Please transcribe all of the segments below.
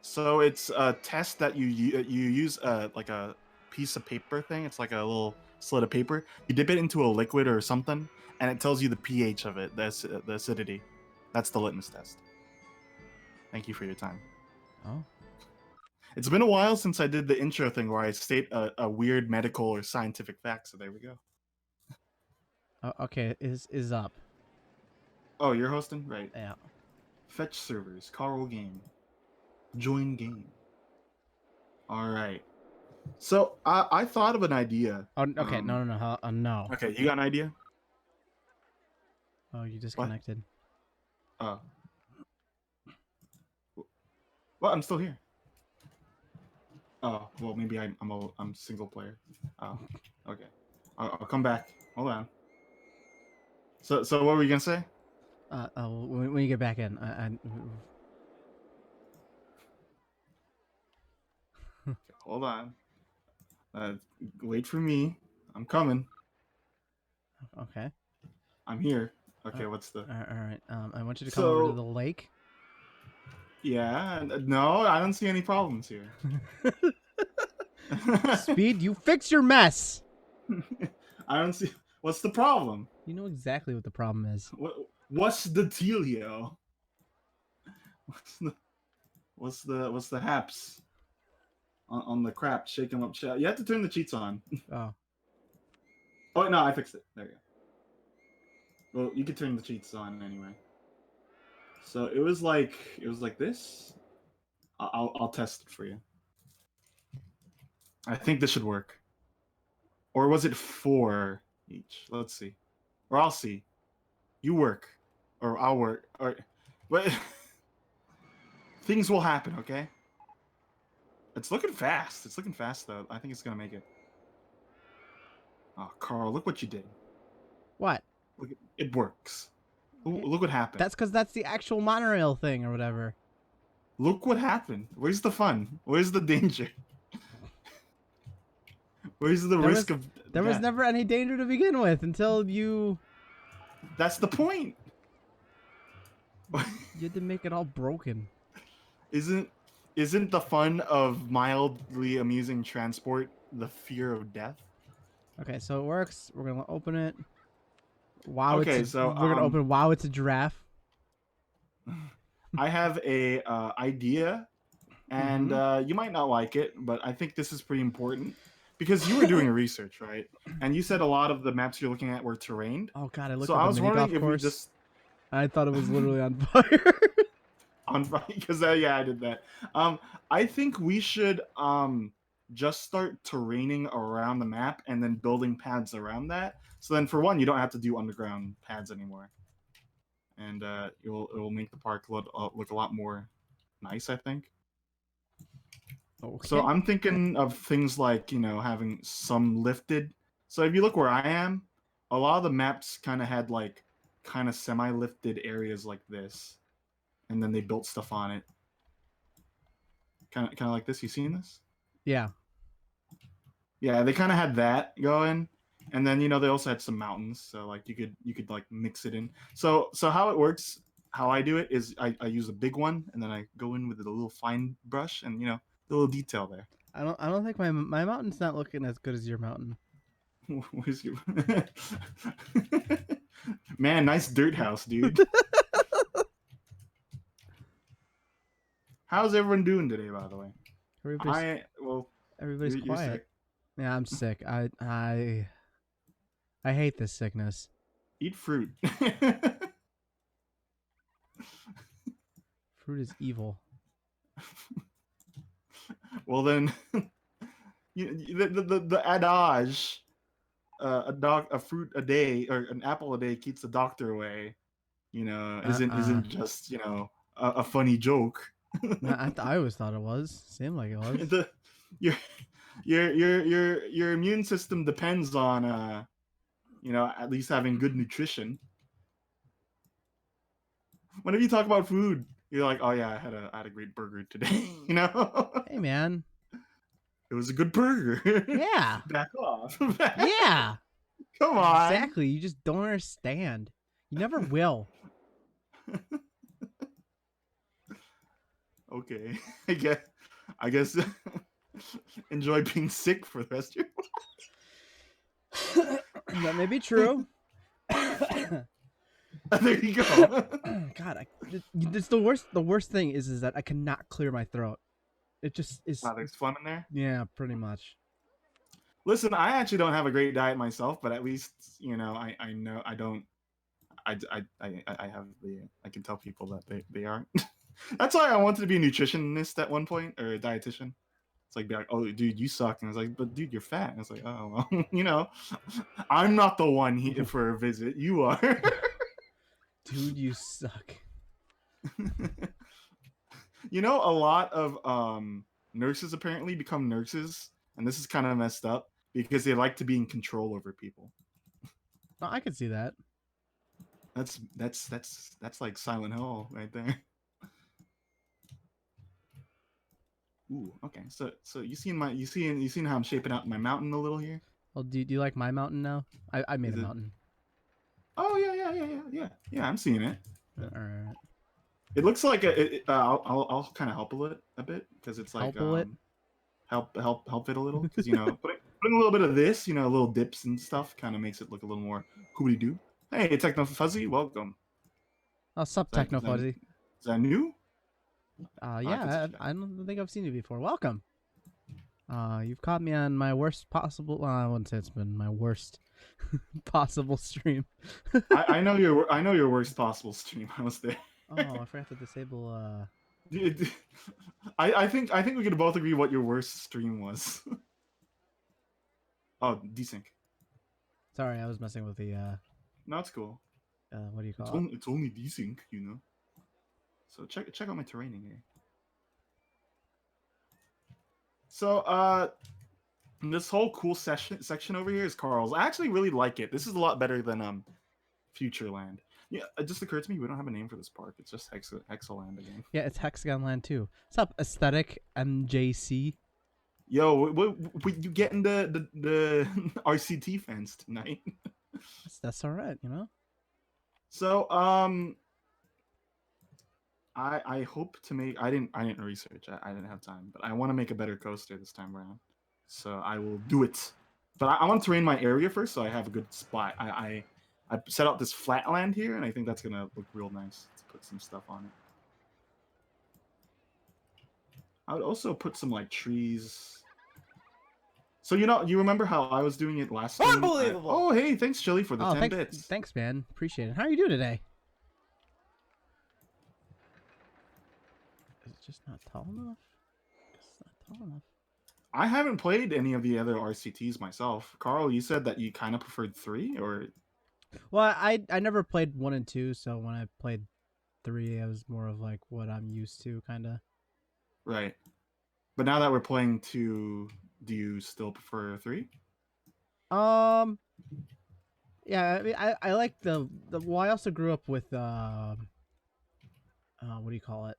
So it's a test that you use like a piece of paper thing. It's like a little slit of paper. You dip it into a liquid or something, and it tells you the pH of it, the acidity. That's the litmus test. Thank you for your time. Oh. It's been a while since I did the intro thing where I state a weird medical or scientific fact. So there we go. Okay, is up. Oh, you're hosting, right? Yeah. Fetch servers, Carl game, join game. All right. So I thought of an idea. Oh, okay. No, no, no. No. Okay, you got an idea? Oh, you What? disconnected. Uh, well, I'm still here. Oh, well, maybe I'm single player. Oh, okay. I'll come back. Hold on. So what were you gonna say? When you get back in, Okay, hold on. Uh, Wait for me. I'm coming. okay. I'm here. Okay, what's the? All right. I want you to come over to So the lake. yeah, no, I don't see any problems here. Speed, you fix your mess. I don't see. What's the problem? You know exactly what the problem is. What's the dealio? What's the what's the haps on the crap? Shake 'em up, chat. You have to turn the cheats on. Oh. Oh no, I fixed it. There you go. Well, you could turn the cheats on anyway. So it was like this. I'll test it for you. I think this should work. Or was it 4 each? Let's see. Or I'll see. You work, or I'll work, or but things will happen. Okay. It's looking fast. It's looking fast though. I think it's gonna make it. Oh, Carl, look what you did. What? Look, it works. Look what happened. That's because that's the actual monorail thing or whatever. Look what happened. Where's the fun? Where's the danger? Where's the risk of There was death? never any danger to begin with until you That's the point. had to make it all broken. Isn't the fun of mildly amusing transport the fear of death? Okay, so it works. We're gonna open it. Wow, Okay, so we're gonna open. Wow, it's a giraffe. I have a idea, and you might not like it, but I think this is pretty important because you were doing research, right? And you said a lot of the maps you're looking at were terrained. Oh god, I looked So up I a was mini wondering golf if we course. just I thought it was literally on fire. on fire because yeah, I did that. I think we should just start terraining around the map and then building pads around that. So then, for one, you don't have to do underground pads anymore, and it will make the park look a lot more nice, I think. So Okay. I'm thinking of things like having some lifted. So if you look where I am, a lot of the maps kind of had like kind of semi-lifted areas like this, and then they built stuff on it. Kind of like this. You seen this? Yeah. Yeah, they kind of had that going, and then they also had some mountains. So like you could like mix it in. So how it works, how I do it is I use a big one, and then I go in with a little fine brush, and the little detail there. I don't think my mountain's not looking as good as your mountain. Where's your man? Nice dirt house, dude. How's everyone doing today, by the way? Everybody's You're quiet. sick. Yeah, I'm sick. I hate this sickness. Eat fruit. Fruit is evil. Well then, the adage, a fruit a day or an apple a day keeps the doctor away. Isn't just a funny joke. I always thought it was. Seemed like it was. the your your immune system depends on at least having good nutrition. Whenever you talk about food, you're like, oh yeah, I had a great burger today. Hey man. It was a good burger. Yeah. Back off. Yeah. Come on. Exactly. You just don't understand. You never will. Okay. I guess enjoy being sick for the rest of That may be true. your There you go. God, it's the worst. The worst thing is that I cannot clear my throat. It just is. Wow, there's phlegm in there. Yeah, pretty much. Listen, I actually don't have a great diet myself, but at least I know I don't. I have the I can tell people that they aren't. That's why I wanted to be a nutritionist at one point or a dietitian. It's like, be like, oh, dude, you suck. And I was like, but dude, you're fat. And I was like, oh, well, I'm not the one here for a visit. You are. Dude, you suck. A lot of nurses apparently become nurses, and this is kind of messed up because they like to be in control over people. No, I could see that. That's like Silent Hill right there. Ooh, okay. So you seen how I'm shaping out my mountain a little here? Well, do you like my mountain now? I made Is a it? mountain. Oh yeah. I'm seeing it. All right. It looks like I'll kind of help a bit because it's like Help it. help it a little because putting a little bit of this little dips and stuff kind of makes it look a little more cool doo. Hey, Techno Fuzzy, welcome. Oh, sup, Is that, Techno is that, Fuzzy. is that new? Good to Yeah, check. I don't think I've seen you before. Welcome. You've caught me on my worst possible. I wouldn't say it's been my worst possible stream. I know your worst possible stream. I was there. Oh, I forgot to disable. I think we could both agree what your worst stream was. Oh, desync. Sorry, I was messing with the. No, it's cool. What do you It's call it? only desync. So check out my terraining here. So this whole cool section over here is Carl's. I actually really like it. This is a lot better than Futureland. Yeah, it just occurred to me we don't have a name for this park. It's just Hexaland again. Yeah, it's Hexagon Land too. What's up, aesthetic MJC? Yo, you getting the RCT fans tonight? That's all right, you know. So I hope to make. I didn't research. I didn't have time, but I want to make a better coaster this time around. So I will do it. But I want to terrain my area first, so I have a good spot. I set out this flat land here, and I think that's gonna look real nice to put some stuff on it. I would also put some like trees. So you remember how I was doing it last stream? Unbelievable! Oh hey, thanks Chili for the 10 thanks, bits. thanks, man. Appreciate it. How are you doing today? Is it just not tall enough? It's not tall enough. I haven't played any of the other RCTs myself. Carl, you said that you kind of preferred 3, or Well, I never played 1 and 2, so when I played 3, I was more of like what I'm used to, kind of. right? But now that we're playing 2, do you still prefer 3? Yeah, I mean, I like the. Well, I also grew up with what do you call it?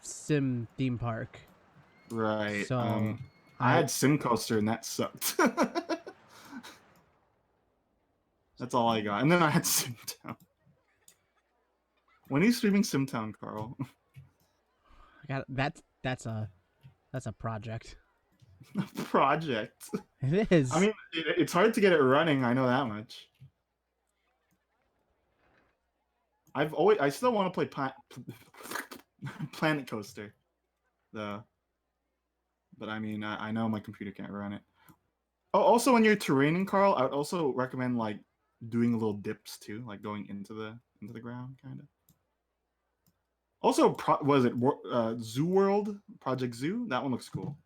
Sim theme park. Right. So I had Sim Coaster and that sucked. That's all I got. And then I had Simtown. When are you streaming Simtown, Carl? I got that's a project. Project. It is. I mean, it's hard to get it running. I know that much. I still want to play Planet Coaster, though. But I mean, I know my computer can't run it. Oh, also when you're terraining, Carl, I would also recommend like doing little dips too, like going into the ground, kind of. Also, was it Zoo World Project Zoo? That one looks cool.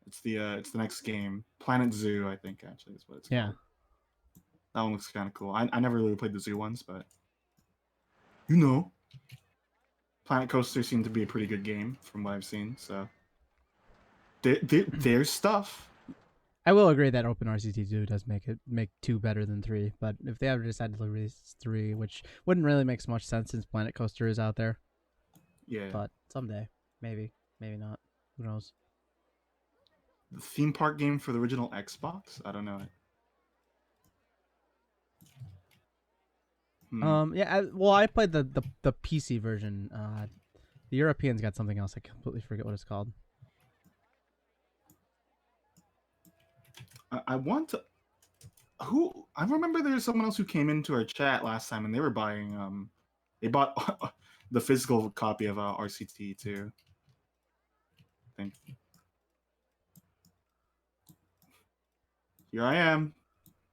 It's the next game, Planet Zoo, I think actually is what it's called. That one looks kind of cool. I never really played the zoo ones, but Planet Coaster seemed to be a pretty good game from what I've seen. So there's stuff. I will agree that OpenRCT2 does make 2 better than 3, but if they ever decided to release 3, which wouldn't really make so much sense since Planet Coaster is out there. Yeah. But someday, maybe not. Who knows? The theme park game for the original Xbox? I don't know it. Yeah. Well, I played the PC version. The Europeans got something else. I completely forget what it's called. I want to. Who I remember there's someone else who came into our chat last time and they were buying they bought the physical copy of RCT too. I think. Here I am,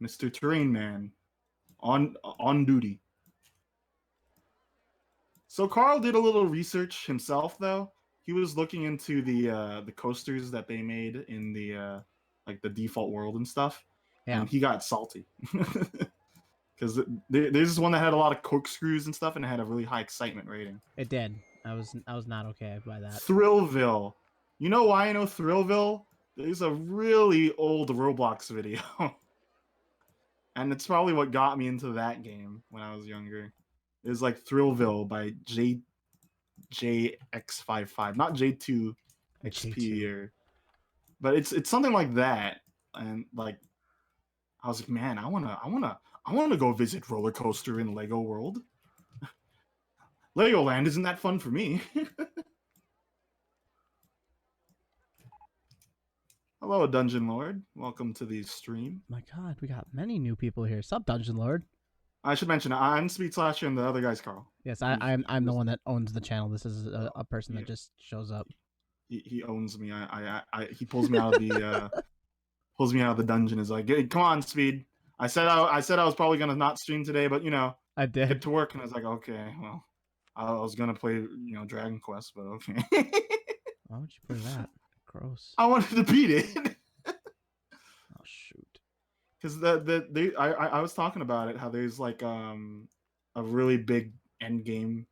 Mr. Terrain Man, on duty. So Carl did a little research himself though. He was looking into the coasters that they made in the like the default world and stuff, Yeah, and he got salty. Because there's this one that had a lot of corkscrews and stuff, and it had a really high excitement rating. it did. I was not okay by that. Thrillville. You know why I know Thrillville? There's a really old Roblox video, and it's probably what got me into that game when I was younger. It was like Thrillville by JX55, not J2 XP J2. or, but it's something like that. And like I was like, man, I wanna go visit RollerCoaster in Lego World. Legoland isn't that fun for me. Hello, Dungeon Lord. Welcome to the stream. My God, we got many new people here. Sup, Dungeon Lord? I should mention I'm Speed Slasher and the other guy's Carl. Yes, I'm the one that owns the channel. This is a person that just shows up. He owns me. He pulls me out of the pulls me out of the dungeon. Is like, hey, come on, Speed. I said I was probably gonna not stream today, but you know, I get did. to work, and I was like, okay, well, I was gonna play Dragon Quest, but okay. Why would you play that? Gross. I wanted to beat it. Oh shoot. Because I was talking about it, how there's like a really big end game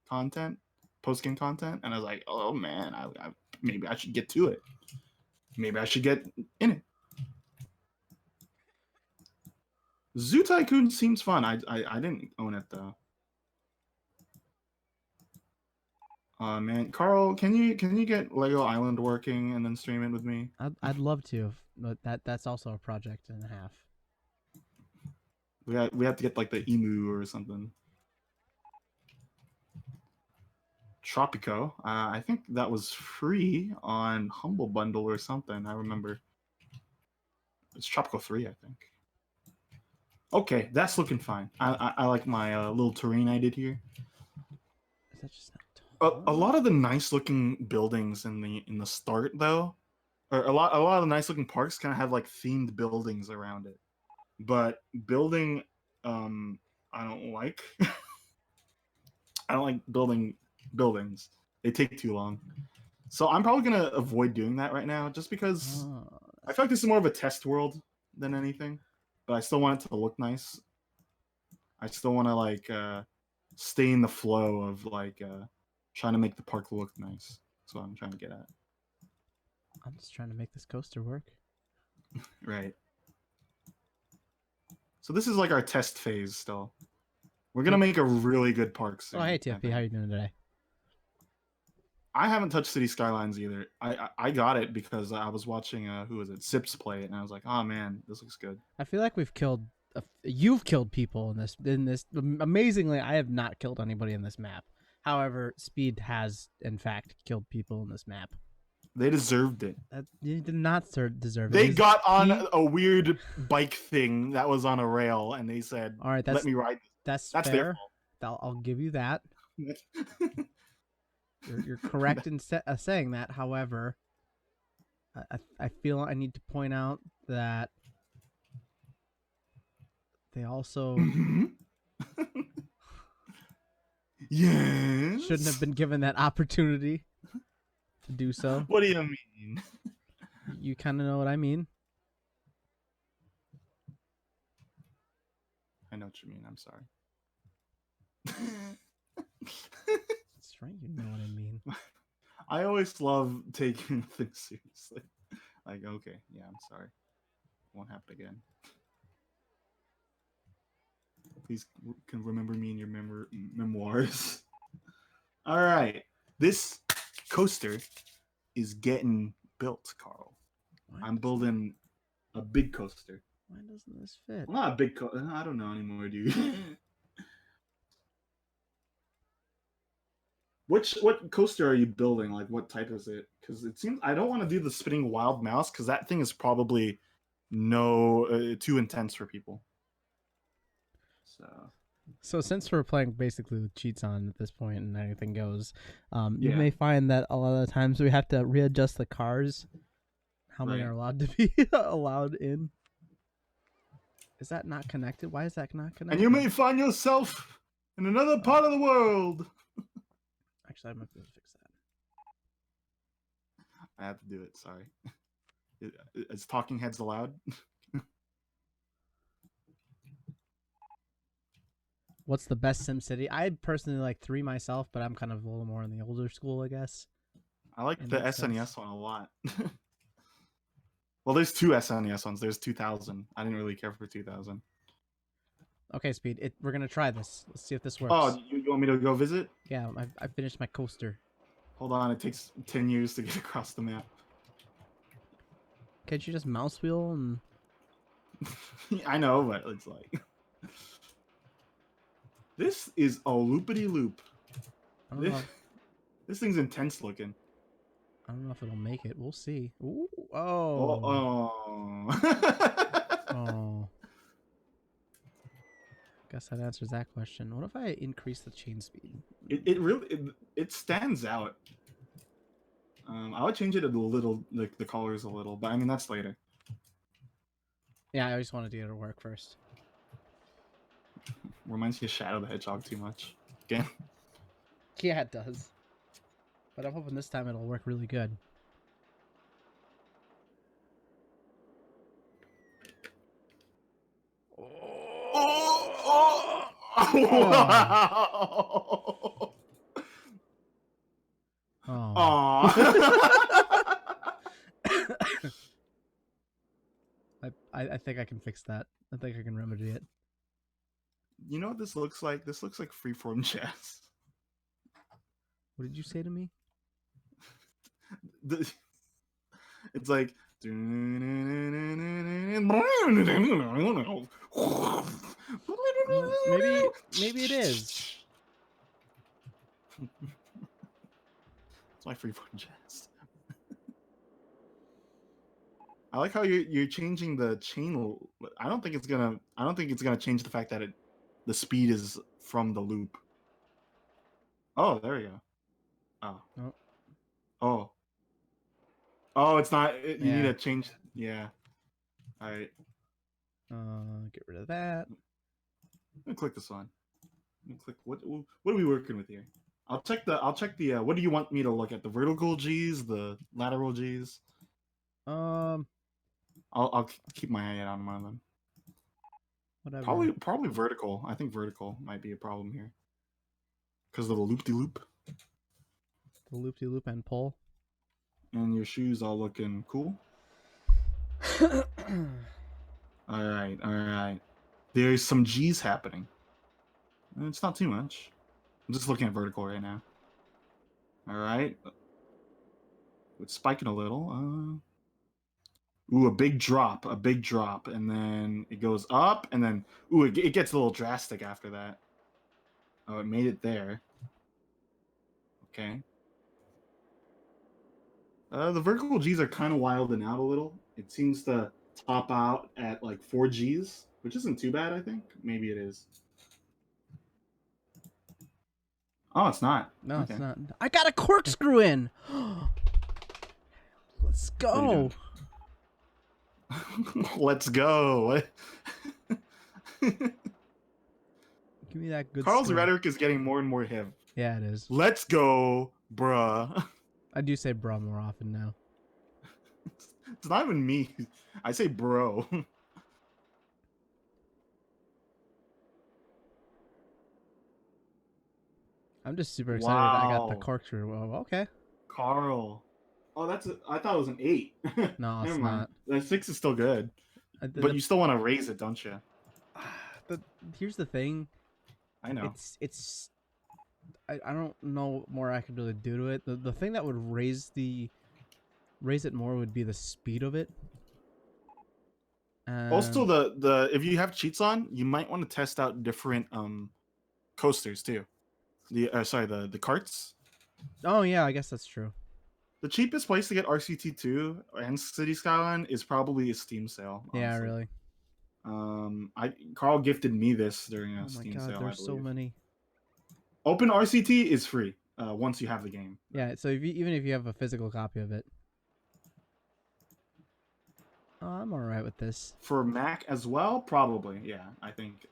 content, post game content, and I was like, oh man, maybe I should get to it. Maybe I should get in it. Zoo Tycoon seems fun. I didn't own it though. Man, Carl, can you get Lego Island working and then stream it with me? I'd love to, but that's also a project and a half. We have to get like the emu or something. Tropico. I think that was free on Humble Bundle or something. I remember. It's Tropico 3, I think. Okay, that's looking fine. I like my little terrain I did here. Is that just not A lot of the nice looking buildings in the start though, or a lot of the nice looking parks kind of have like themed buildings around it. But building, I don't like. I don't like building buildings. They take too long. So I'm probably gonna avoid doing that right now, just because I feel like this is more of a test world than anything. But I still want it to look nice. I still want to like stay in the flow of like trying to make the park look nice. That's what I'm trying to get at. I'm just trying to make this coaster work. Right. So this is like our test phase still. We're gonna make a really good park soon. Oh, hey TFP, how are you doing today? I haven't touched City Skylines either. I got it because I was watching who was it, Sips play it, and I was like, oh man, this looks good. I feel like we've killed. You've killed people in this. Amazingly, I have not killed anybody in this map. However, Speed has in fact killed people in this map. They deserved it. You did not deserve it. They got on a weird bike thing that was on a rail, and they said, "All right, let me ride." That's fair. Their fault. I'll give you that. You're correct in saying that. However, I feel I need to point out that they also yes shouldn't have been given that opportunity to do so. What do you mean? You kind of know what I mean. I know what you mean. I'm sorry. That's right. You know what I mean. I always love taking things seriously. Like, okay, yeah, I'm sorry. Won't happen again. Please can remember me in your memoirs. All right, this coaster is getting built, Carl. I'm building a big coaster. Why doesn't this fit? Well, not a big coaster. I don't know anymore, dude. What coaster are you building? Like, what type is it? Because it seems I don't want to do the spinning wild mouse because that thing is probably too intense for people. So since we're playing basically with cheats on at this point and anything goes, you Yeah. may find that a lot of the times we have to readjust the cars. How many are allowed to be allowed in? Is that not connected? Why is that not connected? And you may find yourself in another part of the world. Actually, I might be able to fix that. I have to do it. Sorry. Is talking heads allowed? What's the best SimCity? I personally like 3 myself, but I'm kind of a little more in the older school, I guess. I like the SNES one a lot. Well, there's 2 SNES ones. There's 2000. I didn't really care for 2000. Okay, Speed. We're gonna try this. Let's see if this works. Oh, you want me to go visit? Yeah, I finished my coaster. Hold on, it takes 10 years to get across the map. Can't you just mouse wheel and... I know, but it's like... This is a loopity-loop. This thing's intense looking. I don't know if it'll make it. We'll see. Ooh, oh. Oh. Guess that answers that question. What if I increase the chain speed? It really stands out. I would change it a little, like the colors a little, but I mean that's later. Yeah, I always wanted to get it to work first. Reminds me of Shadow the Hedgehog too much. Again. Yeah, it does. But I'm hoping this time it'll work really good. Oh! Wow! Oh. I think I can fix that. I think I can remedy it. You know what this looks like? This looks like freeform chess. What did you say to me? It's like... Maybe it is. It's my freeform chest. I like how you're changing the chain. I don't think it's gonna change the fact that the speed is from the loop. Oh, there we go. Oh. Oh. Oh. Oh, it's not. You need to change. Yeah. All right. Get rid of that. I'm gonna click this one. I'm gonna click what are we working with here? I'll check the what do you want me to look at? The vertical G's, the lateral G's? I'll keep my eye on one of them. Whatever. Probably vertical. I think vertical might be a problem here. Because of the loop-de-loop. The loop-de-loop and pull. And your shoes all looking cool. Alright. There's some G's happening. It's not too much. I'm just looking at vertical right now. Alright. It's spiking a little. Ooh, a big drop, and then it goes up, and then ooh, it gets a little drastic after that. Oh, it made it there. Okay. The vertical G's are kind of wilding out a little. It seems to top out at like 4 G's, which isn't too bad, I think. Maybe it is. Oh, it's not. No, okay. It's not. I got a corkscrew in. Let's go. Let's go. Give me that good Carl's screw. rhetoric is getting more and more hip. Yeah, it is. Let's go, bruh. I do say bruh more often now. It's not even me. I say bro. I'm just super excited that I got the corkscrew. Oh, okay. Carl. Oh, I thought it was an 8. No, it's Never mind. not. The 6 is still good. But you still want to raise it, don't you? Here's the thing. I know. I don't know what more I could really do to it. The thing that would raise it more would be the speed of it. Also, the if you have cheats on, you might want to test out different coasters too. The carts. Oh yeah, I guess that's true. The cheapest place to get RCT2 and City Skyline is probably a Steam sale, Yeah, honestly. really. I Carl gifted me this during a Oh my Steam god, sale, I there's so believe. many. Open RCT is free once you have the game. Yeah, so even if you have a physical copy of it, oh, I'm all right with this. For Mac as well, probably. Yeah, I think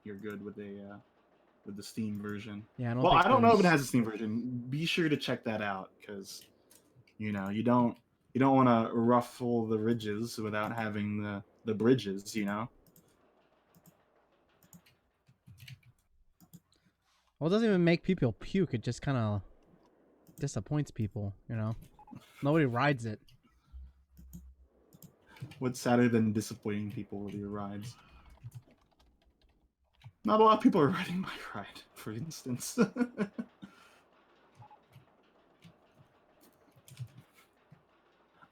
you're good with the Steam version. Yeah, I don't Well, think I don't know if it there's. has a Steam version. Be sure to check that out because you don't want to ruffle the ridges without having the bridges. You know. Well, it doesn't even make people puke. It just kind of disappoints people. Nobody rides it. What's sadder than disappointing people with your rides? Not a lot of people are riding my ride, for instance.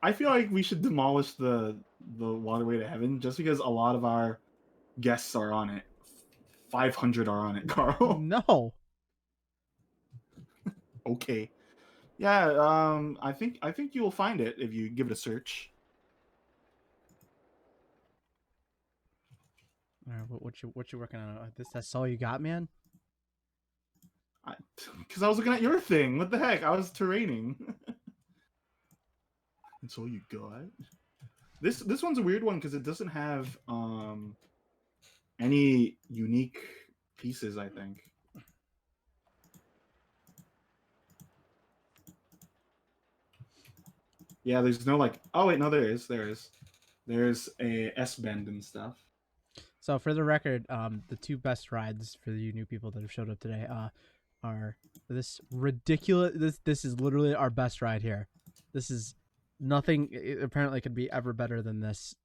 I feel like we should demolish the waterway to heaven just because a lot of our guests are on it. 500 are on it, Carl. No. Okay. Yeah, I think you'll find it if you give it a search. All right, what you working on? That's all you got, man. Because I was looking at your thing. What the heck? I was terraining. That's all you got. This one's a weird one because it doesn't have any unique pieces. I think. Yeah, there's no like. Oh wait, no, there is. There is. There's a S bend and stuff. So for the record, the two best rides for you new people that have showed up today, are this ridiculous. This is literally our best ride here. This is nothing. It apparently could be ever better than this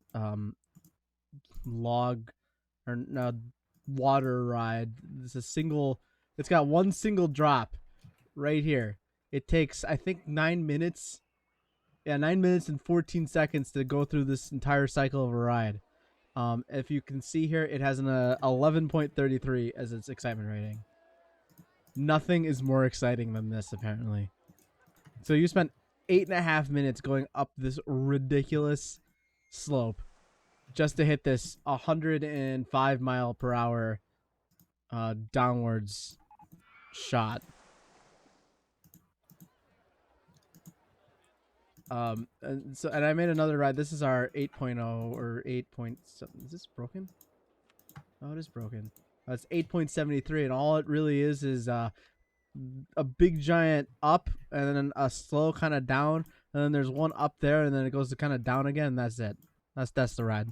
log or no, water ride. It's a single. It's got one single drop right here. It takes I think 9 minutes. Yeah, 9 minutes and 14 seconds to go through this entire cycle of a ride. If you can see here, it has an 11.33 as its excitement rating. Nothing is more exciting than this, apparently. So you spent 8.5 minutes going up this ridiculous slope just to hit this 105 mph downwards shot. And I made another ride. This is our 8.0 or 8. Is this broken? Oh, it is broken. It's 8.73, and all it really is a big giant up and then a slow kind of down, and then there's one up there, and then it goes to kind of down again. And that's it. That's the ride.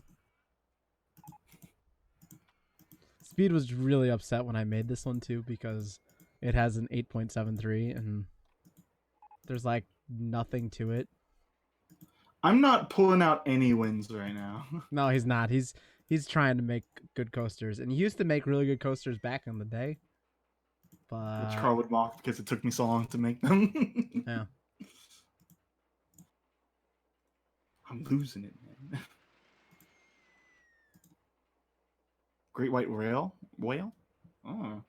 Speed was really upset when I made this one too because it has an 8.73 and there's like nothing to it. I'm not pulling out any wins right now. No, he's not. He's trying to make good coasters, and he used to make really good coasters back in the day. Which But Carl would mock because it took me so long to make them. yeah, I'm losing it, man. Great white whale. Oh,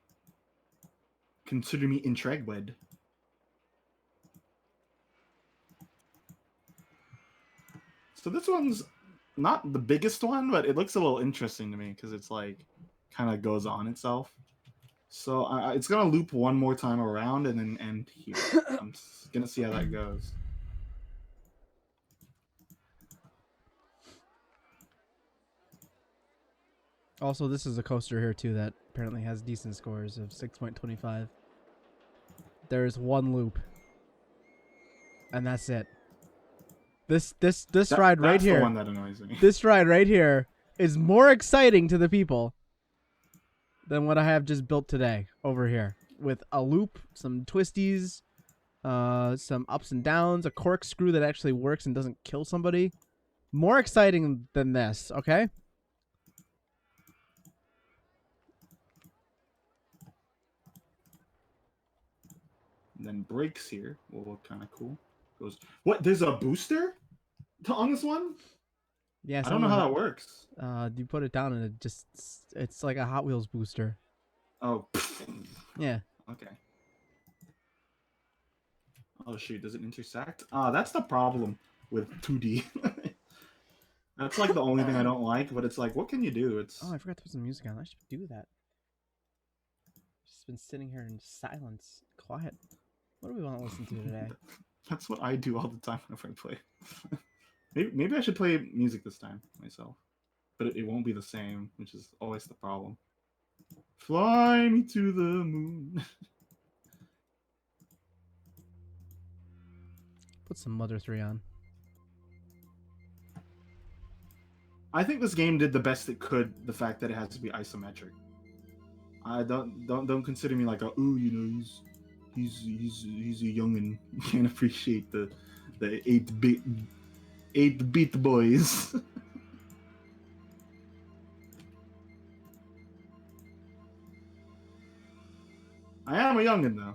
consider me intrigued. So this one's not the biggest one, but it looks a little interesting to me because it's like kind of goes on itself. So it's gonna loop one more time around and then end here. I'm gonna see how that goes. also this is a coaster here too that apparently has decent scores of 6.25. There's one loop, and that's it. This ride right That's here. the one that annoys me. This ride right here is more exciting to the people than what I have just built today over here with a loop, some twisties, some ups and downs, a corkscrew that actually works and doesn't kill somebody. More exciting than this, okay? And then brakes here will look kind of cool. Goes what? There's a booster on this one. Yeah, I don't know how that works. You put it down and it's like a Hot Wheels booster. Oh, Yeah. okay. Oh shoot, does it intersect? That's the problem with 2D. That's like the only thing I don't like, but it's like, what can you do? Oh, It's I forgot to put some music on. I should do that. Just been sitting here in silence, quiet. What do we want to listen to today? that's what I do all the time whenever I play. Maybe I should play music this time myself, but it won't be the same, which is always the problem. Fly me to the moon. Put some Mother 3 on. I think this game did the best it could. The fact that it has to be isometric. I don't consider me like a ooh, you know, he's a youngin. You can't appreciate the 8-bit boys. I am a youngin though.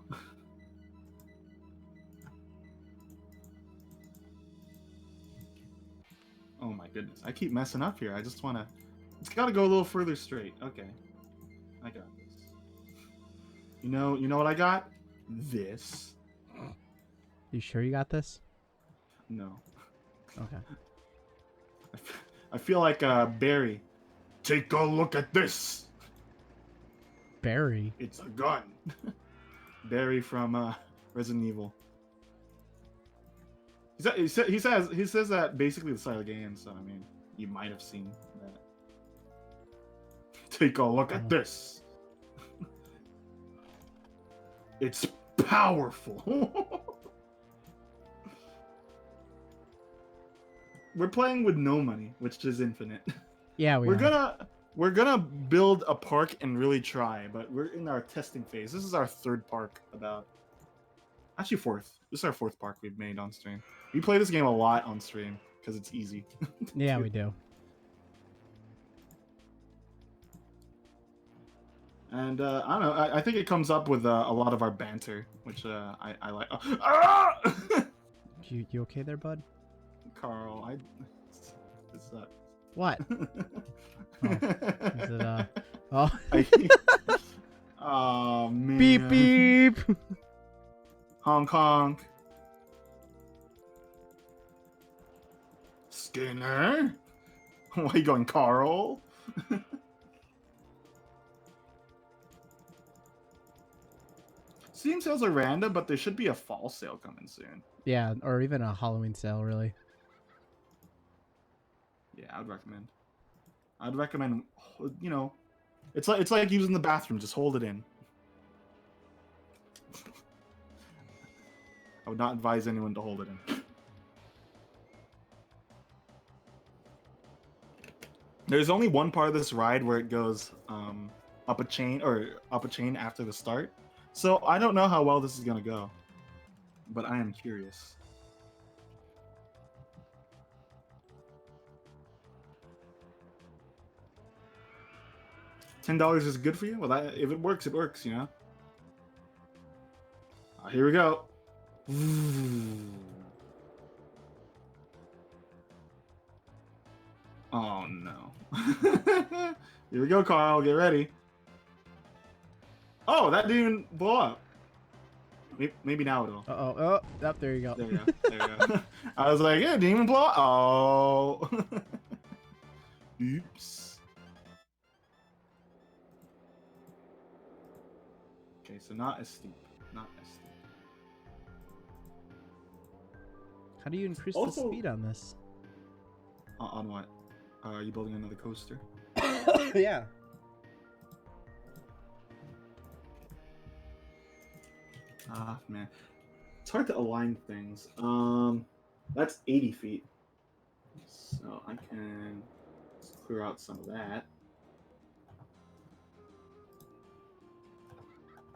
Oh my goodness, I keep messing up here. I just wanna. It's gotta go a little further straight. Okay, I got this. You know what I got? This. You sure you got this? No. Okay. I feel like Barry. Take a look at this. Barry. It's a gun. Barry from Resident Evil. He says that basically the start of the game. So I mean, you might have seen that. Take a look at this. It's powerful. We're playing with no money, which is infinite. Yeah, We're gonna build a park and really try, but we're in our testing phase. This is our third park actually fourth. This is our fourth park we've made on stream. We play this game a lot on stream because it's easy. Yeah, we do. And I don't know. I think it comes up with a lot of our banter, which I like. Ah! You okay there, bud? Carl, it's What? Oh, is it Oh. Oh man. Beep beep. Hong Kong. Skinner. Why are you going, Carl? Steam sales are random, but there should be a fall sale coming soon. Yeah, or even a Halloween sale, really. Yeah, I'd recommend. I'd recommend. You know, it's like using the bathroom. Just hold it in. I would not advise anyone to hold it in. There's only one part of this ride where it goes up a chain after the start. So I don't know how well this is gonna go, but I am curious. $10 is good for you? Well, if it works, you know? Here we go. Oh, no. Here we go, Carl. Get ready. Oh, that didn't even blow up. Maybe now it'll. Oh, there you go. There you go. There you go. I was like, yeah, it didn't even blow up. Oh. Oops. Okay, so not as steep. Not as steep. How do you increase Also- the speed on this? On what? Are you building another coaster? Yeah. Ah, man. It's hard to align things. That's 80 feet. So I can clear out some of that.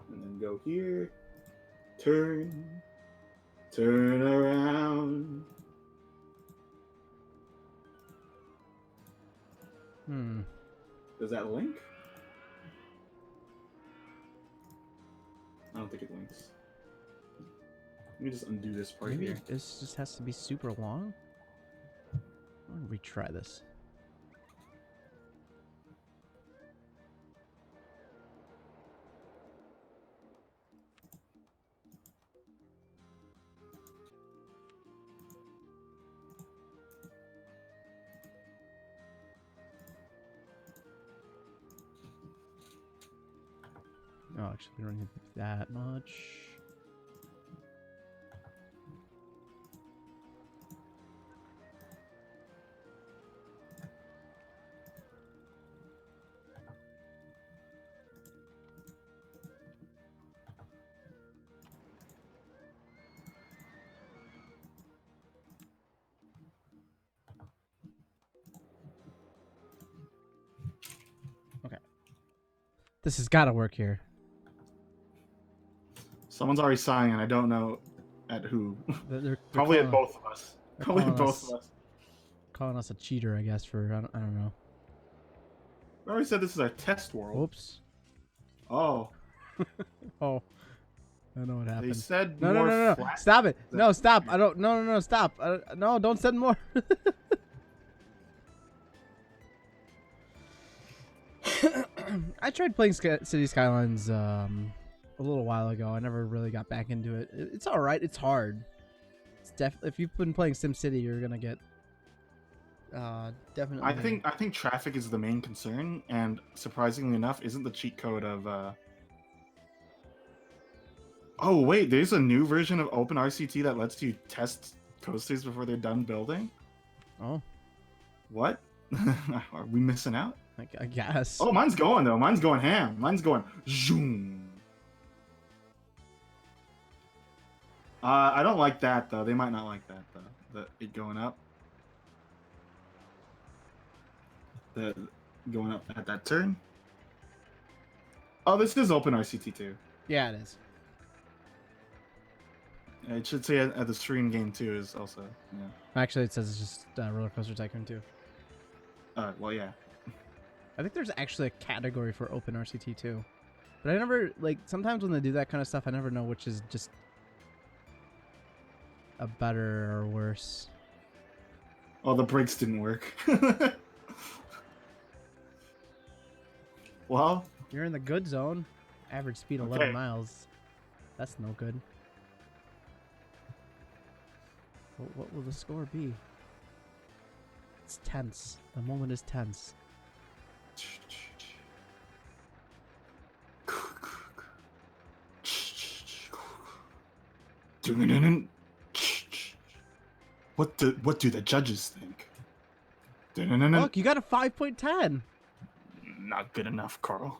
And then go here. Turn around. Does that link? I don't think it links. Let me just undo this part Maybe here. this just has to be super long. I'm gonna retry this. Oh, actually, we don't need that much. Okay. This has got to work here. Someone's already sighing, and I don't know at who. They're Probably calling, at both of us. Probably at both of us. calling us a cheater, I guess, for, I don't know. We already said this is our test world. Whoops. Oh. Oh. I know what happened. They said No, more no, no, no. flat Stop it. than- No, stop. I don't. No, no, no. Stop. No, don't send more. I tried playing City Skylines a little while ago. I never really got back into it. It's all right. It's hard. It's if you've been playing SimCity, you're gonna get definitely. I think traffic is the main concern, and surprisingly enough, isn't the cheat code of. Oh wait, there's a new version of OpenRCT that lets you test coasters before they're done building. Oh, What? Are we missing out? I guess. Oh, mine's going though. Mine's going ham. Mine's going zoom. I don't like that though. They might not like that though. It going up. The going up at that turn. Oh, this is OpenRCT too. Yeah, it is. It should say at the stream game too is also. Yeah. Actually, it says it's just RollerCoaster Tycoon 2. Well, yeah. I think there's actually a category for OpenRCT too, but I never like. Sometimes when they do that kind of stuff, I never know which is just a better or worse. Oh, the brakes didn't work. Well, You're in the good zone. Average speed 11 Okay. miles. That's no good. What will the score be? It's tense. The moment is tense. What do the judges think? Look, you got a 5.10. Not good enough, Carl.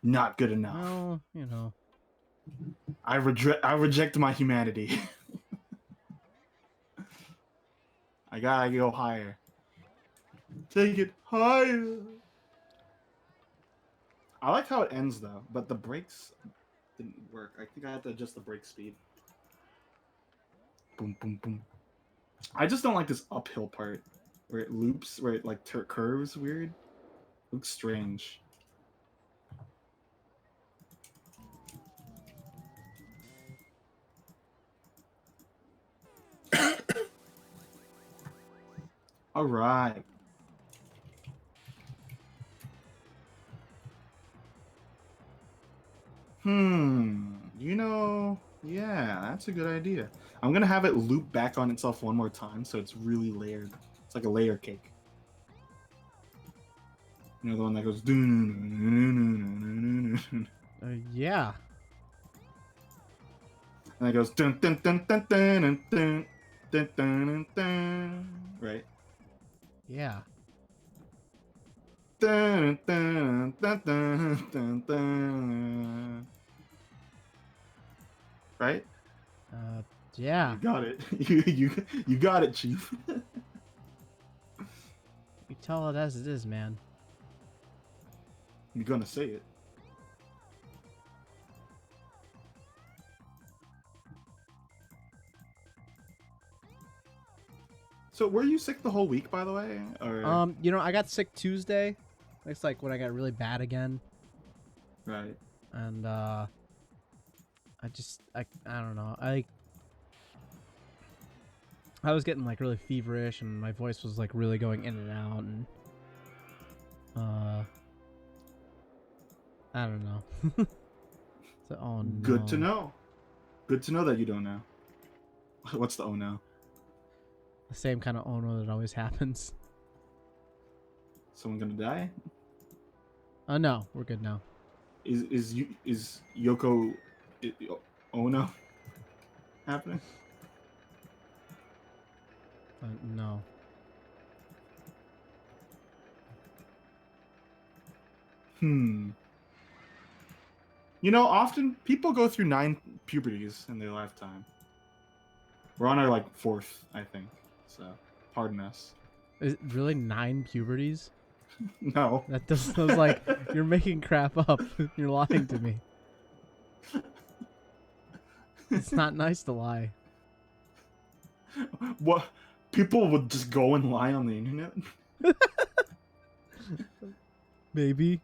Not good enough. Well, you know. I reject my humanity. I gotta go higher. Take it higher. I like how it ends though, but the brakes didn't work. I think I had to adjust the brake speed. Boom, boom, boom. I just don't like this uphill part where it loops, where it like curves weird. Looks strange. All right. You know, yeah, that's a good idea. I'm gonna have it loop back on itself one more time, so it's really layered. It's like a layer cake. You know, the one that goes. Yeah. And it goes dun dun dun dun dun dun dun dun dun dun. Right. Yeah. Dun dun dun dun dun dun. Right. Yeah. You got it. You got it, Chief. You tell it as it is, man. You're gonna say it. So were you sick the whole week, by the way? Or You know, I got sick Tuesday. It's like when I got really bad again. right. And I don't know. I was getting like really feverish and my voice was like really going in and out and I don't know. So, oh no. Good to know. Good to know that you don't know. What's the oh no? The same kind of oh no that always happens. Someone gonna die? Oh no, we're good now. Is Yoko Ono happening? No. Hmm. You know, often people go through 9 puberties in their lifetime. We're on our like 4th, I think. So, pardon us. Is it really 9 puberties? No. That does. I was like, you're making crap up. You're lying to me. It's not nice to lie. What? People would just go and lie on the internet? Maybe.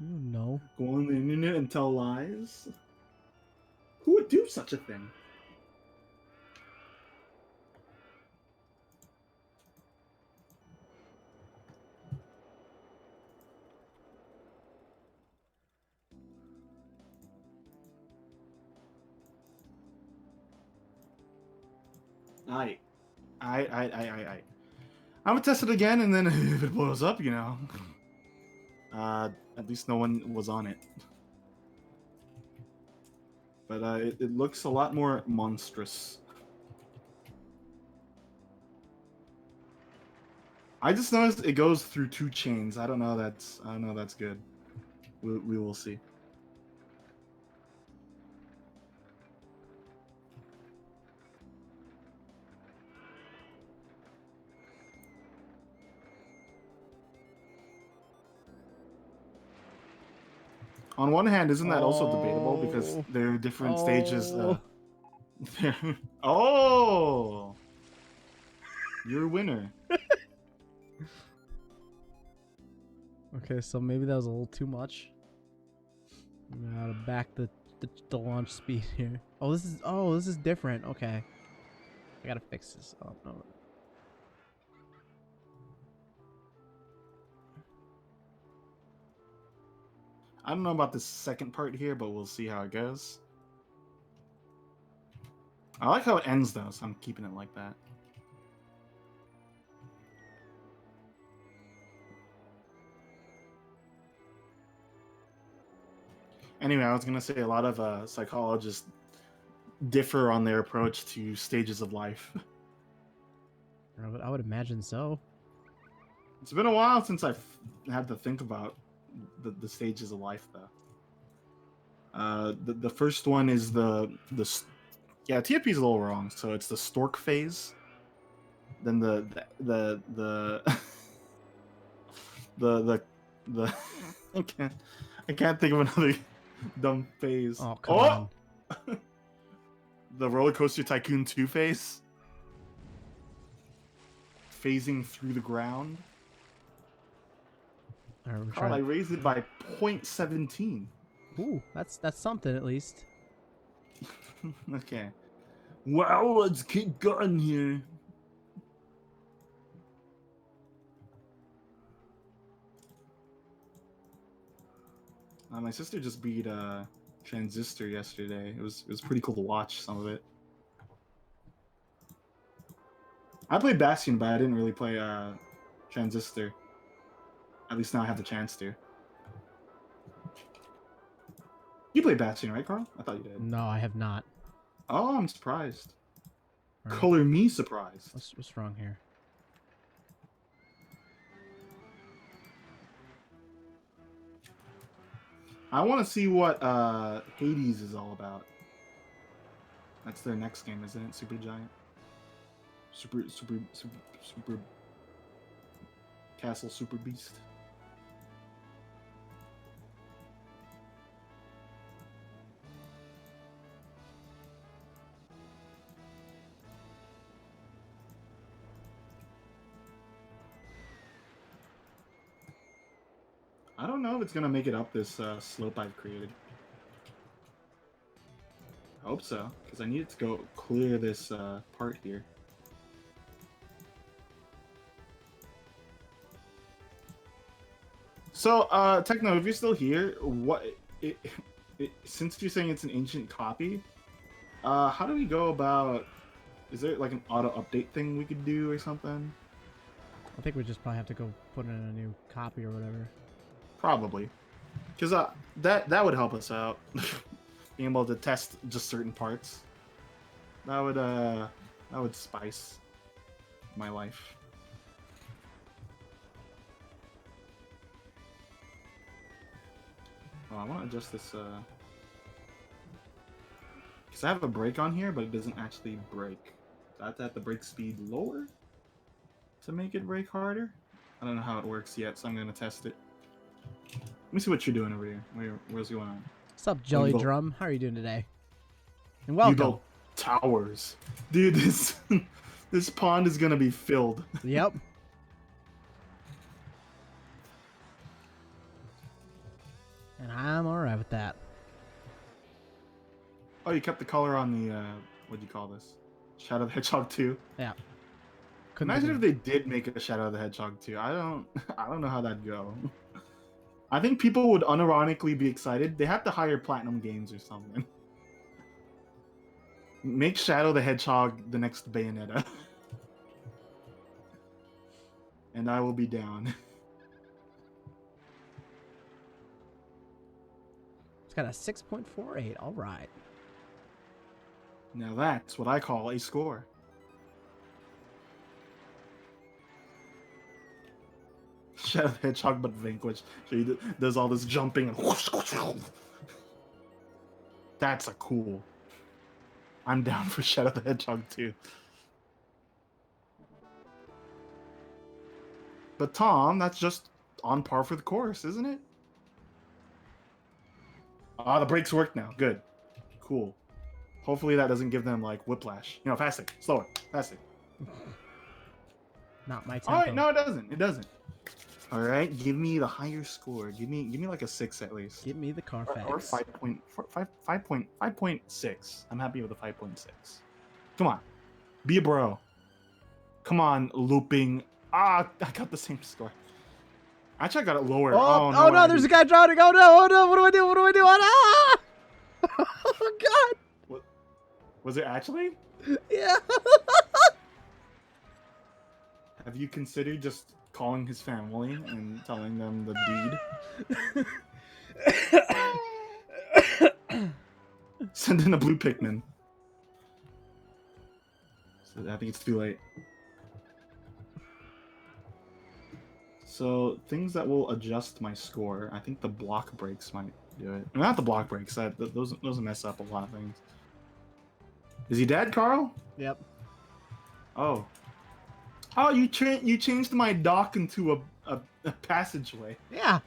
No. Go on the internet and tell lies? Who would do such a thing? I. I. I'm gonna test it again, and then if it blows up, you know. At least no one was on it. But it looks a lot more monstrous. I just noticed it goes through 2 chains. I don't know. That's good. We will see. On one hand, isn't that also debatable because there are different stages? Oh, you're a winner. Okay, so maybe that was a little too much. I'm gonna back the launch speed here. Oh, this is different. Okay, I gotta fix this. Oh no. I don't know about the second part here, but we'll see how it goes. I like how it ends though, so I'm keeping it like that. Anyway, I was gonna say a lot of psychologists differ on their approach to stages of life. I would imagine so. It's been a while since I've had to think about the stages of life, though. The first one is yeah, TFP is a little wrong. So it's the stork phase. Then the the I can't think of another dumb phase. Oh come on. The RollerCoaster Tycoon 2 phase. Phasing through the ground. All right, Carl, I raised it by 0.17. Ooh, that's something at least. Okay. Well, let's keep going here. My sister just beat Transistor yesterday. It was pretty cool to watch some of it. I played Bastion, but I didn't really play Transistor. At least now I have the chance to. You played Bastion, right, Carl? I thought you did. No, I have not. Oh, I'm surprised. Right. Color me surprised. What's wrong here? I want to see what Hades is all about. That's their next game, isn't it? Super Giant. Super Castle Super Beast. I don't know if it's gonna make it up this slope I've created. I hope so, because I need it to go clear this part here. So, Techno, if you're still here, since you're saying it's an ancient copy, how do we go about? Is there like an auto update thing we could do or something? I think we just probably have to go put in a new copy or whatever. Probably. Because that would help us out. Being able to test just certain parts. That would spice my life. Oh, I want to adjust this because I have a brake on here, but it doesn't actually brake. So I have to have the brake speed lower to make it brake harder. I don't know how it works yet, so I'm gonna test it. Let me see what you're doing over here. Where's going on? What's up, Oh, Jelly Drum? How are you doing today? And You welcome. built towers, dude. This pond is gonna be filled. Yep. And I'm alright with that. Oh, you kept the color on the what do you call this? Shadow the Hedgehog 2. Yeah. Imagine if they did make a Shadow the Hedgehog 2. I don't know how that'd go. I think people would unironically be excited. They have to hire Platinum Games or something. Make Shadow the Hedgehog the next Bayonetta. And I will be down. It's got a 6.48. All right. Now that's what I call a score. Shadow the Hedgehog but Vanquish. So he does all this jumping and whoosh, whoosh, whoosh. That's a cool. I'm down for Shadow the Hedgehog too. But Tom, that's just on par for the course, isn't it? Ah, the brakes work now. Good. Cool. Hopefully that doesn't give them like whiplash. You know, faster, slower, faster. Not my tempo. All right, no, it doesn't. It doesn't. All right, give me the higher score. Give me like a 6 at least. Give me the Carfax. Or 5.6. I'm happy with a 5.6. Come on, be a bro. Come on, looping. Ah, I got the same score. Actually, I got it lower. Oh no, there's a guy drowning. Oh no, what do I do? What do I do? Ah! Oh god. What? Was it actually? Yeah. Have you considered just calling his family and telling them the deed? Send in a blue Pikmin. So I think it's too late. So things that will adjust my score. I think the block breaks might do it. Not the block breaks. Those mess up a lot of things. Is he dead, Carl? Yep. Oh. Oh, you changed my dock into a passageway. Yeah.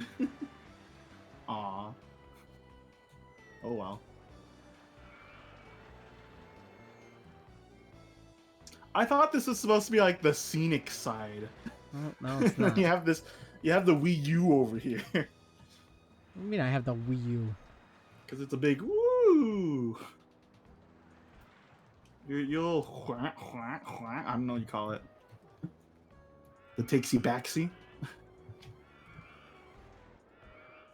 Aw. Oh well. I thought this was supposed to be like the scenic side. No, it's not. you have the Wii U over here. What do you mean I have the Wii U? Because it's a big woo. You'll I don't know what you call it. The takesy backsy.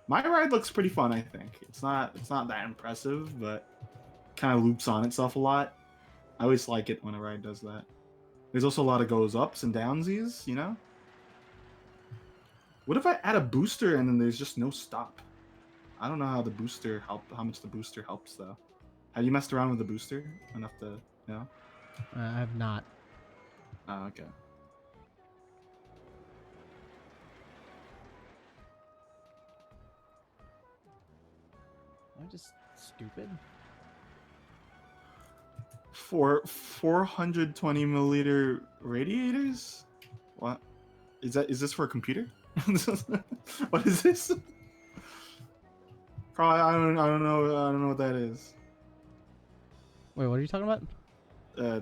My ride looks pretty fun, I think. It's not that impressive, but kind of loops on itself a lot. I always like it when a ride does that. There's also a lot of goes ups and downsies, you know? What if I add a booster and then there's just no stop? I don't know how much the booster helps though. Have you messed around with the booster enough to know? I have not. Oh, okay. Am I just stupid? For 420 milliliter radiators? What? Is this for a computer? What is this? Carl, I don't know what that is. Wait, what are you talking about?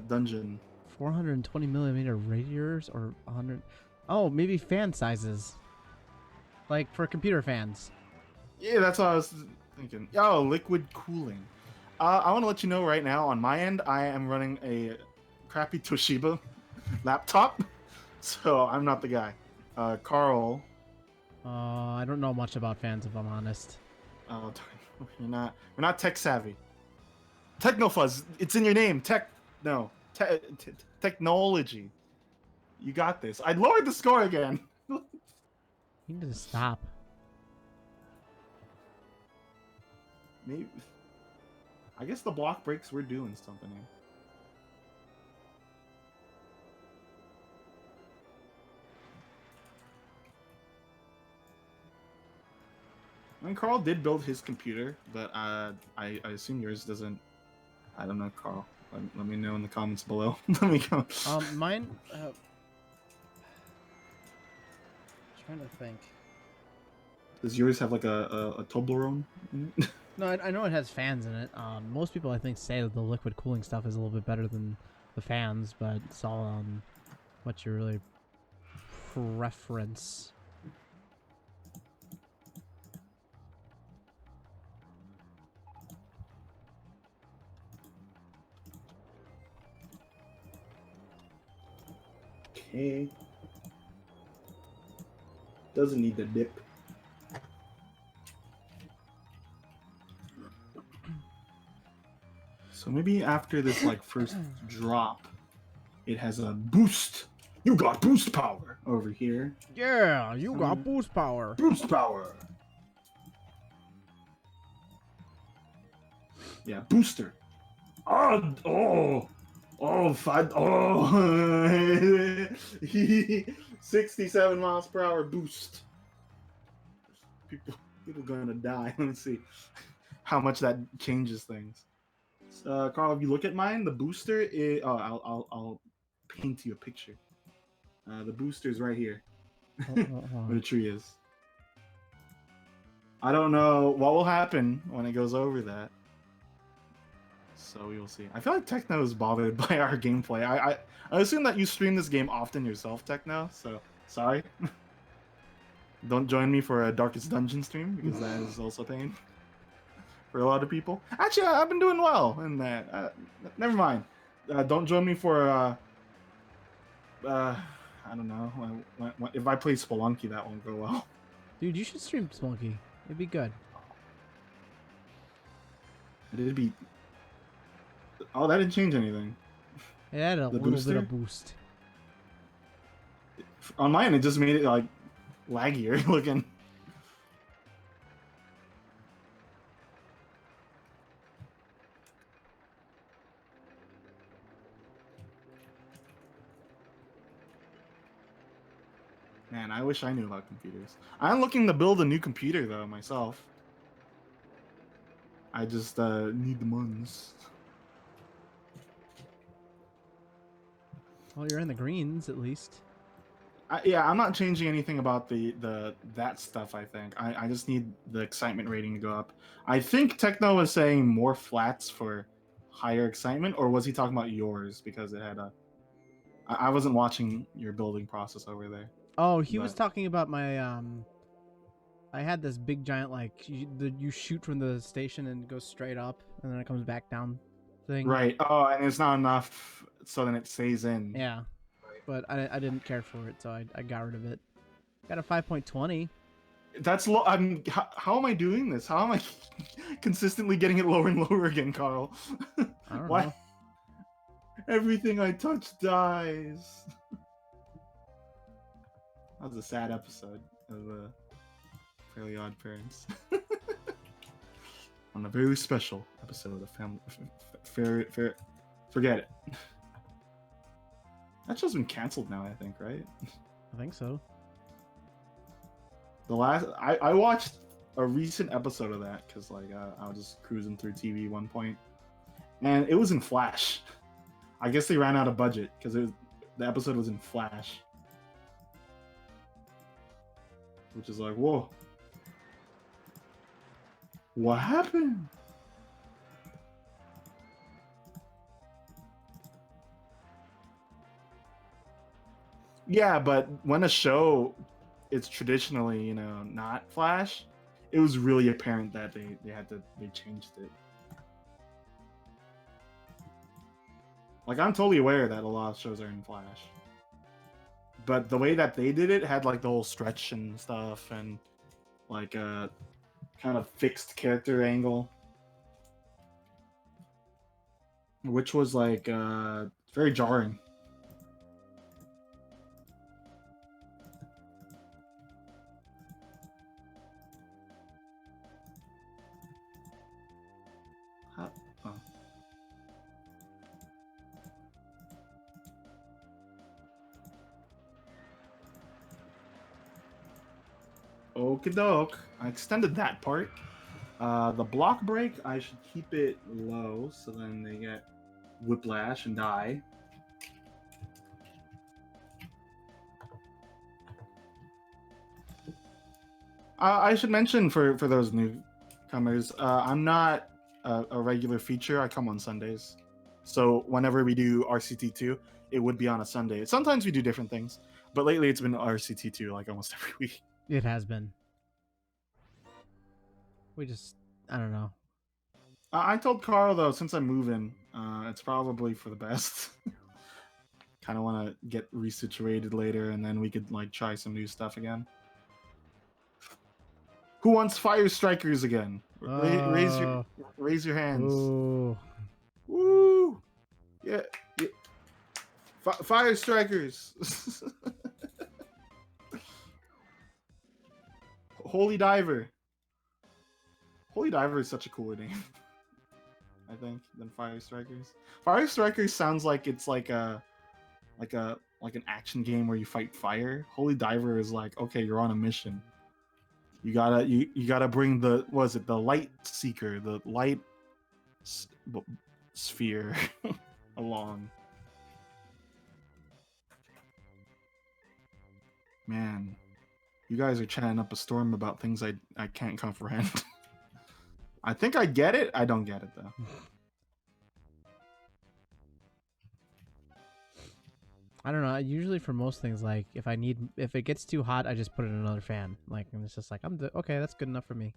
Dungeon. 420 millimeter radiators or 100? Oh, maybe fan sizes. Like for computer fans. Yeah, that's what I was thinking. Oh, liquid cooling. I want to let you know right now, on my end, I am running a crappy Toshiba laptop, so I'm not the guy. Carl. I don't know much about fans, if I'm honest. Oh, we're not tech savvy. Technofuzz, it's in your name. Technology. You got this. I lowered the score again. You need to stop. maybe. I guess the block breaks were doing something here. I mean, Carl did build his computer, but I assume yours doesn't. I don't know, Carl. Let me know in the comments below. Let me go. Mine. Trying to think. Does yours have like a Toblerone in it? No, I know it has fans in it. Most people I think say that the liquid cooling stuff is a little bit better than the fans, but it's all on what you really preference. Okay. Doesn't need the dip. So maybe after this like first drop, it has a boost. You got boost power over here. Yeah, you got boost power. Boost power. Yeah, booster. Oh, 67 miles per hour boost. People gonna die. Let me see how much that changes things. Carl, if you look at mine, the booster is. Oh, I'll paint you a picture. The booster is right here, where the tree is. I don't know what will happen when it goes over that. So we will see. I feel like Techno is bothered by our gameplay. I assume that you stream this game often yourself, Techno. So sorry. Don't join me for a Darkest Dungeon stream because that is also pain for a lot of people. Actually, I've been doing well in that. Never mind. Don't join me for I don't know. If I play Spelunky, that won't go well. Dude, you should stream Spelunky. It'd be good. It'd be. Oh, that didn't change anything. It had a little bit of boost. On mine, it just made it like laggier looking. Man, I wish I knew about computers. I'm looking to build a new computer though myself. I just need the ones. Well, you're in the greens at least. Yeah, I'm not changing anything about that stuff. I think I just need the excitement rating to go up. I think Techno was saying more flats for higher excitement, or was he talking about yours because it had a? I wasn't watching your building process over there. Oh, he was talking about my I had this big giant like you shoot from the station and it goes straight up and then it comes back down thing. Right. Oh, and it's not enough, so then it stays in. Yeah. But I didn't care for it, so I got rid of it. Got a 5.20. That's low. How am I doing this? How am I consistently getting it lower and lower again, Carl? I don't Why? know. Everything I touch dies. That was a sad episode of Fairly Odd Parents. On a very special episode of Family. Forget it. That show's been canceled now, I think, right? I think so. I watched a recent episode of that because like I was just cruising through TV one point, and it was in Flash. I guess they ran out of budget because the episode was in Flash, which is like, whoa, what happened? Yeah, but when a show it's traditionally, not Flash, it was really apparent that they changed it. Like I'm totally aware that a lot of shows are in Flash. But the way that they did it had like the whole stretch and stuff and like a kind of fixed character angle. Which was like very jarring. Okie doke. I extended that part. The block break, I should keep it low so then they get whiplash and die. I should mention for those newcomers, I'm not a regular feature. I come on Sundays, so whenever we do RCT2, it would be on a Sunday. Sometimes we do different things, but lately it's been RCT2 like almost every week. It has been. I don't know. I told Carl though, since I'm moving, it's probably for the best. Kind of want to get resituated later, and then we could like try some new stuff again. Who wants Fire Strikers again? Raise your hands. Oh. Woo! Yeah. Fire Strikers. Holy Diver. Holy Diver is such a cooler name, I think, than Fire Strikers. Fire Strikers sounds like it's like an action game where you fight fire. Holy Diver is like, okay, you're on a mission. You gotta bring the light seeker, the light sphere along. Man, you guys are chatting up a storm about things I can't comprehend. I think I get it. I don't get it though. I don't know. Usually for most things, like if it gets too hot, I just put in another fan. Like, and it's just like okay, that's good enough for me.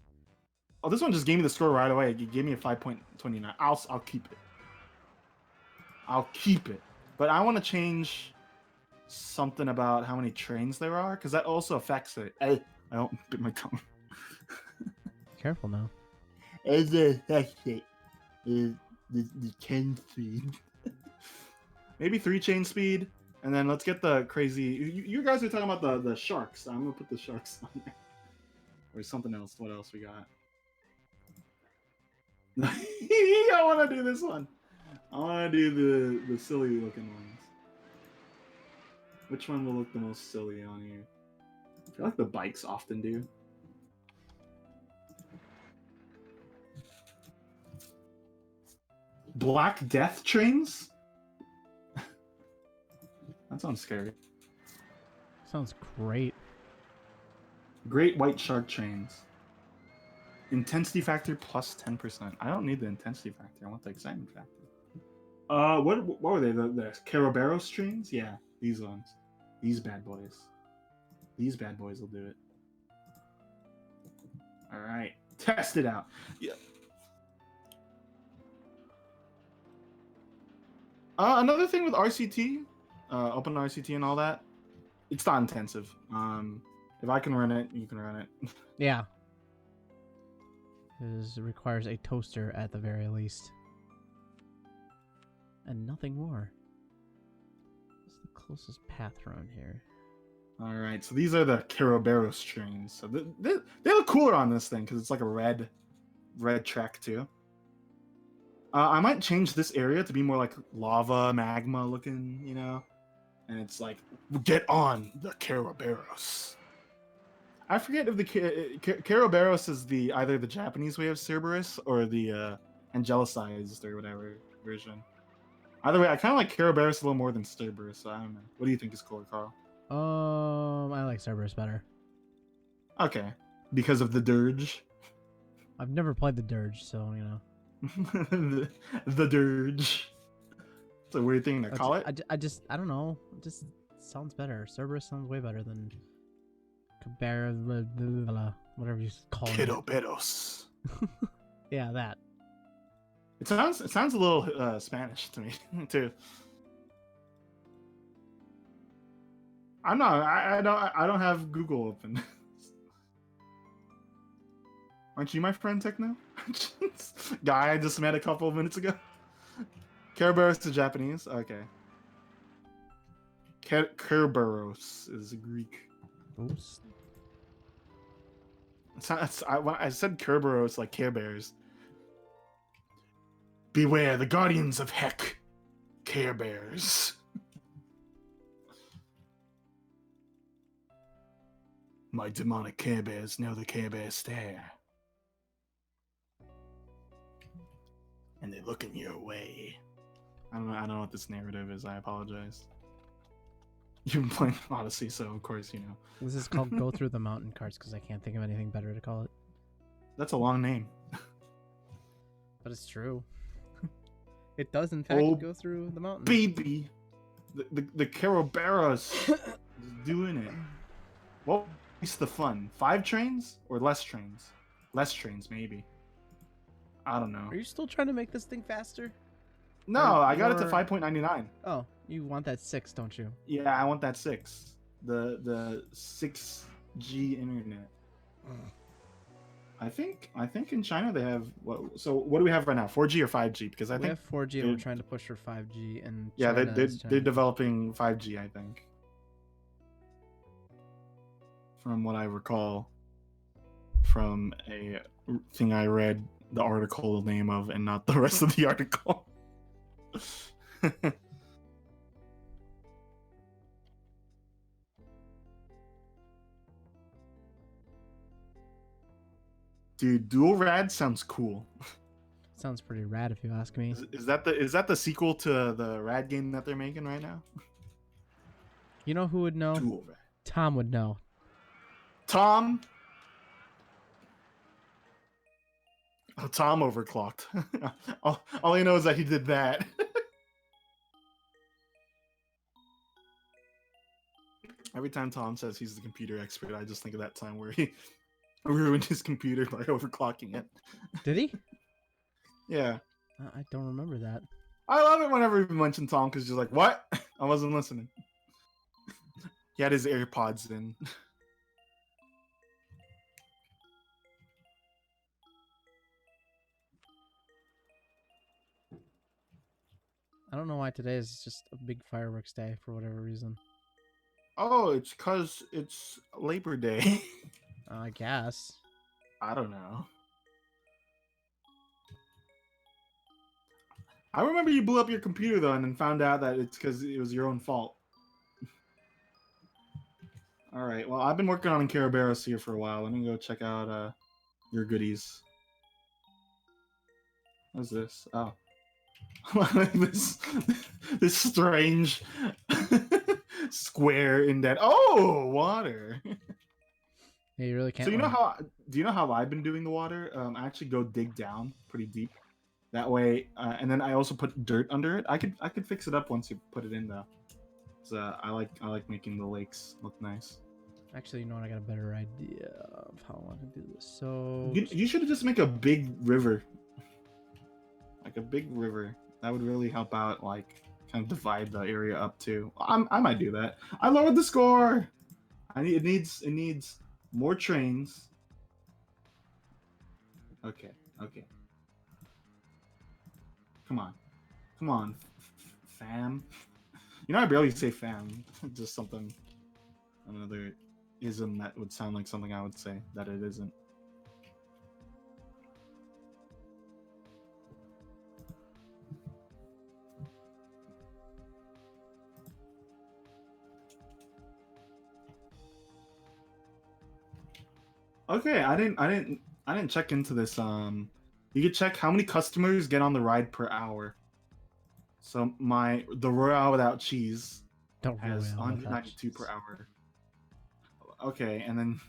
Oh, this one just gave me the score right away. It gave me a 5.29. I'll keep it. I'll keep it. But I want to change something about how many trains there are, because that also affects it. I don't bit my tongue. Careful now. As affects it is the chain speed. Maybe 3 chain speed, and then let's get the crazy. You guys are talking about the sharks. I'm gonna put the sharks on there, or something else. What else we got? I want to do this one. I want to do the silly looking ones. Which one will look the most silly on here? I feel like the bikes often do. Black Death trains? That sounds scary. Sounds great. Great White Shark trains. Intensity factor plus 10%. I don't need the intensity factor. I want the excitement factor. What were they? The Caraberos trains? Yeah, these ones. These bad boys. These bad boys will do it. All right, test it out. Yeah. Another thing with RCT, open RCT and all that, it's not intensive. If I can run it, you can run it. Yeah. It requires a toaster at the very least. And nothing more. What's the closest path around here? All right, so these are the Caraberos trains. So they look cooler on this thing because it's like a red track too. I might change this area to be more like lava, magma looking, you know? And it's like, get on the Caraberos. I forget if the Caraberos is either the Japanese way of Cerberus or the Angelicized or whatever version. Either way, I kind of like Caraberos a little more than Cerberus, so I don't know. What do you think is cooler, Carl? I like Cerberus better. Okay. Because of the dirge? I've never played the dirge, so, you know. the dirge. It's a weird thing to call it. I don't know. It just sounds better. Cerberus sounds way better than whatever you call it. Caraberos. Yeah, that. It sounds a little Spanish to me too. I'm not. I don't have Google open. Aren't you my friend, Techno? Guy I just met a couple of minutes ago. Kerberos is Japanese. Okay. Kerberos is Greek. Oops. When I said Kerberos like Care Bears. Beware the guardians of Heck, Care Bears. My demonic Care Bears know the Care Bear stare. And they're looking your way. I don't know what this narrative is. I apologize. You've been playing Odyssey, so of course you know. This is called Go Through the Mountain Carts because I can't think of anything better to call it. That's a long name. But it's true. It does, in fact, go through the mountain. Baby! The Caraberas is doing it. What makes the fun? 5 trains or less trains? Less trains, maybe. I don't know. Are you still trying to make this thing faster? No, I got it to 5.99. Oh, you want that 6, don't you? Yeah, I want that 6. The 6G internet. I think in China they have what? So what do we have right now? 4G or 5G? Because I think we have 4G and we're trying to push for 5G. And yeah, China they're developing 5G. I think, from what I recall, from a thing I read the article name of and not the rest of the article. Dude, Dual Rad sounds cool. Sounds pretty rad if you ask me. Is that the sequel to the Rad game that they're making right now? You know who would know? Dual Rad. Tom would know. Tom? Oh, Tom overclocked. all he knows is that he did that. Every time Tom says he's the computer expert, I just think of that time where he ruined his computer by overclocking it. Did he? Yeah. I don't remember that. I love it whenever we mention Tom because he's like, what? I wasn't listening. He had his AirPods in. I don't know why today is just a big fireworks day for whatever reason. Oh, it's because it's Labor Day. I guess. I don't know. I remember you blew up your computer though, and then found out that it's because it was your own fault. All right. Well, I've been working on Caraberos here for a while. Let me go check out your goodies. What's this? Oh, this strange square indent. Oh, water. Yeah, you really can't. So do you know how I've been doing the water? I actually go dig down pretty deep. That way, and then I also put dirt under it. I could fix it up once you put it in though. So I like making the lakes look nice. Actually, you know what? I got a better idea of how I want to do this. So You should just make a big river, like a big river. That would really help out, like kind of divide the area up too. I might do that. I lowered the score. It needs more trains. Okay. Come on, fam. You know I barely say fam. Just something, another ism that would sound like something I would say that it isn't. Okay, I didn't check into this. You could check how many customers get on the ride per hour. So the Royale without cheese has 192 per hour. Okay, and then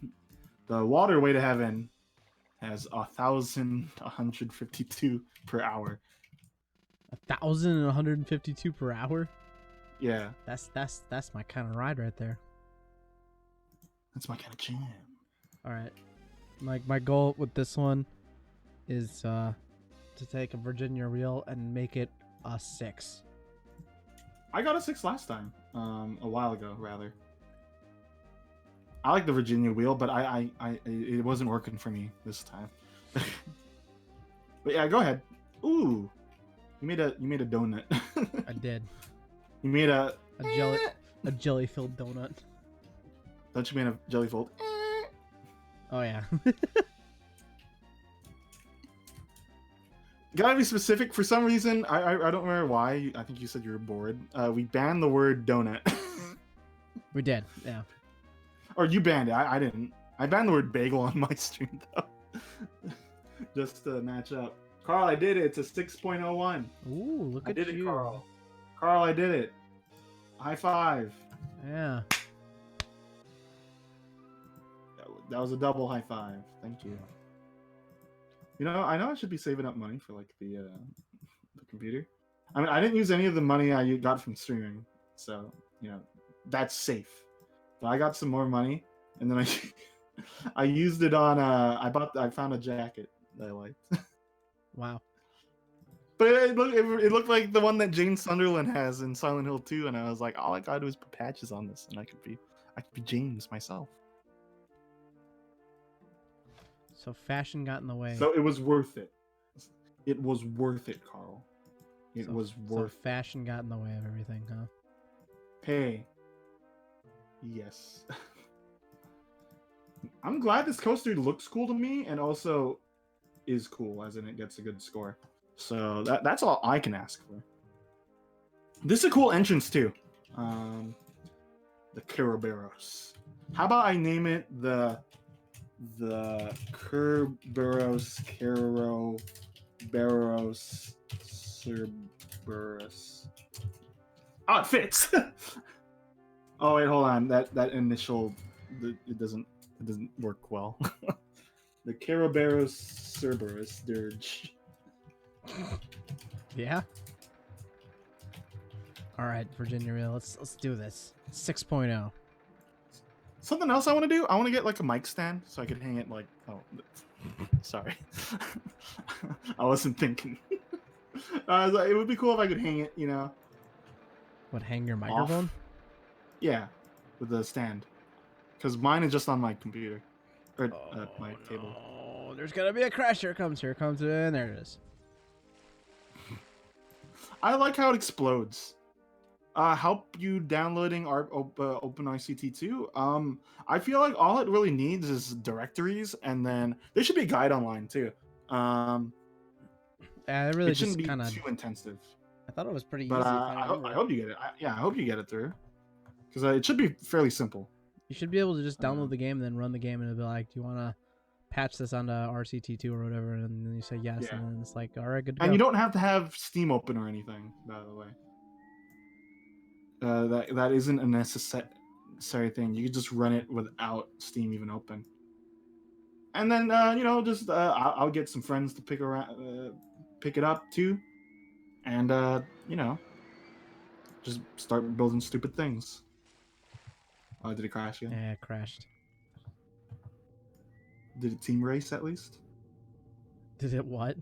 the Waterway to Heaven has 1,152 per hour. 1,152 per hour? Yeah. That's my kind of ride right there. That's my kind of jam. All right. My goal with this one is to take a Virginia reel and make it a 6. I got a 6 last time, a while ago rather. I like the Virginia wheel, but it wasn't working for me this time. But yeah, go ahead. Ooh, you made a donut. I did. You made a jelly filled donut. Don't you mean a jelly fold? Oh yeah. Gotta be specific. For some reason, I don't remember why. I think you said you were bored. We banned the word donut. We did, yeah. Or you banned it. I didn't. I banned the word bagel on my stream though. Just to match up. Carl, I did it. It's a 6.01. Ooh, look I at did you. it, Carl. Carl, I did it. High five. Yeah. That was a double high five. Thank you. You know I should be saving up money for like the computer. I mean, I didn't use any of the money I got from streaming, so that's safe. But I got some more money, and then I used it on. I found a jacket that I liked. Wow. But it looked like the one that Jane Sunderland has in Silent Hill 2, and I was like, all I gotta do is put patches on this, and I could be James myself. So fashion got in the way. So it was worth it. It was worth it, Carl. It was worth. So fashion got in the way of everything, huh? Hey. Yes. I'm glad this coaster looks cool to me, and also is cool, as in it gets a good score. So that's all I can ask for. This is a cool entrance too. The Kerberos. How about I name it the Kerberos Cerberus. Oh, it fits. Oh wait, hold on. That initial it doesn't work well. The Kerberos Cerberus dirge. Yeah. All right, Virginia Real. Let's do this. 6.0. Something else I want to do. I want to get like a mic stand so I could hang it like. Oh, sorry. I wasn't thinking. I was like, it would be cool if I could hang it. What? Hang your microphone? Off. Yeah, with the stand. Because mine is just on my computer or my table. Oh, there's gonna be a crash. Here it comes, and there it is. I like how it explodes. Help you downloading OpenICT2. I feel like all it really needs is directories, and then there should be a guide online too. It really it shouldn't just be kind of too intensive. I thought it was pretty But easy. I hope you get it. I hope you get it through, because it should be fairly simple. You should be able to just download the game and then run the game, and it'll be like, "Do you want to patch this onto RCT2 or whatever?" And then you say yes, and then it's like, "All right, good to go." And you don't have to have Steam open or anything, by the way. That isn't a necessary thing. You can just run it without Steam even open. And then just I'll get some friends to pick it up too, and just start building stupid things. Oh, did it crash again? Yeah, it crashed. Did it team race at least? Did it what?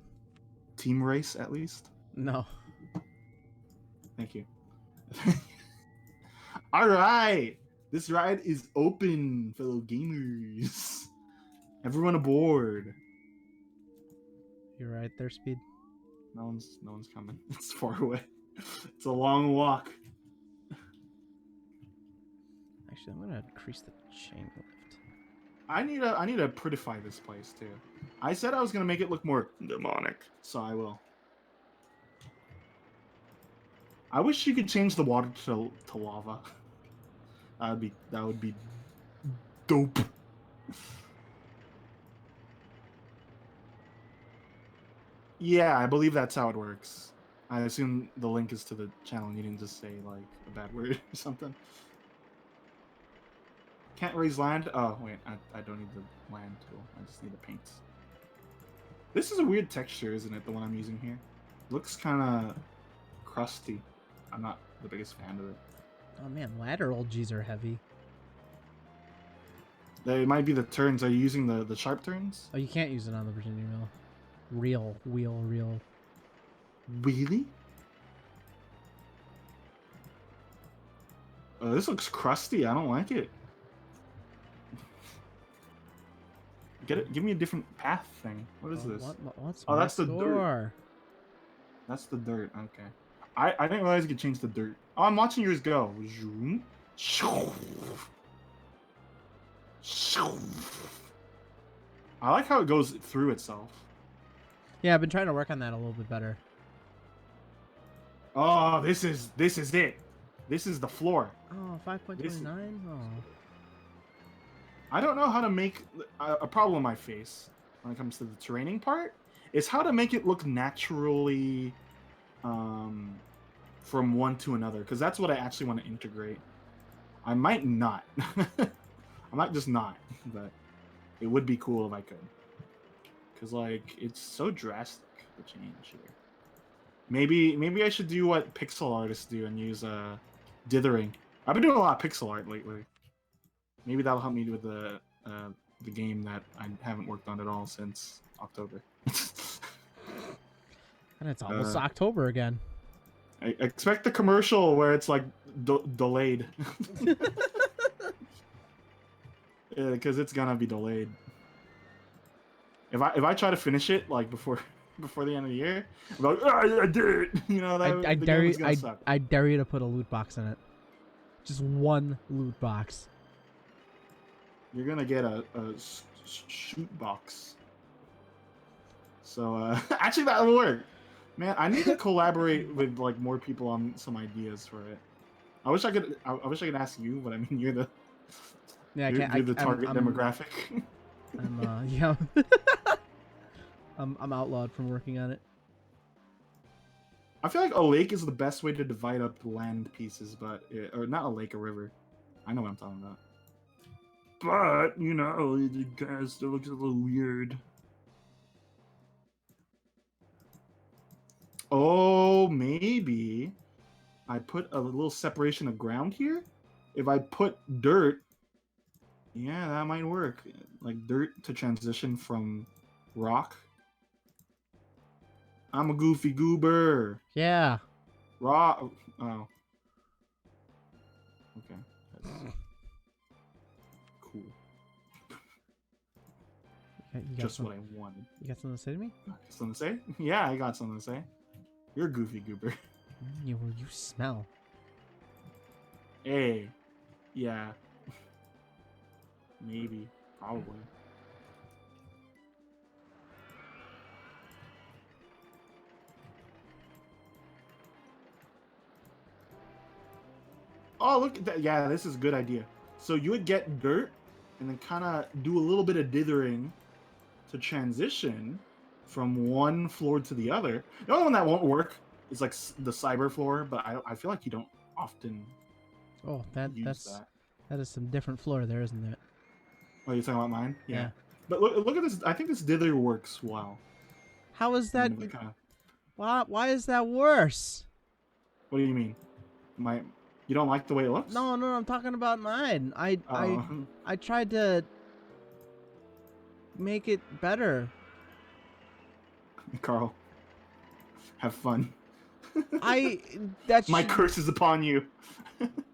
Team race at least? No. Thank you. All right, this ride is open, fellow gamers. Everyone aboard. You're right there, Speed. No one's coming. It's far away. It's a long walk. Actually, I'm gonna increase the chain lift. I need to prettify this place too. I said I was gonna make it look more demonic, so I will. I wish you could change the water to lava. That would be dope. Yeah, I believe that's how it works. I assume the link is to the channel and you didn't just say like a bad word or something. Can't raise land? Oh, wait, I don't need the land tool. I just need the paints. This is a weird texture, isn't it, the one I'm using here? Looks kind of crusty. I'm not the biggest fan of it. Oh man, lateral G's are heavy. They might be the turns. Are you using the sharp turns? Oh, you can't use it on the Virginia Wheel. Real. Really? This looks crusty. I don't like it. Give me a different path thing. What is this? What's that's the score? dirt. That's the dirt. Okay. I didn't realize you could change the dirt. Oh, I'm watching yours go. I like how it goes through itself. Yeah, I've been trying to work on that a little bit better. Oh, this is it. This is the floor. Oh, 5.29? Oh. I don't know how to make a problem I face when it comes to the terraining part is how to make it look naturally um, from one to another, because that's what I actually want to integrate. I might not. I might just not, but it would be cool if I could. Because like it's so drastic the change here. Maybe I should do what pixel artists do and use dithering. I've been doing a lot of pixel art lately. Maybe that'll help me with the game that I haven't worked on at all since October. And it's almost October again. I expect the commercial where it's like delayed. Because it's gonna be delayed. If I try to finish it like before the end of the year, I'm like, oh, I did it. You know, I the dare game you. is gonna suck. I dare you to put a loot box in it. Just one loot box. You're gonna get a shoot box. So actually, that'll work. Man, I need to collaborate with like more people on some ideas for it. I wish I could. I wish I could ask you, but I mean, you're the you're the target demographic. I'm yeah. I'm outlawed from working on it. I feel like a lake is the best way to divide up land pieces, but or not a lake, a river. I know what I'm talking about. But you know, it kind of still looks a little weird. Oh, maybe I put a little separation of ground here. If I put dirt, yeah, that might work. Like dirt to transition from rock. I'm a goofy goober. Yeah. Rock. Oh. Okay. That's cool. Just what I wanted. You got something to say to me? Something to say? Yeah, I got something to say. You're a goofy goober. You smell. Hey. Yeah. Maybe. Probably. Oh, look at that. Yeah, this is a good idea. So you would get dirt and then kind of do a little bit of dithering to transition from one floor to the other. The only one that won't work is like the cyber floor, but I feel like you don't often Oh, use that is some different floor there, isn't it? Oh, you're talking about mine? Yeah. But look at this. I think this dither works well. How is that? Why is that worse? What do you mean? You don't like the way it looks? No, I'm talking about mine. I tried to make it better. Carl, have fun. My curse is upon you.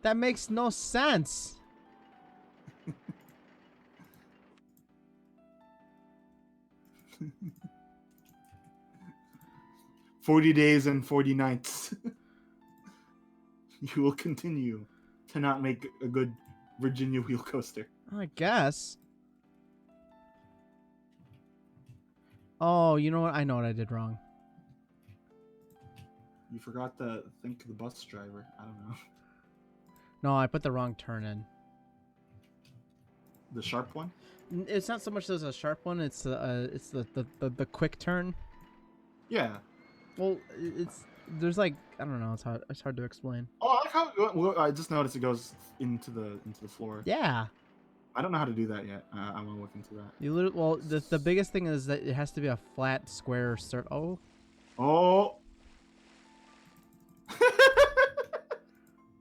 That makes no sense. "40 days and 40 nights. You will continue to not make a good Virginia wheel coaster." I guess. Oh, you know what? I know what I did wrong. You forgot to thank the bus driver. I don't know. No, I put the wrong turn in. The sharp one? It's not so much as a sharp one. It's the quick turn. Yeah. Well, there's like, I don't know. It's hard to explain. Oh, I like how I just noticed it goes into the floor. Yeah. I don't know how to do that yet. I want to look into that. Well, the biggest thing is that it has to be a flat square circle. Oh.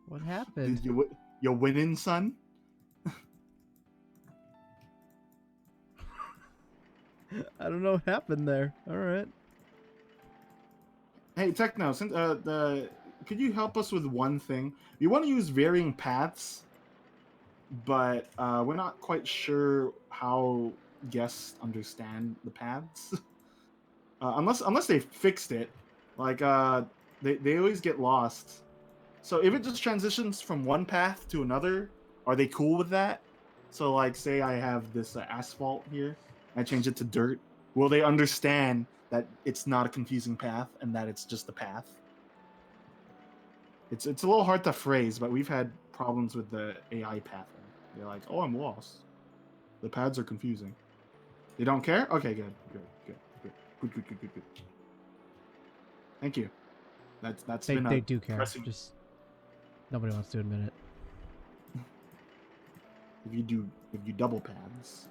What happened? You're winning, son. I don't know what happened there. All right. Hey, Techno, since could you help us with one thing? We want to use varying paths, but we're not quite sure how guests understand the paths. Unless they fixed it, like they always get lost. So if it just transitions from one path to another, are they cool with that? So like, say I have this asphalt here, I change it to dirt. Will they understand that it's not a confusing path and that it's just a path? It's a little hard to phrase, but we've had problems with the AI pathing. They're like, "Oh, I'm lost." The pads are confusing. They don't care? Okay, good. Thank you. That's been They a do care. pressing. Just nobody wants to admit it. If you double pads.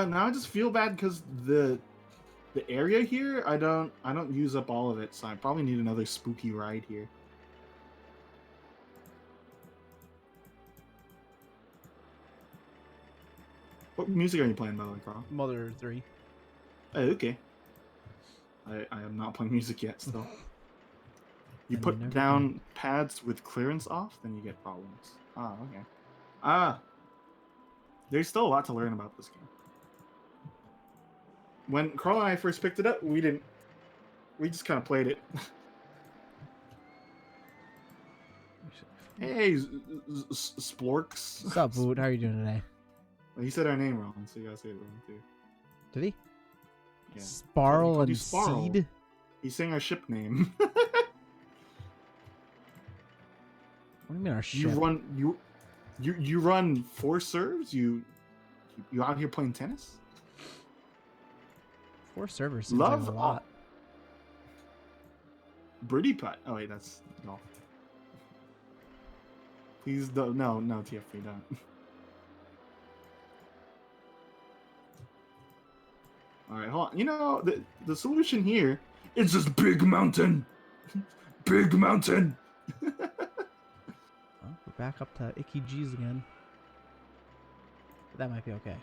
Now I just feel bad because the area here, I don't use up all of it, so I probably need another spooky ride here. What music are you playing, by the way, Carl? Mother 3. Oh, okay. I am not playing music yet, still. You And put you never down do. pads with clearance off, then you get problems. Ah, okay. Ah, there's still a lot to learn about this game. When Carl and I first picked it up, we just kind of played it. Hey, Splorks. What's up, Boot? How are you doing today? He said our name wrong, so you gotta say it wrong too. Did he? Yeah. Sparl called you and Sparl. Seed? He's saying our ship name. What do you mean our ship? You run 4 serves? You out here playing tennis? 4 servers seems like a lot. Birdie putt. Oh wait, that's golf. Please don't. No, TFP, don't. All right, hold on. You know the solution here is just big mountain, big mountain. Oh, we're back up to icky G's again. That might be okay.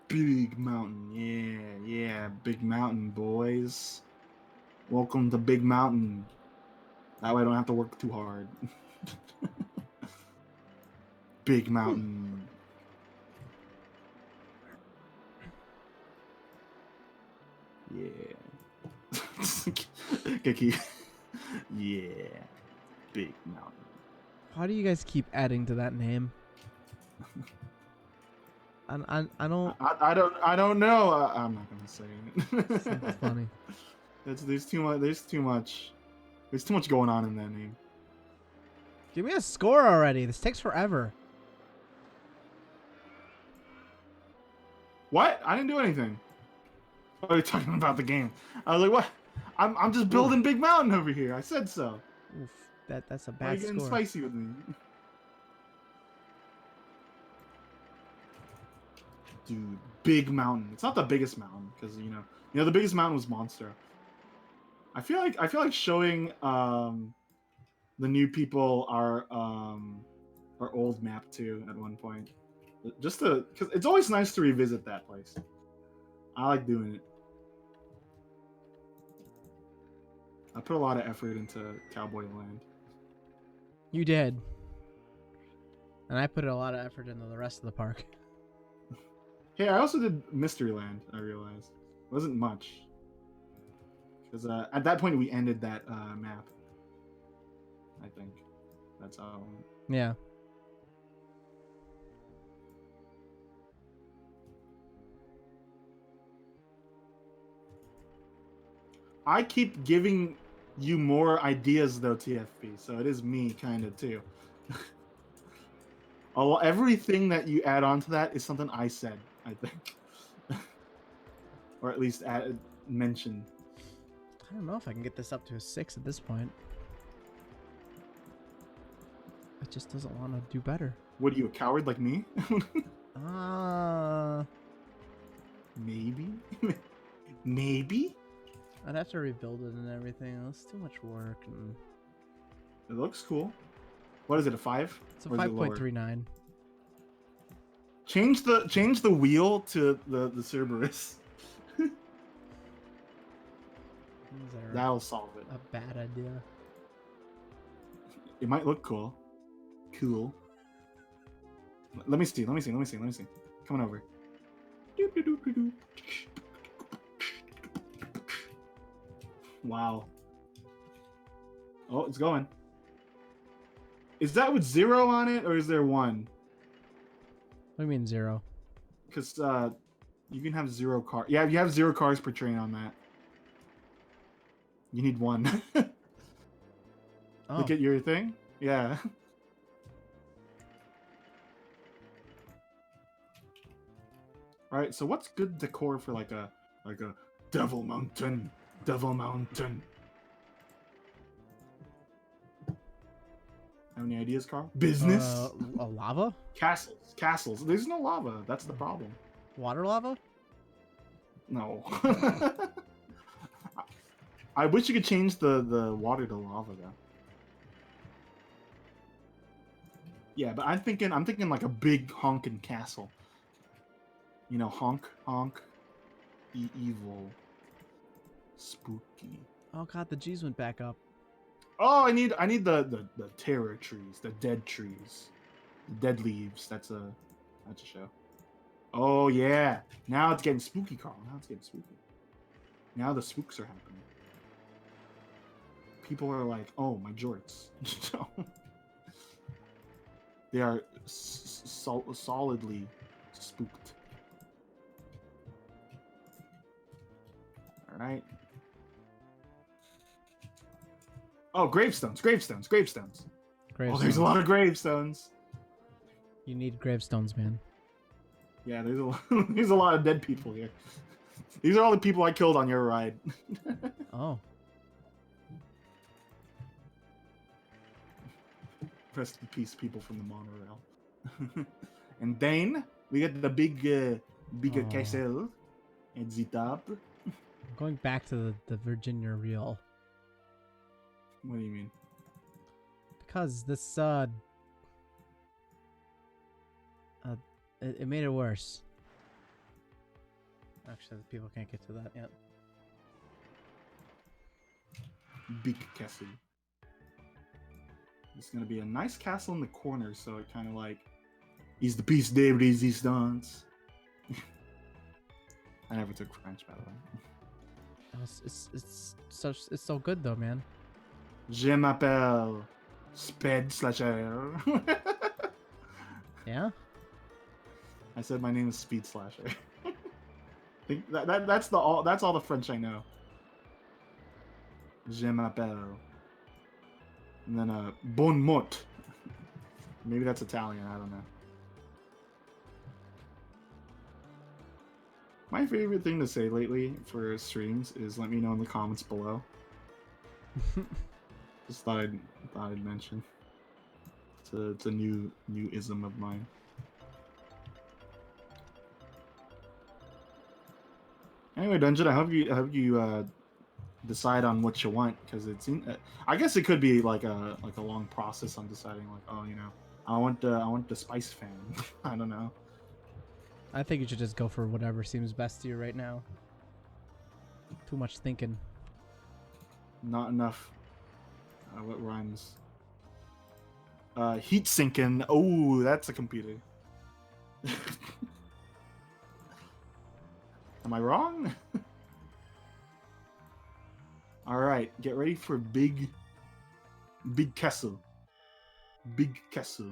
Big mountain, yeah, big mountain, boys. Welcome to Big Mountain. That way I don't have to work too hard. Big mountain. Yeah. Kiki. Yeah. Big mountain. Why do you guys keep adding to that name? I don't. I don't know. I'm not gonna say it. Sounds funny. There's too much. There's too much going on in that name. Give me a score already. This takes forever. What? I didn't do anything. What are you talking about the game? I was like, what? I'm just building Big Mountain over here. I said so. Oof, that's a Why are bad you getting score. spicy with me? Dude, Big Mountain. It's not the biggest mountain because you know the biggest mountain was Monster. I feel like showing the new people our old map too at one point, just to because it's always nice to revisit that place. I like doing it. I put a lot of effort into Cowboy Land. You did. And I put a lot of effort into the rest of the park. Hey, I also did Mystery Land. I realized it wasn't much because at that point we ended that map. I think that's how. Yeah. I keep giving you more ideas though, TFP. So it is me kind of too. Everything that you add on to that is something I said, I think, or at least mentioned. I don't know if I can get this up to a 6 at this point. It just doesn't want to do better. What are you, a coward like me? Maybe. Maybe. I'd have to rebuild it and everything. It's too much work. And it looks cool. What is it? A 5? it's a 5.39. Change the wheel to the Cerberus. That'll solve it. A bad idea. It might look cool. Cool. Let me see. Coming over. Wow. Oh, it's going. Is that with 0 on it, or is there 1? What do you mean 0? Because you can have 0 cars. Yeah, you have 0 cars per train on that. You need one. Oh. Look at your thing. Yeah. All right. So what's good decor for like a Devil Mountain? Devil Mountain. Have any ideas, Carl? Business. A lava? Castles. Castles. There's no lava. That's the problem. Water lava? No. I wish you could change the water to lava though. Yeah, but I'm thinking like a big honking castle. You know, honk, evil, spooky. Oh god, the G's went back up. Oh, I need the terror trees, the dead trees, the dead leaves. That's a show. Oh yeah, now it's getting spooky, Carl. Now it's getting spooky. Now the spooks are happening. People are like, oh, my jorts. They are solidly spooked. All right. Oh, gravestones. Oh, there's a lot of gravestones. You need gravestones, man. Yeah, there's a lot of dead people here. These are all the people I killed on your ride. Oh. Rest in peace, people from the monorail. And then we get the bigger castle at the top. Going back to the Virginia reel. What do you mean? Because this it made it worse. Actually, the people can't get to that yet. Big castle. It's gonna be a nice castle in the corner, so it kind of like is the piece de resistance. I never took French, by the way. It's so good though, man. Je m'appelle Sped Slasher. Yeah. I said my name is Speed Slasher. Think that's all the French I know. Je m'appelle. And then Bon mot. Maybe that's Italian, I don't know. My favorite thing to say lately for streams is let me know in the comments below. Just thought I'd mention. It's a new ism of mine. Anyway, Dungeon, I hope you decide on what you want, because it's I guess it could be like a long process on deciding, like, oh, you know, I want the spice fan. I don't know. I think you should just go for whatever seems best to you right now. Too much thinking. Not enough. What rhymes? Heat sinking. Oh, that's a computer. Am I wrong? All right, get ready for big castle. Big castle.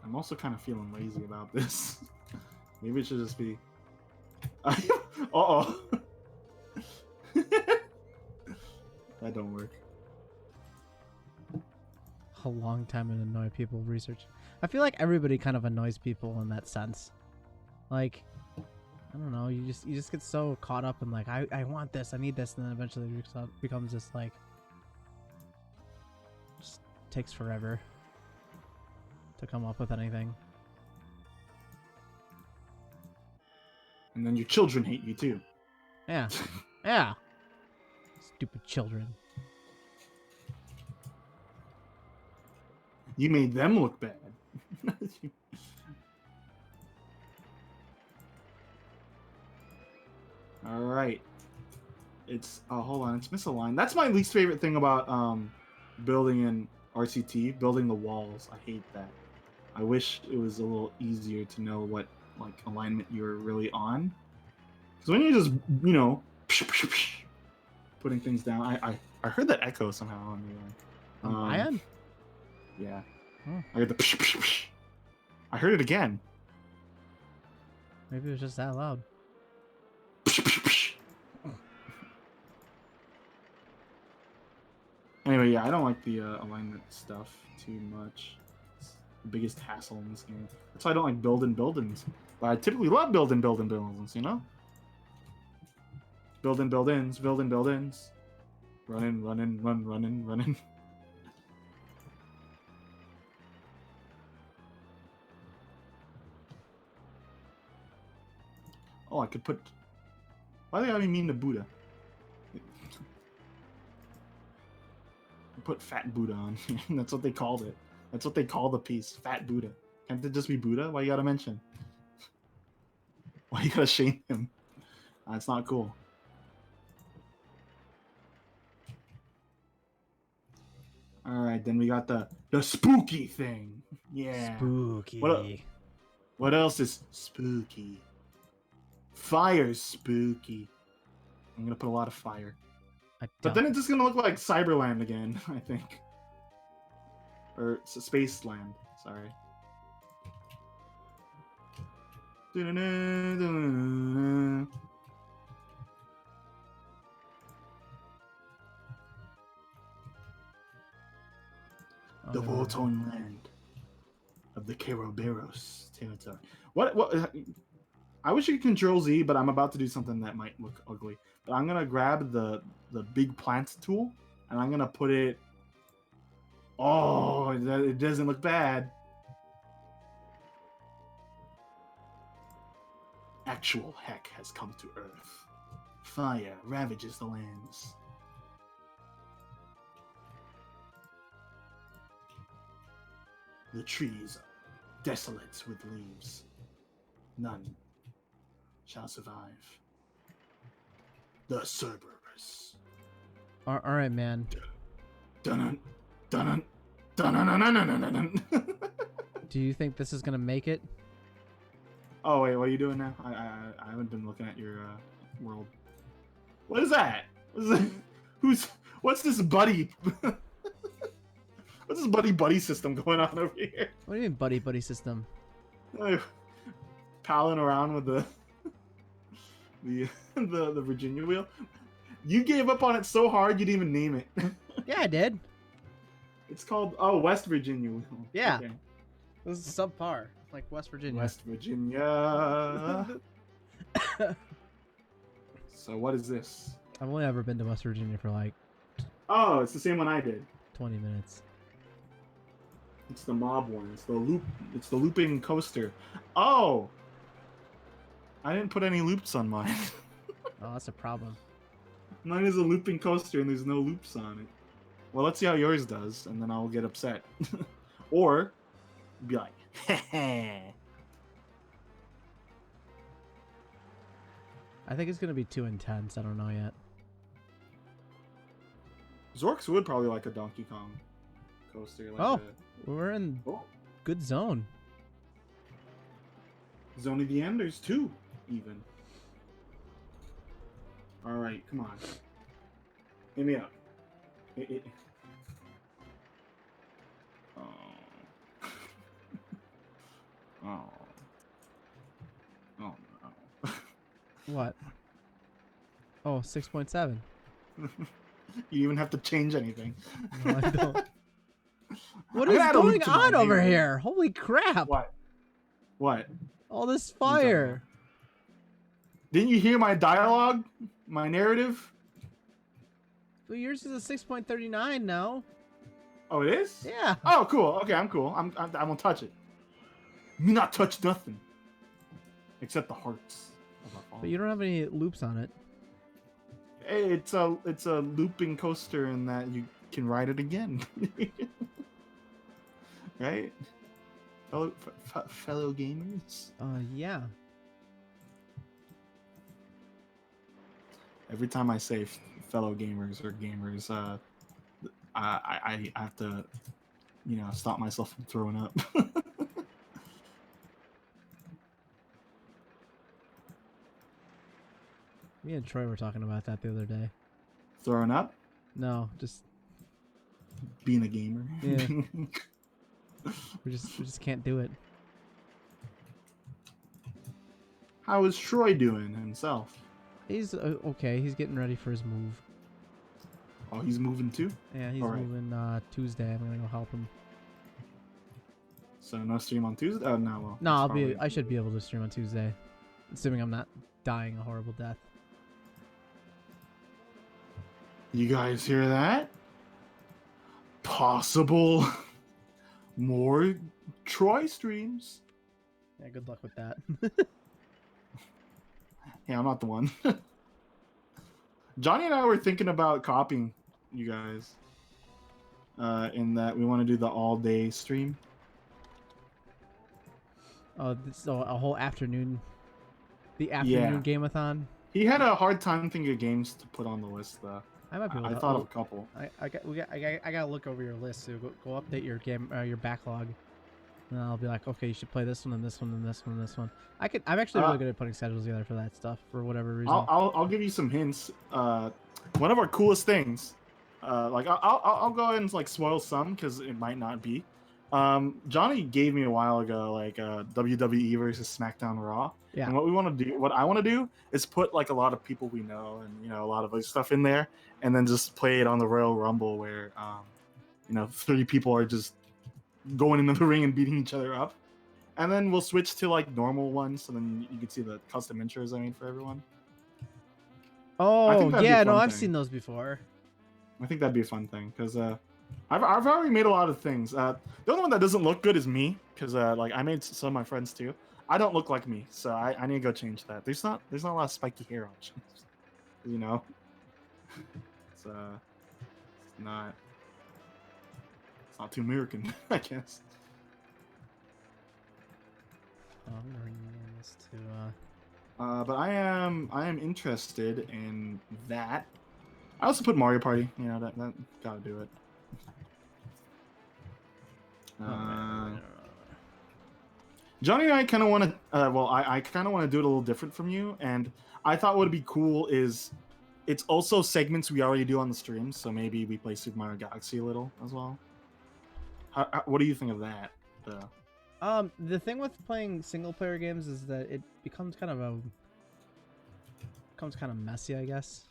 I'm also kind of feeling lazy about this. Maybe it should just be. Uh-oh. That don't work. A long time to annoy people research. I feel like everybody kind of annoys people in that sense. Like, I don't know, you just get so caught up in like I want this, I need this, and then eventually it becomes just like just takes forever to come up with anything. And then your children hate you too. Yeah. Yeah. Stupid children. You made them look bad. All right. It's hold on, it's misaligned. That's my least favorite thing about building in RCT, building the walls. I hate that. I wish it was a little easier to know what like alignment you're really on. Because when you're just, you know, putting things down, I heard that echo somehow on the My end? Yeah. Hmm. I heard the I heard it again. Maybe it was just that loud. Anyway, yeah, I don't like the alignment stuff too much. It's the biggest hassle in this game. That's why I don't like building buildings. But I typically love building buildings, you know? Building buildings. Running. Oh, I could put... Why do they have me mean the Buddha? Put Fat Buddha on. That's what they called it. That's what they call the piece. Fat Buddha. Can't it just be Buddha? Why you gotta mention? Why you gotta shame him? That's not cool. Alright, then we got the spooky thing. Yeah. Spooky. What else is spooky? Fire's spooky. I'm gonna put a lot of fire. But then it's just gonna look like Cyberland again, I think. Or Spaceland, sorry. The Voltron land of the Keroberos territory. What? I wish you could control Z, but I'm about to do something that might look ugly. But I'm gonna grab the big plant tool, and I'm gonna put it. Oh, it doesn't look bad. Actual heck has come to Earth. Fire ravages the lands. The trees are desolate with leaves. None shall survive. The Cerberus. All right, man. Dun dun dun dun dun dun dun dun. Do you think this is gonna make it? Oh wait, what are you doing now? I haven't been looking at your world. What is that? What is that? What's this buddy? What's this buddy system going on over here? What do you mean buddy system? Palling around with the Virginia wheel. You gave up on it so hard you didn't even name it. Yeah, I did. It's called West Virginia wheel. Yeah. Okay. This is subpar, like West Virginia. West Virginia. So what is this? I've only ever been to West Virginia for like Oh, it's the same one I did. 20 minutes. It's the mob one. It's the looping coaster. Oh! I didn't put any loops on mine. Oh, that's a problem. Mine is a looping coaster and there's no loops on it. Well, let's see how yours does, and then I'll get upset. Or be like, heh. I think it's gonna be too intense. I don't know yet. Zorks would probably like a Donkey Kong coaster. Like We're in good zone. Zone of the Enders too, even. All right, come on. Hit me up. Oh. Oh. Oh no. What? Oh, 6.7. You even have to change anything. No, I don't. What is going on over here? Holy crap! What? All this fire. Didn't you hear my dialogue? My narrative? Well, yours is a 6.39 now. Oh, it is? Yeah. Oh, cool. Okay, I'm cool. I won't touch it. Me not touch nothing. Except the hearts of our father. But you don't have any loops on it. Hey, it's a looping coaster in that you can ride it again. Right? Fellow gamers? Yeah. Every time I say fellow gamers or gamers, I have to, stop myself from throwing up. Me and Troy were talking about that the other day. Throwing up? No, just being a gamer. Yeah. we just can't do it. How is Troy doing himself? He's okay. He's getting ready for his move. Oh, he's moving too? Yeah, he's All right. moving Tuesday. I'm gonna go help him. So no stream on Tuesday? Oh, no, well. No, it's I'll be. probably... I should be able to stream on Tuesday, assuming I'm not dying a horrible death. You guys hear that? Possible more Troy streams. Yeah, good luck with that. Yeah, I'm not the one. Johnny and I were thinking about copying you guys. In that we want to do the all-day stream. Oh, so a whole afternoon. The Yeah. afternoon game-a-thon. He had a hard time thinking of games to put on the list, though. I might be able I to. thought of a couple. I gotta look over your list. So go update your game, your backlog, and I'll be like, okay, you should play this one and this one and this one and this one. I'm actually really good at putting schedules together for that stuff for whatever reason. I'll give you some hints. One of our coolest things, like I'll go ahead and like spoil some because it might not be. Johnny gave me a while ago like WWE versus SmackDown Raw. Yeah. And what we want to do, what I want to do, is put like a lot of people we know and a lot of other stuff in there, and then just play it on the Royal Rumble where 30 people are just going into the ring and beating each other up, and then we'll switch to like normal ones, so then you can see the custom intros I made for everyone. Oh yeah, no, I've seen those before. I think that'd be a fun thing because I've already made a lot of things. The only one that doesn't look good is me because like I made some of my friends too. I don't look like me, so I need to go change that. There's not a lot of spiky hair options, It's not too American, I guess. I'm bringing this to. But I am interested in that. I also put Mario Party. That gotta do it. Johnny and I kind of want to. I kind of want to do it a little different from you, and I thought what would be cool is it's also segments we already do on the stream, so maybe we play Super Mario Galaxy a little as well. What do you think of that? The thing with playing single player games is that it becomes kind of messy, I guess.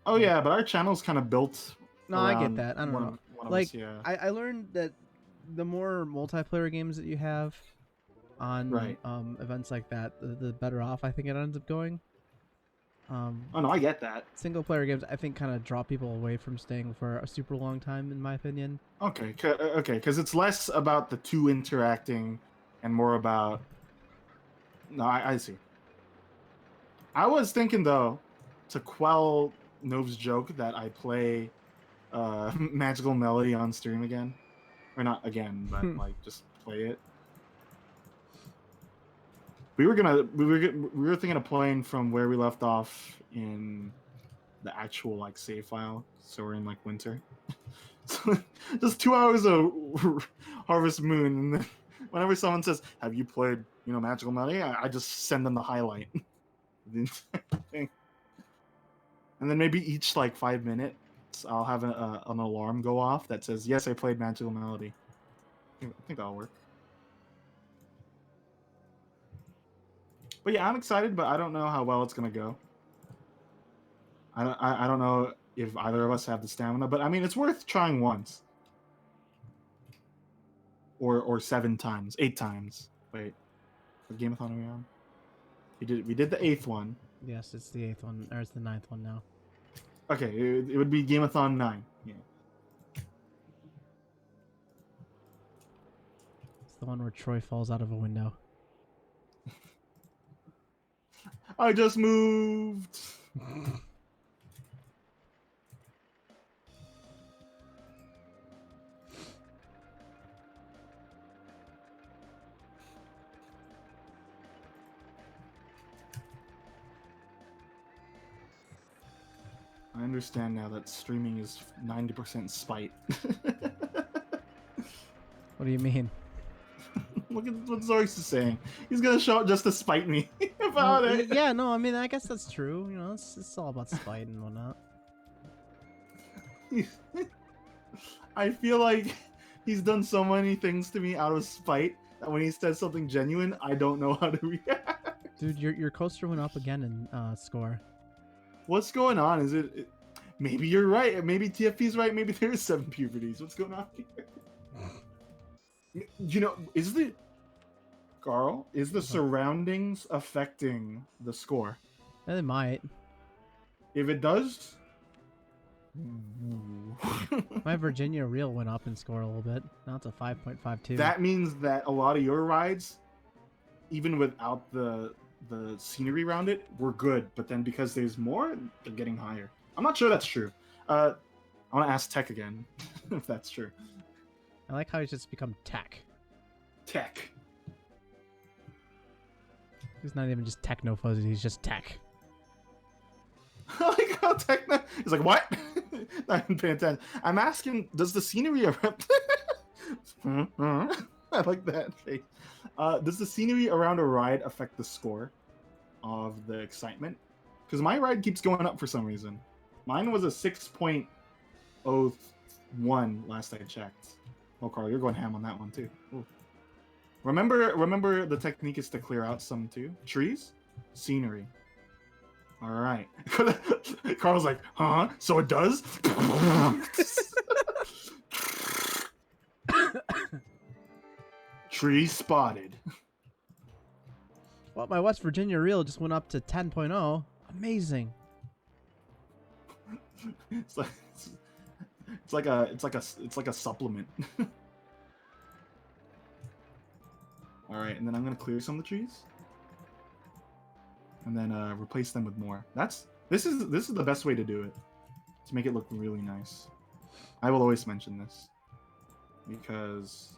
Oh yeah, but our channel's kind of built. No, I get that. I don't know. Like, yeah. I learned that the more multiplayer games that you have on events like that, the better off I think it ends up going. Oh no, I get that. Single player games, I think, kind of draw people away from staying for a super long time, in my opinion. Okay, because it's less about the two interacting and more about. No, I see. I was thinking though, to quell Nove's joke that I play Magical Melody on stream again, or not again, but like just play it. We were thinking of playing from where we left off in the actual like save file, so we're in like winter. So just 2 hours of Harvest Moon, and then whenever someone says, "Have you played Magical Melody?" I just send them the highlight. And then maybe each like 5 minutes, I'll have an alarm go off that says, "Yes, I played Magical Melody." I think that'll work. But yeah, I'm excited, but I don't know how well it's gonna go. I don't know if either of us have the stamina, but I mean, it's worth trying once, or 7 times, 8 times. Wait, what Gameathon are we on? We did the 8th one. Yes, it's the 8th one, or it's the 9th one now. Okay, it would be Gameathon 9. Yeah. It's the one where Troy falls out of a window. I just moved. I understand now that streaming is 90% spite. What do you mean? Look at what Zorks is saying. He's gonna show up just to spite me about it. Yeah, no, I mean, I guess that's true. It's all about spite and whatnot. I feel like he's done so many things to me out of spite that when he says something genuine, I don't know how to react. Dude, your coaster went up again in score. What's going on? Is maybe you're right. Maybe TFP's right. Maybe there's 7 puberties. What's going on here? You know, is the Carl, is the surroundings affecting the score? It might. If it does, My Virginia reel went up in score a little bit. Now it's a 5.52. that means that a lot of your rides, even without the scenery around it, were good. But then because there's more, they're getting higher. I'm not sure that's true. I want to ask Tech again if that's true. I like how he's just become tech. Tech. He's not even just techno fuzzy, he's just tech. I like how Techno. He's like, what? Not even paying attention. I'm asking, does the scenery around? I like that face. Does the scenery around a ride affect the score of the excitement? Because my ride keeps going up for some reason. Mine was a 6.01 last I checked. Oh, Carl, you're going ham on that one too. Ooh. Remember the technique is to clear out some too. Trees, scenery. All right. Carl's like, huh? So it does? Tree spotted. Well, my West Virginia reel just went up to 10.0. Amazing. It's like a supplement. All right, and then I'm gonna clear some of the trees, and then replace them with more. This is the best way to do it, to make it look really nice. I will always mention this because,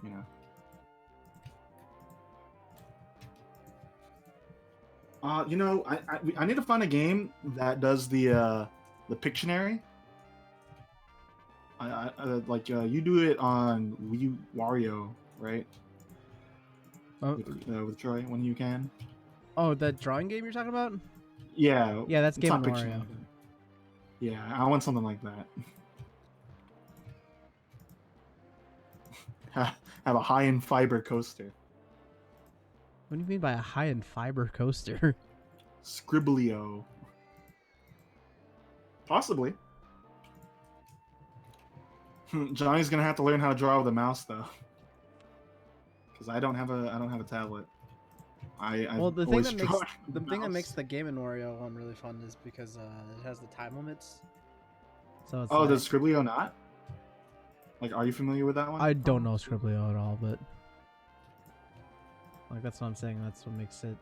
you know. You know, I need to find a game that does the Pictionary. I like you do it on Wii Wario, right? Oh, With Troy when you can. oh, that drawing game you're talking about? Yeah. Yeah, that's it's Game not Wario. Pictionary. Yeah, I want something like that. Have a high-end fiber coaster. What do you mean by a high-end fiber coaster? Scribblio. Possibly. Johnny's gonna have to learn how to draw with a mouse though, because I don't have a tablet. Well, the thing that mouse. makes the Game and Wario one really fun is because it has the time limits. So it's Oh, does Scribblio not? Like, are you familiar with that one? I don't know Scribblio at all, but like that's what I'm saying. That's what makes it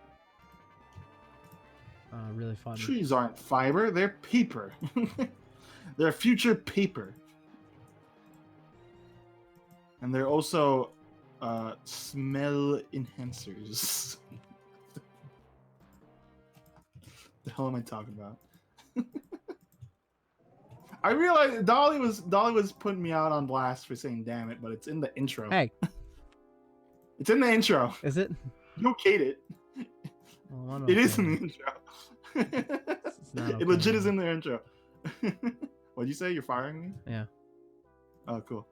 really fun. Trees aren't fiber; they're paper. They're future paper, and they're also smell enhancers. The hell am I talking about? I realized Dolly was putting me out on blast for saying "damn it," but it's in the intro. Hey, it's in the intro. is it? You okayed it. Well, it is in the intro. It's not It legit okay. is in the intro. What'd you say? You're firing me? Yeah. Oh, cool.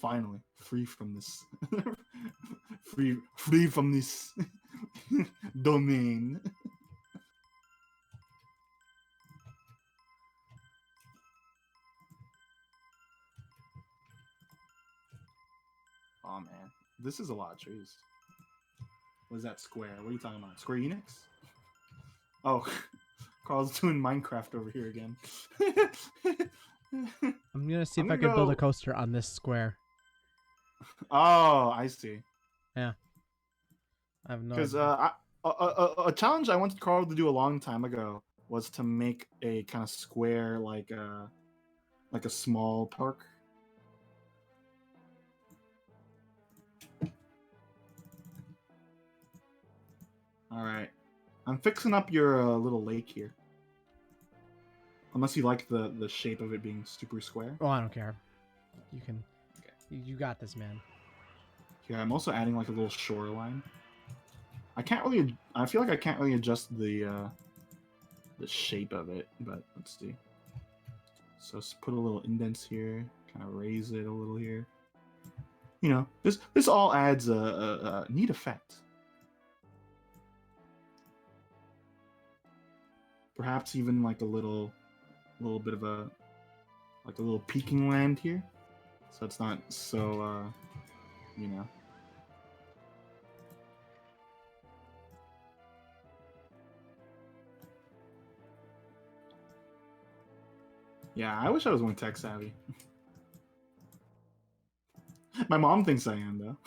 Finally, free from this. free from this domain. Oh man, this is a lot of trees. What is that square? What are you talking about? Square Enix? Oh, Carl's doing Minecraft over here again. I'm gonna see if I can build a coaster on this square. Oh, I see. Yeah. I have no. Because a challenge I wanted Carl to do a long time ago was to make a kind of square, like a small park. All right, I'm fixing up your little lake here. Unless you like the shape of it being super square. Oh, I don't care. You can. Okay. You got this, man. Here, I'm also adding like a little shoreline. I can't really. I feel like I can't really adjust the shape of it, but let's see. So let's put a little indents here, kind of raise it a little here. You know, this all adds a neat effect. Perhaps even like a little bit of a like a little peaking land here, so it's not so you know. Yeah, I wish I was more tech savvy. My mom thinks I am though.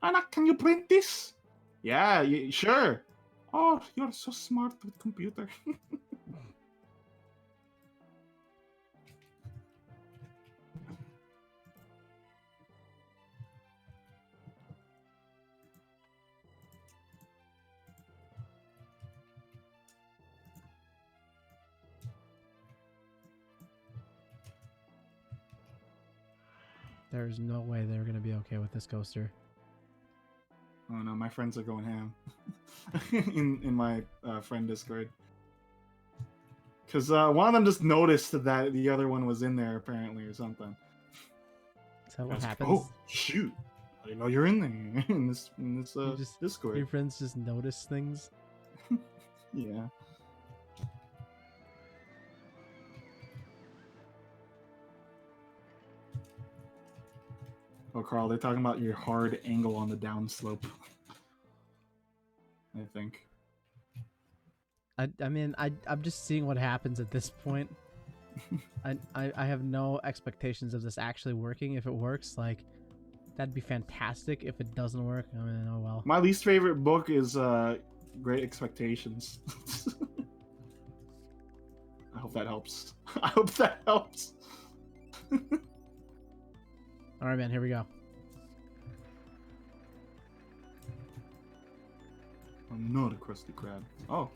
Anna, can you print this? Yeah, sure. Oh, you're so smart with computer. There's no way they're gonna be okay with this coaster. Oh no, my friends are going ham in my friend Discord. Because one of them just noticed that the other one was in there apparently or something. Is that what happens? Oh shoot! I didn't know you're in there in this Discord. Your friends just notice things. Yeah. Oh, Carl, they're talking about your hard angle on the downslope. I think. I mean, I'm just seeing what happens at this point. I have no expectations of this actually working. If it works, like, that'd be fantastic. If it doesn't work, I mean, oh well. My least favorite book is Great Expectations. I hope that helps. I hope that helps. All right, man. Here we go. I'm not a Krusty Krab. Oh.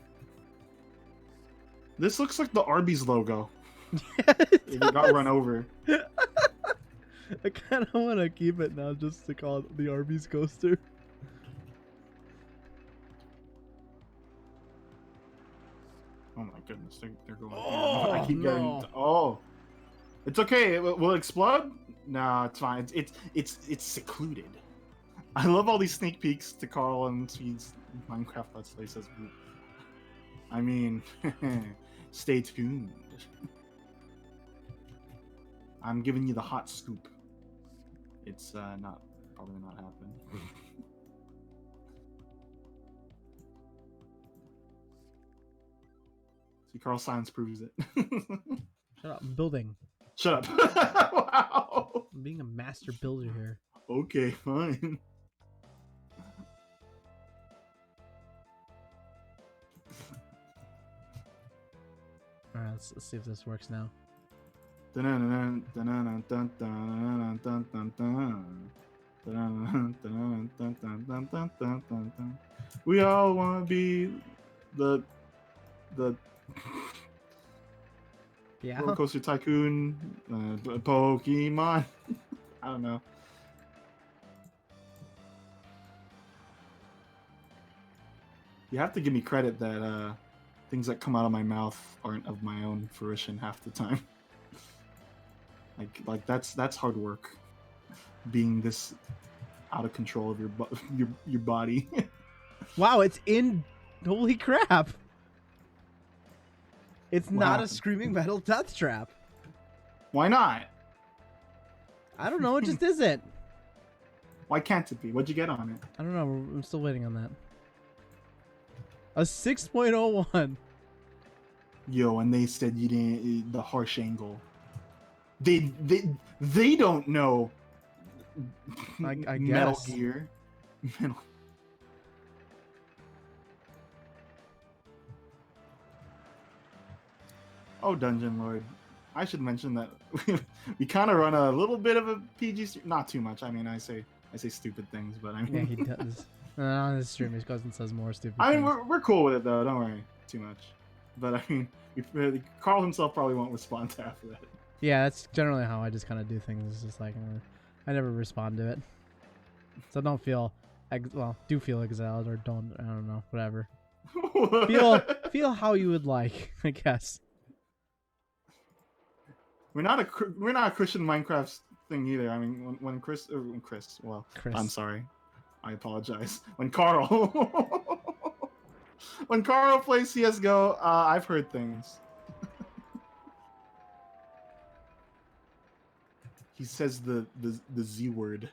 This looks like the Arby's logo. Yeah, it got run over. I kind of want to keep it now just to call it the Arby's coaster. Oh my goodness, they're going. Oh, I keep no. getting. Oh, it's okay. Will it explode? No, it's fine. It's secluded. I love all these sneak peeks to Carl and Speed's Minecraft Let's Play. Says, I mean, stay tuned. I'm giving you the hot scoop. It's probably not happening. See, Carl Science proves it. Shut up, I'm building. Shut up. Wow. I'm being a master builder here. Okay, fine. Alright, let's see if this works now. We all want to be the Yeah. RollerCoaster Tycoon, Pokemon. I don't know. You have to give me credit that things that come out of my mouth aren't of my own fruition half the time. like that's hard work. Being this out of control of your body. Wow, it's in. Holy crap! It's What not happened? a screaming metal death trap. Why not? I don't know. It just isn't. Why can't it be? What'd you get on it? I don't know. I'm still waiting on that. A 6.01. Yo, and they said you didn't the harsh angle. They don't know. I Metal guess. Gear. Metal. Oh, Dungeon Lord. I should mention that we kind of run a little bit of a PG, not too much. I mean, I say stupid things, but I mean, Yeah, he does. On his stream, his cousin says more stupid I mean, things. we're cool with it though. Don't worry too much. But I mean, Carl himself probably won't respond to half of that. Yeah, that's generally how I just kind of do things. It's just like I never respond to it, so don't feel do feel exiled or don't. I don't know, whatever. Feel how you would like, I guess. We're not a Christian Minecraft thing either. I mean, when Chris, well, I'm Chris. sorry, I apologize. When Carl, when Carl plays CS:GO, I've heard things. He says the Z word.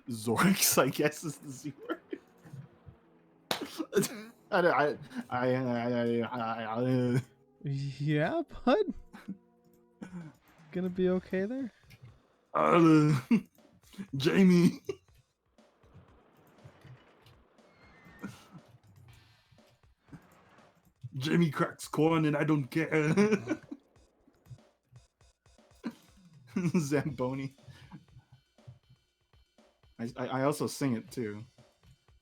Zorks, I guess, is the Z word. I Yeah, bud. Gonna be okay there. Jamie. Jamie cracks corn and I don't care. Zamboni. I also sing it too.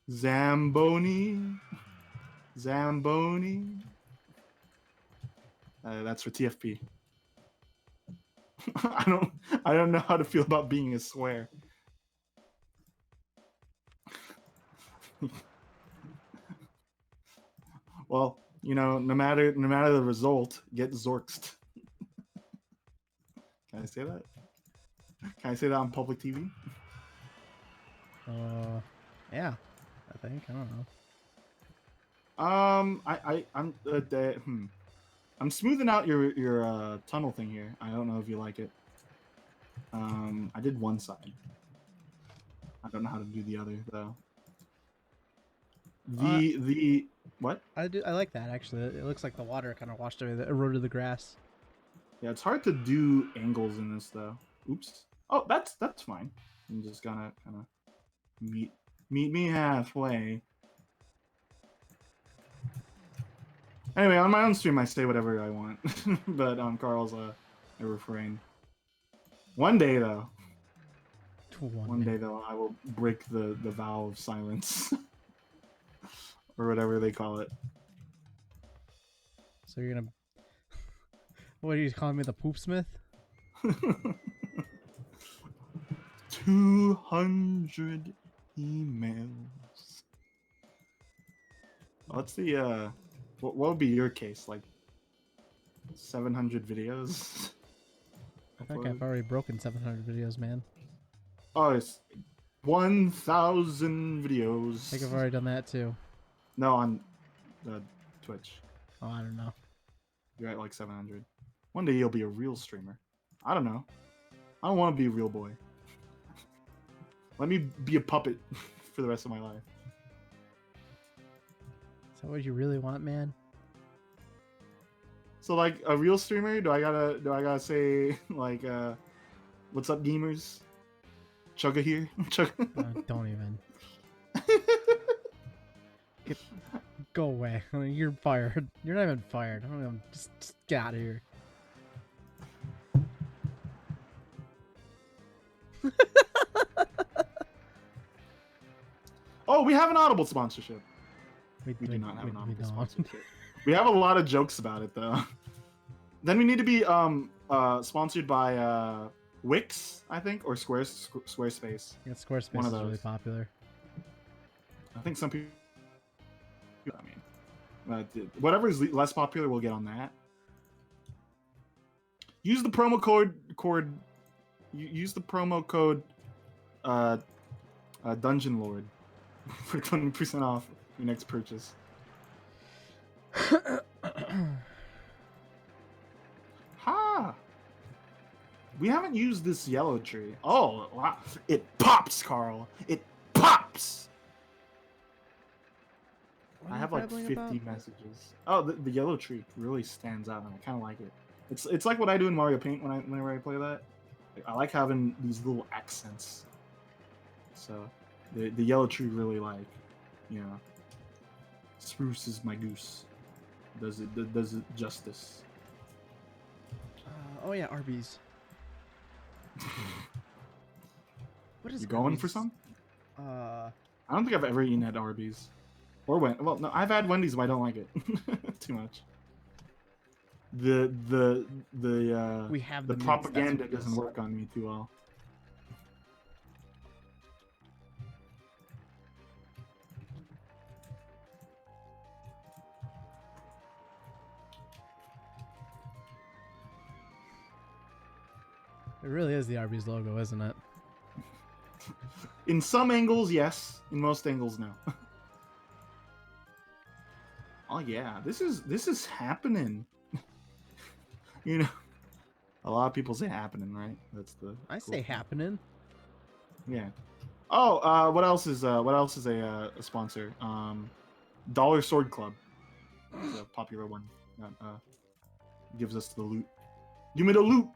Zamboni. Zamboni. That's for TFP. I don't know how to feel about being a swear. Well, you know, no matter the result, get zorked. Can I say that? Can I say that on public TV? Yeah. I think I don't know. I'm smoothing out your tunnel thing here. I don't know if you like it. I did one side. I don't know how to do the other though. The what? I like that actually. It looks like the water kind of washed away, eroded the grass. Yeah, it's hard to do angles in this though. Oops. Oh, that's fine. I'm just gonna kind of meet me halfway. Anyway, on my own stream, I say whatever I want, but Carl's a refrain. One day though, one day though, I will break the vow of silence, or whatever they call it. So you're gonna. What are you calling me, the poopsmith? 200 emails. What's the what would be your case? Like 700 videos? I think I've already broken 700 videos, man. Oh, it's 1,000 videos. I think I've already done that too. No, on Twitch. Oh, I don't know. You're at like 700. One day you'll be a real streamer. I don't know. I don't want to be a real boy. Let me be a puppet for the rest of my life. Is that what you really want, man? So like a real streamer, do I gotta say like what's up gamers? Chugga here. Chugga. Don't even. Go away. I mean, you're fired. You're not even fired. I don't know. Just get out of here. Oh, we have an Audible sponsorship. We do not have an Audible sponsorship. We have a lot of jokes about it though. Then we need to be sponsored by Wix, I think, or Squarespace. Yeah, Squarespace is really popular. I think some people. I mean, whatever is less popular, we'll get on that. Use the promo code. Use the promo code. Dungeon Lord for 20% off your next purchase. Ha! We haven't used this yellow tree. Oh, wow. It pops, Carl. It pops! I have like 50 messages. Oh, the yellow tree really stands out, and I kind of like it. It's like what I do in Mario Paint whenever I play that. I like having these little accents. So the yellow tree really, like, you know, spruces my goose. Does it justice? Oh yeah, Arby's. What is you going Arby's? for some? I don't think I've ever eaten at Arby's. Or well, no, I've had Wendy's, but I don't like it too much. The propaganda doesn't work on me too well. It really is the Arby's logo, isn't it? In some angles, yes. In most angles, no. Oh yeah, this is happening. You know, a lot of people say happening, right? That's the I cool say thing. happening. Yeah. Oh, what else is a sponsor? Dollar Sword Club. It's a popular one that gives us the loot. Give me the loot.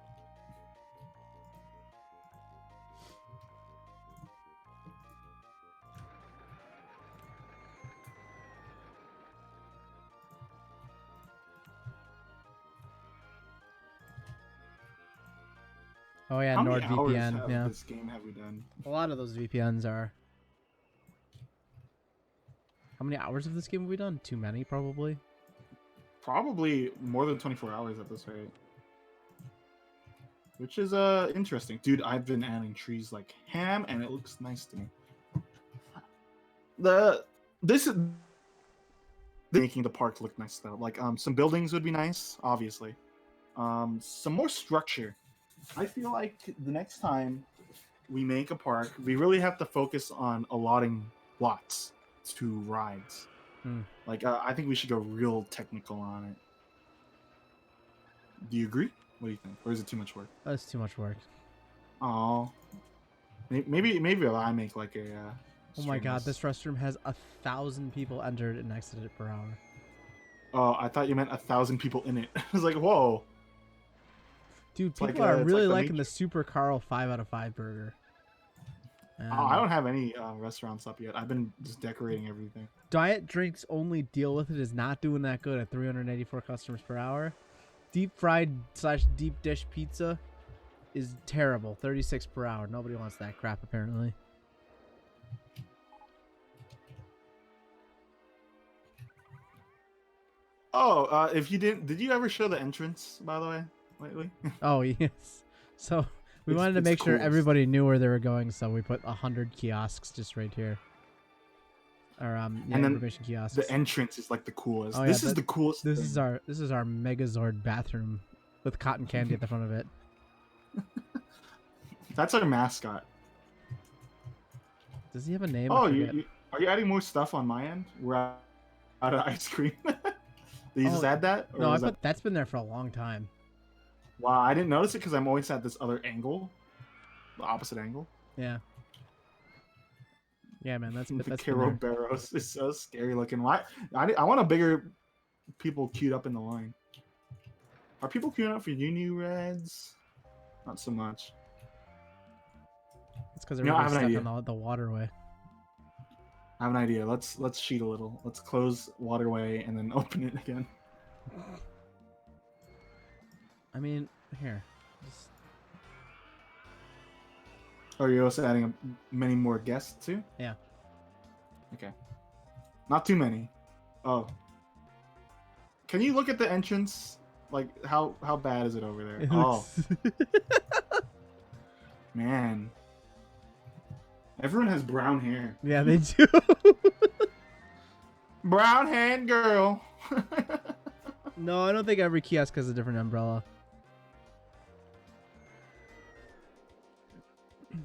Oh yeah, How many hours NordVPN. of Yeah, this game have we done? a lot of those VPNs are. How many hours of this game have we done? Too many, probably. Probably more than 24 hours at this rate. Which is interesting. Dude, I've been adding trees like ham and it looks nice to me. This is making the park look nice though. Like some buildings would be nice, obviously. Some more structure. I feel like the next time we make a park, we really have to focus on allotting lots to rides. Like I think we should go real technical on it. Do you agree? What do you think? Or is it too much work? That's too much work. Oh, maybe I make like a. Oh my god, this restroom has 1,000 people entered and exited per hour. Oh, I thought you meant 1,000 people in it. I was like, whoa. Dude, It's people like, are it's really like the liking the Matrix. Super Carl 5 out of 5 burger. Oh, I don't have any restaurants up yet. I've been just decorating everything. Diet Drinks Only Deal With It is not doing that good at 384 customers per hour. Deep fried / deep dish pizza is terrible. 36 per hour. Nobody wants that crap, apparently. Oh, if you did you ever show the entrance, by the way, lately? Oh, yes. So we wanted to It's make the sure coolest. everybody knew where they were going, so we put 100 kiosks just right here. Or yeah, And then information kiosks. The entrance is like the coolest. Oh, yeah, This is the coolest. This thing. is our Megazord bathroom with cotton candy at the front of it. That's our mascot. Does he have a name? Oh, I forget. Are you adding more stuff on my end? We're out of ice cream. Did you just add that? Or No, was that... that's been there for a long time. Wow, I didn't notice it because I'm always at this other angle, the opposite angle. Yeah. Yeah, man, that's The been Kiro there. Barrows is so scary looking. Why? I want a bigger people queued up in the line. Are people queuing up for Uni Reds? Not so much. It's because You know, I have everybody's an stuck on the waterway. I have an idea. Let's cheat a little. Let's close Waterway and then open it again. I mean, here. Just... Are you also adding many more guests too? Yeah. Okay. Not too many. Oh. Can you look at the entrance? Like how bad is it over there? Oh. Man. Everyone has brown hair. Yeah, they do. Brown hand girl. No, I don't think every kiosk has a different umbrella.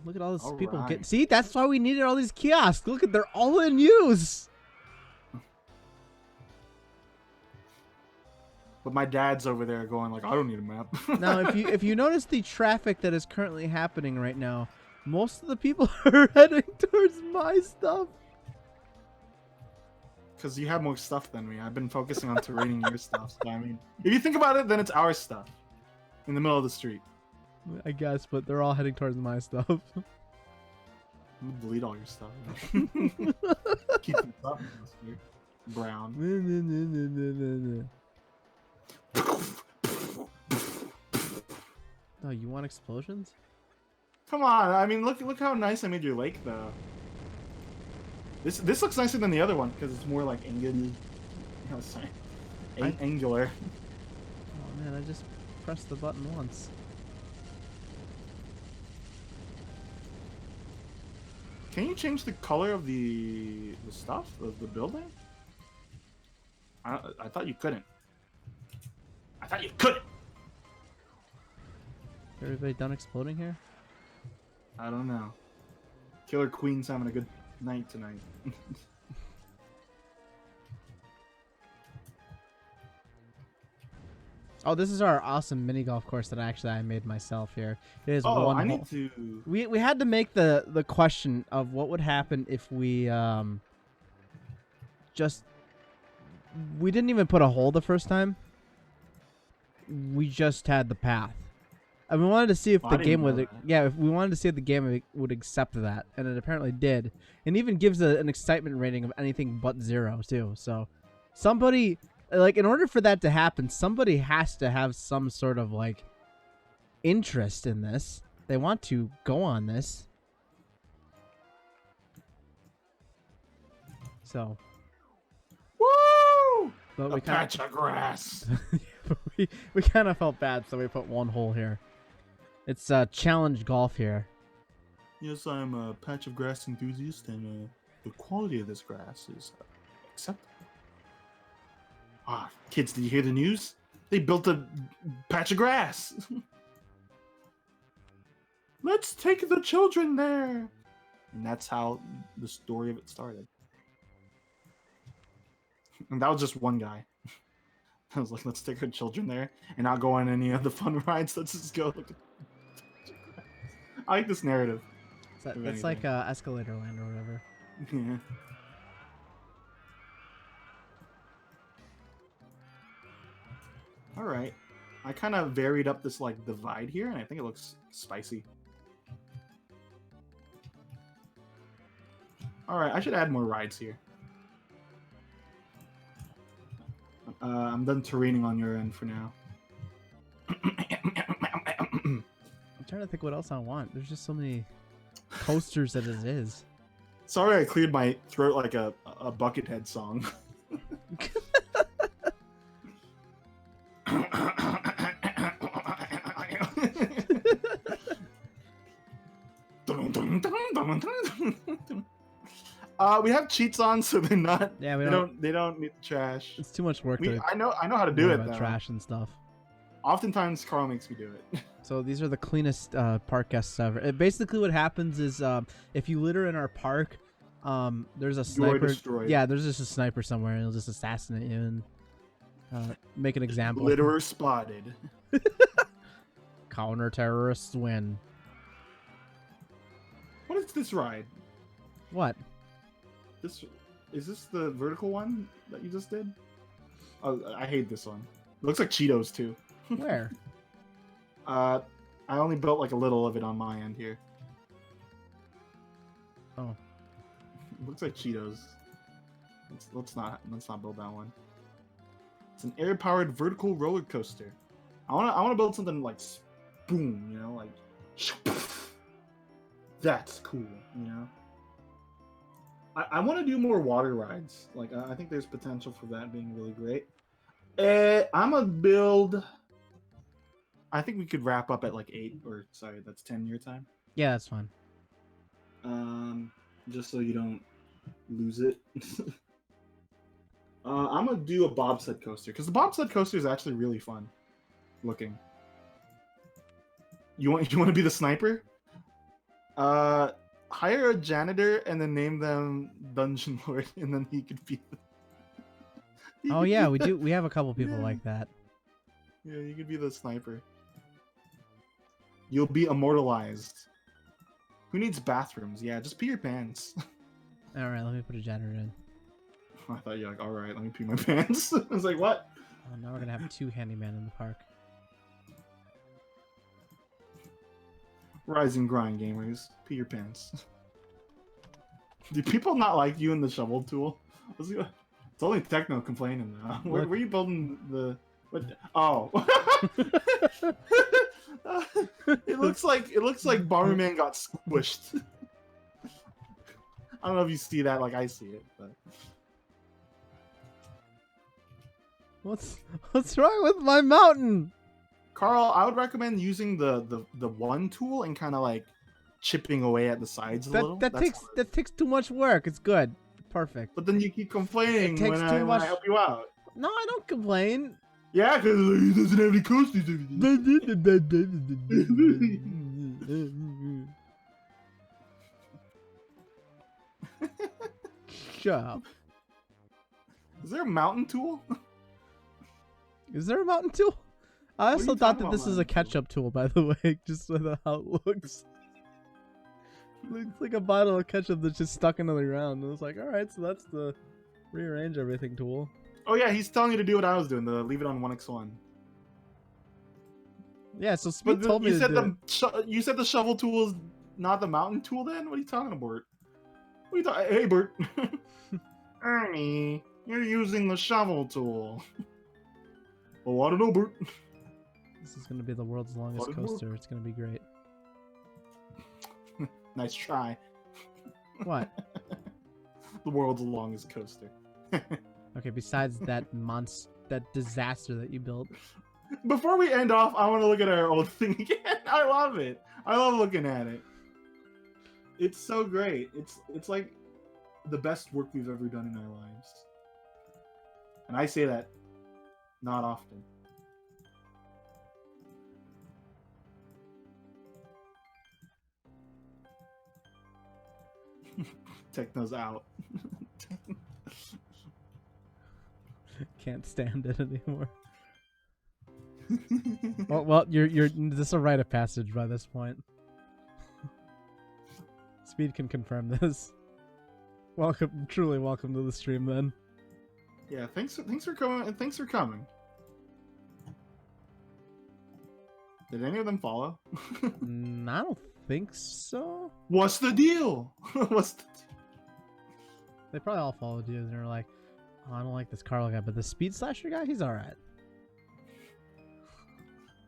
Look at all these people right. get. See, that's why we needed all these kiosks. Look at, they're all in use. But my dad's over there going like, I don't need a map. Now, if you notice the traffic that is currently happening right now, most of the people are heading towards my stuff. Because you have more stuff than me. I've been focusing on terraining your stuff. So I mean, if you think about it, then it's our stuff in the middle of the street. I guess, but they're all heading towards my stuff. I'm gonna delete all your stuff. Keep it up. Brown. Oh, you want explosions? Come on! I mean, look how nice I made your lake, though. This looks nicer than the other one because it's more like angular. Angular. Oh man, I just pressed the button once. Can you change the color of the stuff of the building? I thought you couldn't. I thought you couldn't. Everybody done exploding here? I don't know. Killer Queen's having a good night tonight. Oh, this is our awesome mini golf course that I made myself here. It is Oh, one I hole. need to. We had to make the question of what would happen if we just we didn't even put a hole the first time. We just had the path. And we wanted to see if Oh, the I didn't game know would that. if we wanted to see if the game would accept that, and it apparently did. And even gives an excitement rating of anything but 0 too. So somebody like in order for that to happen, somebody has to have some sort of like interest in this. They want to go on this. So Woo! but A we kind patch of grass. we kind of felt bad, so we put one hole here. It's challenge golf here. Yes, I'm a patch of grass enthusiast, and the quality of this grass is acceptable. Ah, kids, did you hear the news? They built a patch of grass. Let's take the children there. And that's how the story of it started. And that was just one guy. I was like, let's take our children there and not go on any of the fun rides. Let's just go look at. I like this narrative. It's like Escalator Land or whatever. Yeah. All right. I kind of varied up this like divide here, and I think it looks spicy. All right, I should add more rides here. I'm done terraining on your end for now. I'm trying to think what else I want. There's just so many coasters as it is. Sorry, I cleared my throat like a Buckethead song. We have cheats on, so they're not. Yeah, they don't need trash. It's too much work. I know how to do it though. Trash and stuff. Oftentimes, Carl makes me do it. So these are the cleanest park guests ever. Basically, what happens is if you litter in our park, there's a sniper. Yeah, there's just a sniper somewhere, and he'll just assassinate you and make an example. Litterer spotted. Counter terrorists win. What is this ride? What? Is this the vertical one that you just did? Oh, I hate this one. It looks like Cheetos too. Where? I only built like a little of it on my end here. Oh. It looks like Cheetos. Let's not build that one. It's an air-powered vertical roller coaster. I wanna build something like boom, you know, like that's cool, you know. I want to do more water rides. Like I think there's potential for that being really great. I'm gonna build. I think we could wrap up at like 8, or sorry, that's 10 your time. Yeah, that's fine. Just so you don't lose it. I'm gonna do a bobsled coaster because the bobsled coaster is actually really fun looking. You want to be the sniper? Hire a janitor and then name them Dungeon Lord, and then he could be. Oh yeah, we do. We have a couple people like that. Yeah, you could be the sniper. You'll be immortalized. Who needs bathrooms? Yeah, just pee your pants. All right, let me put a janitor in. I thought you were like, all right, let me pee my pants. I was like, what? Oh, now we're gonna have 2 handymen in the park. Rise and grind, gamers. Pee your pants. Do people not like you in the shovel tool? It's only Techno complaining now. Where are you building the? What? Oh. It looks like Bomberman got squished. I don't know if you see that like I see it, but. What's wrong with my mountain? Carl, I would recommend using the one tool and kind of like chipping away at the sides a little. That takes too much work. It's good. Perfect. But then you keep complaining when I help you out. No, I don't complain. Yeah, because he doesn't have any coasters. Shut up. Is there a mountain tool? Is there a mountain tool? I What are also you thought talking that about, this is a mountain tool? ketchup tool, by the way, just with how it looks. Looks like a bottle of ketchup that's just stuck into the ground. And it's like, all right, so that's the rearrange everything tool. Oh yeah, he's telling you to do what I was doing, to leave it on 1x1. Yeah, so Speed told me you to said do it. you said the shovel tool is not the mountain tool. Then what are you talking about? What are you talking? Hey, Bert. Ernie, you're using the shovel tool. Well, I don't know, Bert. This is going to be the world's longest coaster. It's going to be great. Nice try. What? The world's longest coaster. Okay, besides that that disaster that you built. Before we end off, I want to look at our old thing again. I love it. I love looking at it. It's so great. It's like the best work we've ever done in our lives. And I say that not often. Techno's out. Can't stand it anymore. Well, you're this is a rite of passage by this point. Speed can confirm this. Welcome, truly welcome to the stream, then. Yeah, thanks for coming, and thanks for coming. Did any of them follow? I don't think so. What's the deal? What's the deal? They probably all followed you, and they're like, "Oh, I don't like this Carl guy, but the Speed Slasher guy, he's all right."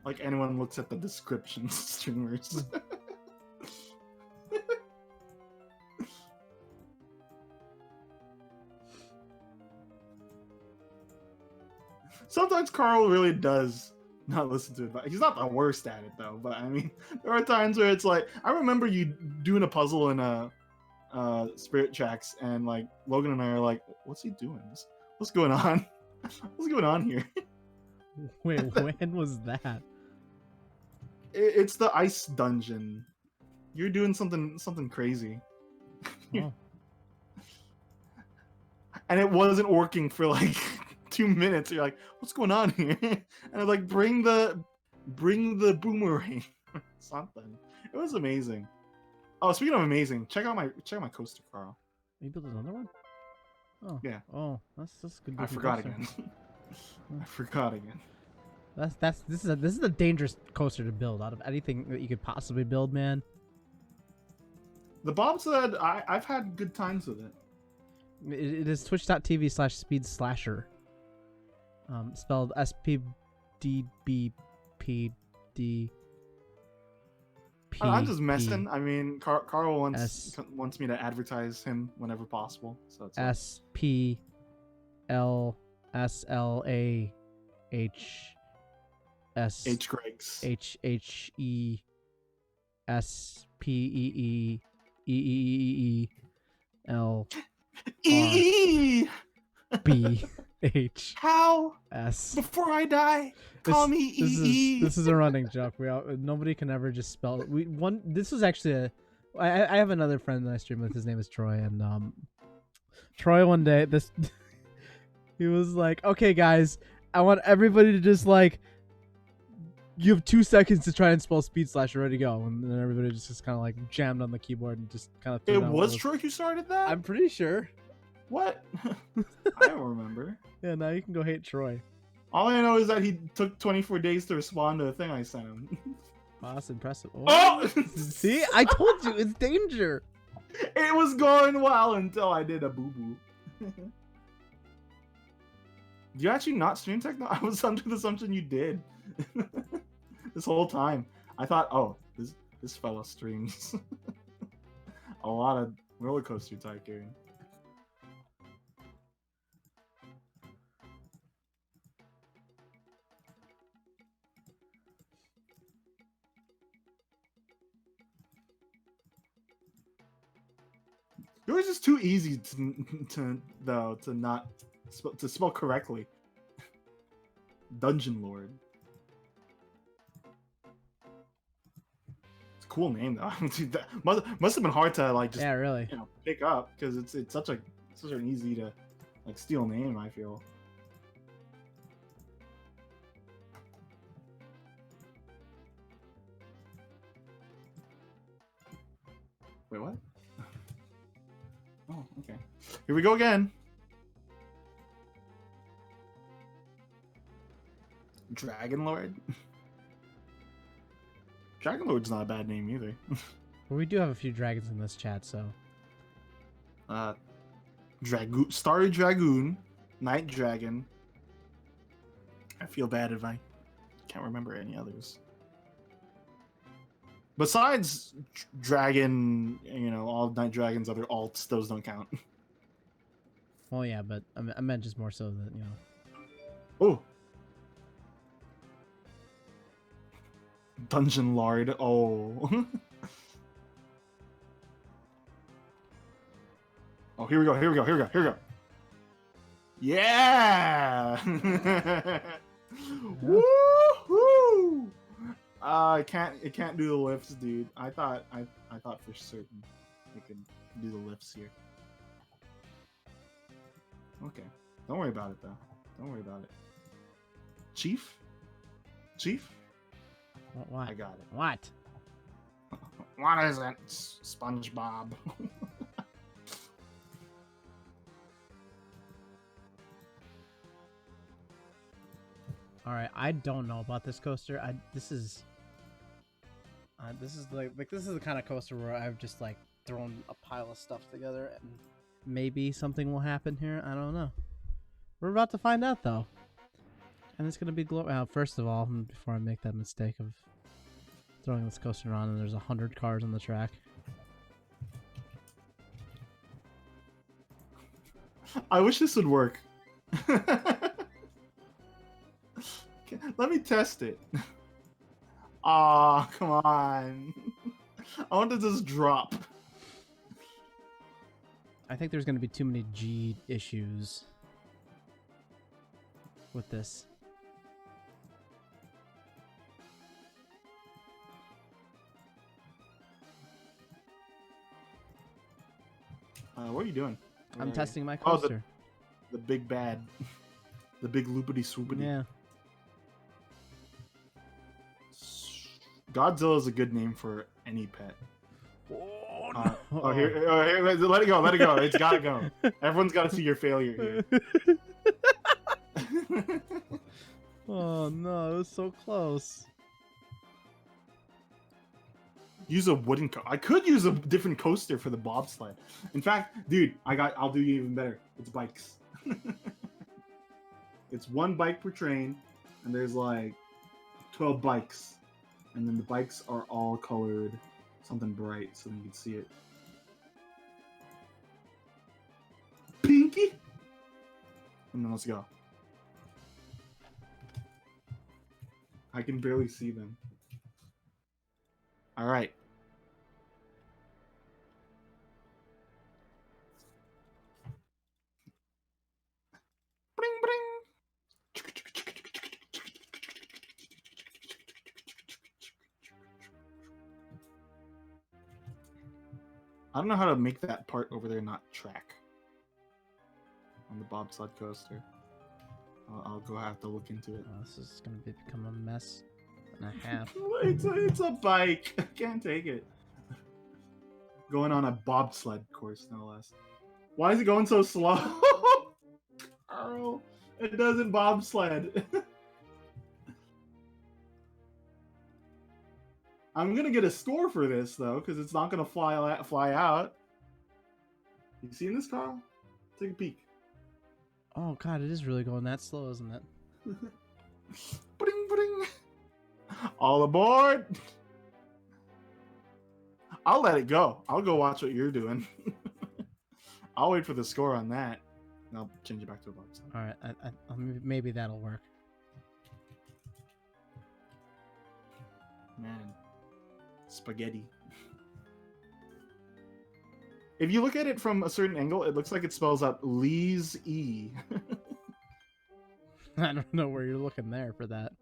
Like anyone looks at the descriptions, streamers. Sometimes Carl really does not listen to it, but he's not the worst at it though. But I mean, there are times where it's like, I remember you doing a puzzle in Spirit Tracks, and like Logan and I are like, what's he doing? What's going on? What's going on here? Wait, when was that? It's the ice dungeon. You're doing something crazy. Oh. And it wasn't working for like 2 minutes. You're like, what's going on here? And I'm like, bring the boomerang or something. It was amazing. Oh, speaking of amazing, check out my coaster, Carl. You built another one? Oh. Yeah. Oh, that's good. I forgot again. I forgot again. This is a dangerous coaster to build out of anything that you could possibly build, man. The bobsled, I've had good times with it. It is twitch.tv/speed slasher. Spelled SPDBPD. I'm just messing. I mean, Carl wants me to advertise him whenever possible. So it's SPLSLAH H. Greg's HHESPEEEEEL BH. How? S. Before I die, call me EE. This is a running joke. Nobody can ever just spell it. This was actually I have another friend that I stream with. His name is Troy, and Troy one day he was like, "Okay, guys, I want everybody to just like, you have 2 seconds to try and spell Speed Slasher. Ready to go." And then everybody just kind of like jammed on the keyboard and just kind of. It was Troy who started that. I'm pretty sure. What? I don't remember. Yeah, now you can go hate Troy. All I know is that he took 24 days to respond to a thing I sent him. Wow, that's impressive. Oh! See, I told you, it's danger. It was going well until I did a boo-boo. Do you actually not stream Techno? I was under the assumption you did. This whole time. I thought, oh, this fella streams a lot of RollerCoaster Tycoon. Yours is too easy to spell correctly. Dungeon Lord. It's a cool name though. Dude, that must have been hard to like just Yeah, really. pick up because it's such an easy to like steal name. I feel. Wait, what? Oh, okay. Here we go again. Dragon Lord? Dragon Lord's not a bad name either. Well, we do have a few dragons in this chat, so. Starry Dragoon, Night Dragon. I feel bad if I can't remember any others. Besides Dragon, all Night Dragons, other alts, those don't count. Well, yeah, but I meant just more so that, Oh! Dungeon Lord, oh. Oh, here we go. Yeah! Woohoo! It can't do the lifts, dude. I thought for certain it could do the lifts here. Okay. Don't worry about it though. Don't worry about it. Chief? What? I got it. What? What is it? SpongeBob. All right, I don't know about this coaster. This is like this is the kind of coaster where I've just like thrown a pile of stuff together and maybe something will happen here. I don't know. We're about to find out though, and it's gonna be first of all, before I make that mistake of throwing this coaster on and there's 100 cars on the track. I wish this would work. Let me test it. Aw, come on. I want to just drop. I think there's going to be too many G issues with this. What are you doing? I'm testing my Oh, coaster. the big bad. The big loopity swoopity. Yeah. Godzilla is a good name for any pet. Oh, no. Here, let it go. It's gotta go. Everyone's gotta see your failure here. Oh no, it was so close. Use a wooden I could use a different coaster for the bobsled. In fact, dude, I'll do you even better. It's bikes. It's one bike per train, and there's like 12 bikes. And then the bikes are all colored something bright so you can see it. Pinky! And then let's go. I can barely see them. Alright. Bring, bring. I don't know how to make that part over there not track on the bobsled coaster. I'll go have to look into it. Oh, this is gonna become a mess and a half. It's a bike. I can't take it. Going on a bobsled course, no less. Why is it going so slow? Carl, it doesn't bobsled. I'm gonna get a score for this though, because it's not gonna fly out. You seen this, Carl? Take a peek. Oh god, it is really going that slow, isn't it? Bring, bring. All aboard! I'll let it go. I'll go watch what you're doing. I'll wait for the score on that. And I'll change it back to a box. All right, maybe that'll work. Man, spaghetti. If you look at it from a certain angle, it looks like it spells out Lee's E. I don't know where you're looking there for that.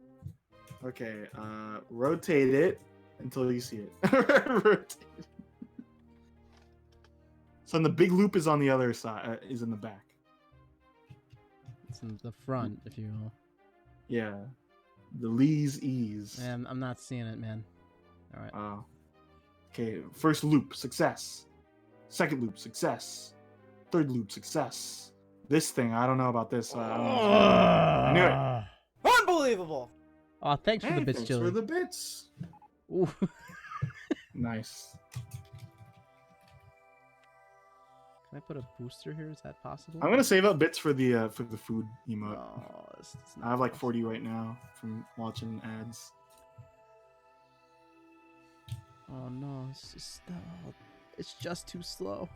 Okay, rotate it until you see it. Rotate. So the big loop is on the other side, is in the back. It's in the front, if you will. Yeah. The Lee's Ease. Man, I'm not seeing it, man. All right. Okay, first loop, success. Second loop, success. Third loop, success. This thing, I don't know about this. I don't know. I knew it. Unbelievable. Oh, thanks for Hey, the bits, thanks Chili. for the bits. Ooh. Nice. Can I put a booster here? Is that possible? I'm gonna save up bits for the food emote. No, it's I have like 40 right now from watching ads. Oh no, it's just too slow.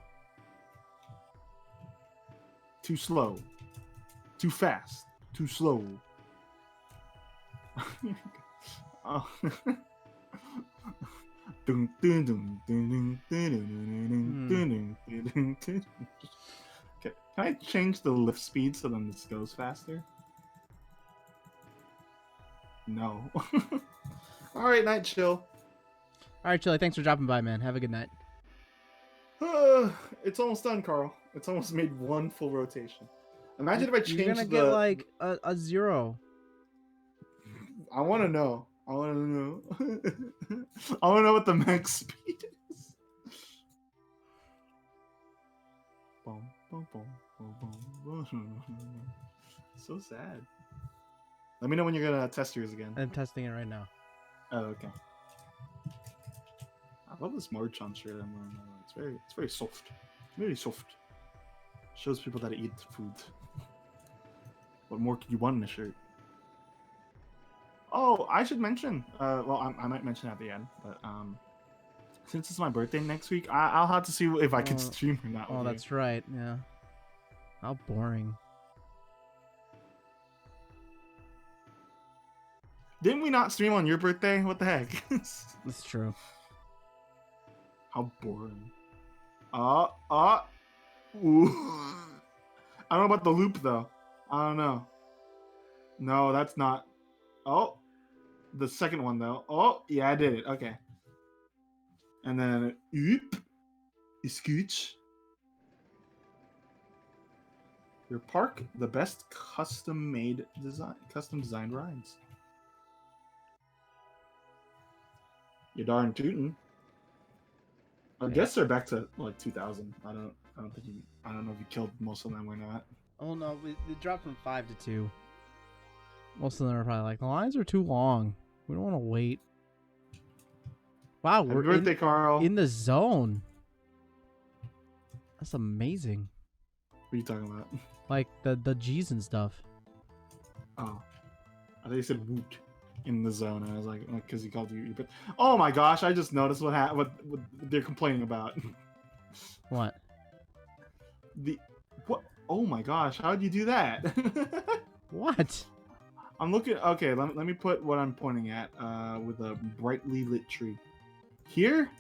Too slow. Too fast. Too slow. Oh. Okay, can I change the lift speed so then this goes faster? No. Alright, night chill. All right, Chili, thanks for dropping by, man. Have a good night. It's almost done, Carl. It's almost made one full rotation. Imagine if I changed You're gonna get like a 0. I want to know. I want to know. I want to know what the max speed is. So sad. Let me know when you're gonna test yours again. I'm testing it right now. Oh, okay. I love this Marchon shirt I'm wearing. It's very soft. It's very soft. Shows people that eat food. What more could you want in a shirt? Oh, I should mention. Well, I might mention at the end, but since it's my birthday next week, I'll have to see if I can stream or not. Oh, that's right. Yeah. How boring. Didn't we not stream on your birthday? What the heck? That's true. How boring. Ooh. I don't know about the loop though. I don't know. No, that's not. Oh, the second one though. Oh, yeah, I did it. Okay. And then oop, scooch. Your park, the best custom designed rides. You darn tootin'. I guess they're back to like 2000. I don't know if you killed most of them or not. Oh no, they dropped from 5 to 2. Most of them are probably like, the lines are too long. We don't want to wait. Wow, Happy birthday, Carl. in the zone. That's amazing. What are you talking about? Like the G's and stuff. Oh, I thought you said woot in the zone. I was like, because he called you. But oh my gosh, I just noticed what they're complaining about. What? What? Oh my gosh, how did you do that? What? I'm looking. Okay, let me put what I'm pointing at with a brightly lit tree. Here.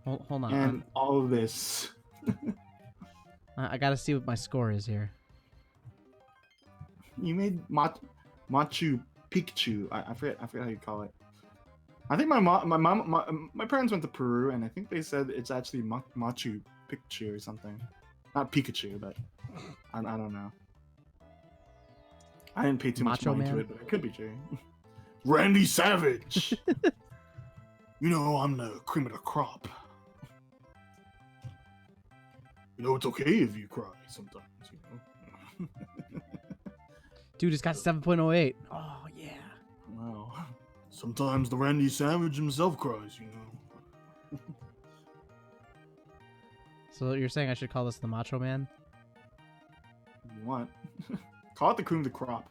Hold on. And all of this. I gotta see what my score is here. You made Machu Picchu. I forget how you call it. I think my parents went to Peru, and I think they said it's actually Machu Picchu or something. Not Pikachu, but I don't know. I didn't pay too much mind to it, but it could be true. Randy Savage. You know I'm the cream of the crop. You know it's okay if you cry sometimes. You know. Dude, it's got 7.08. Oh yeah. Wow. Sometimes the Randy Savage himself cries, you know. So you're saying I should call this the Macho Man? If you want. Call it the cream of the crop.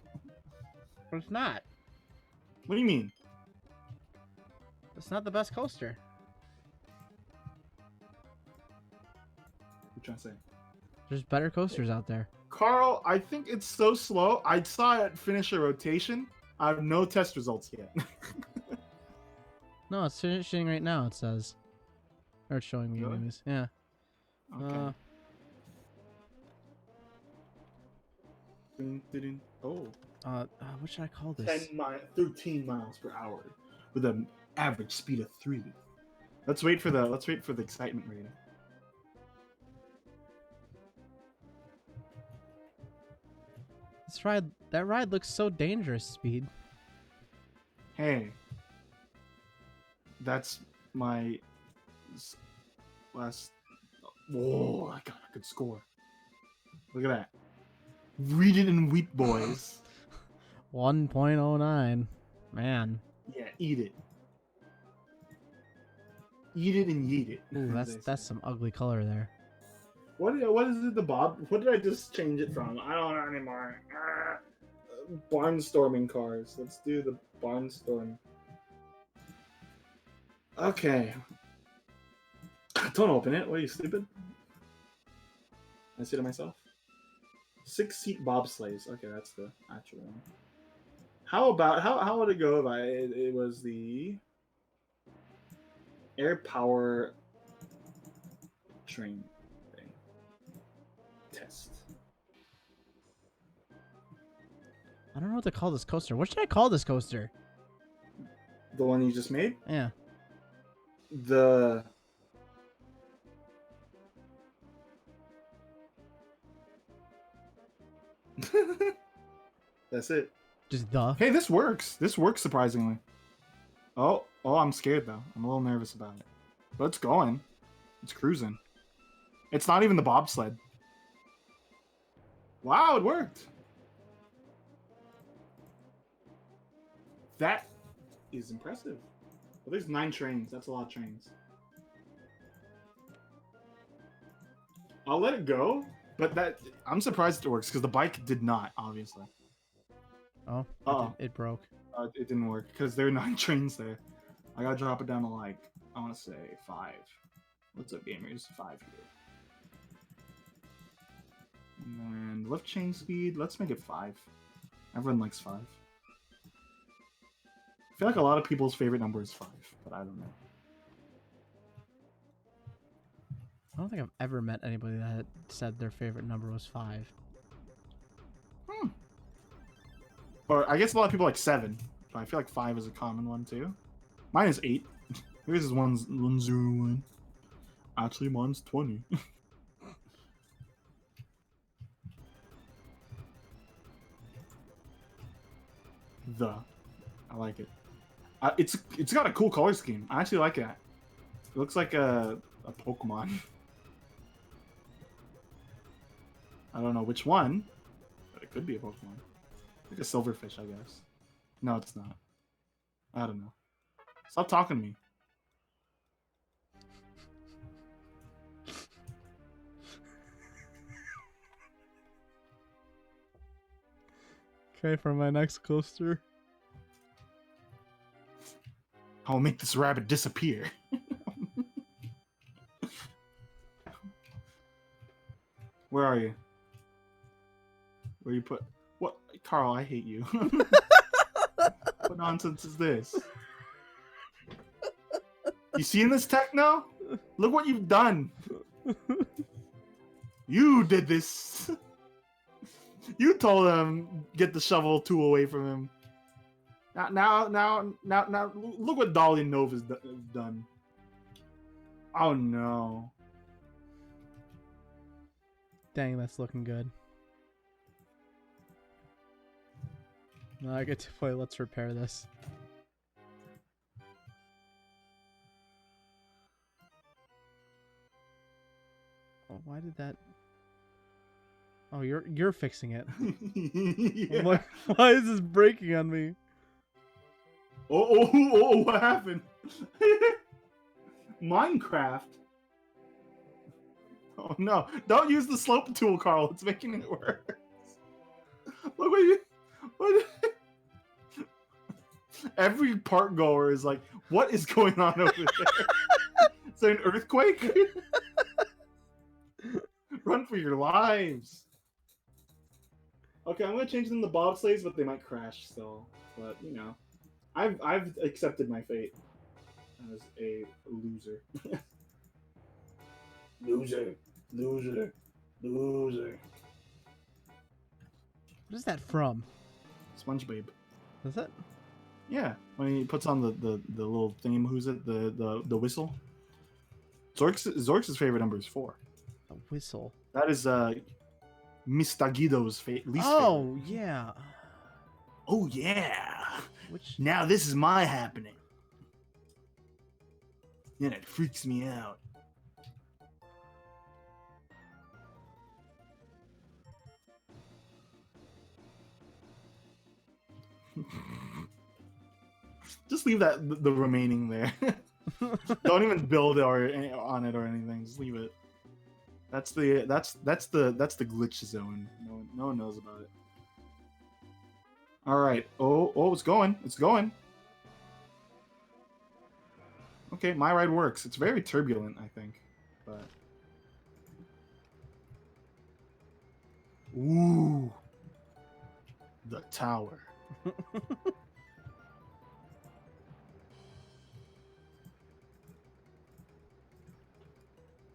But it's not. What do you mean? It's not the best coaster. What are you trying to say? There's better coasters out there. Carl, I think it's so slow. I saw it finish a rotation. I have no test results yet. No, it's finishing right now, it says. Or it's showing me Really? anyways. Yeah. Okay. Oh. What should I call 10 this? 13 miles per hour with an average speed of 3. Let's wait for the excitement rating. That ride looks so dangerous, Speed. Hey, that's my last. Whoa, I got a good score. Look at that. Read it in wheat, boys. 1.09. Man. Yeah, eat it. Eat it and yeet it. Ooh, as they that's say. some ugly color there. What is it, the Bob? What did I just change it from? I don't know anymore. Barnstorming cars. Let's do the barnstorm. Okay. Don't open it. What are you, stupid? I see it myself. 6-seat bobsleighs. Okay, that's the actual one. How about how would it go if it was the air power train thing test? I don't know what to call this coaster. What should I call this coaster? The one you just made? Yeah. The That's it. Just the. Hey, this works. This works surprisingly. Oh, I'm scared though. I'm a little nervous about it. But it's going. It's cruising. It's not even the bobsled. Wow, it worked. That is impressive. Well, there's 9 trains. That's a lot of trains. I'll let it go, but I'm surprised it works because the bike did not, obviously. Oh, it broke. It didn't work because there are 9 trains there. I gotta drop it down to like, I want to say 5. What's up, gamers? 5 here. And lift chain speed, let's make it 5. Everyone likes 5. I feel like a lot of people's favorite number is 5, but I don't know. I don't think I've ever met anybody that said their favorite number was 5. Or I guess a lot of people like 7, but I feel like 5 is a common one too. Mine is 8. Maybe this is 101. Actually, mine's 20. I like it. It's got a cool color scheme. I actually like it. It looks like a Pokemon. I don't know which one, but it could be a Pokemon. Like a silverfish, I guess. No, it's not. I don't know. Stop talking to me. Okay, for my next coaster. I'll make this rabbit disappear. Where are you? Where you put... What? Carl, I hate you. What nonsense is this? You seeing this, Techno? Look what you've done. You did this. You told him get the shovel tool away from him. Now, look what Dolly Nova's done. Oh no. Dang, that's looking good. Now I get to play Let's Repair This. Oh, why did that... Oh, you're fixing it. Yeah. I'm like, why is this breaking on me? Oh, what happened? Minecraft. Oh no, don't use the slope tool, Carl. It's making it worse. Look what. Every park goer is like, what is going on over there? Is there an earthquake? Run for your lives. Okay, I'm gonna change them to bobsleighs, but they might crash still. But you know, I've accepted my fate as a loser. Loser. What is that from? SpongeBob. Is it? Yeah, when he puts on the little thingy, who's it? The whistle. Zork's favorite number is 4. A whistle. That is Mr. Guido's least favorite. Oh yeah. Oh yeah. Which? Now this is my happening. And it freaks me out. Just leave that the remaining there. Don't even build it or on it or anything. Just leave it. That's the glitch zone. No one knows about it. All right. Oh, it's going. It's going. Okay, my ride works. It's very turbulent, I think, but ooh, the tower.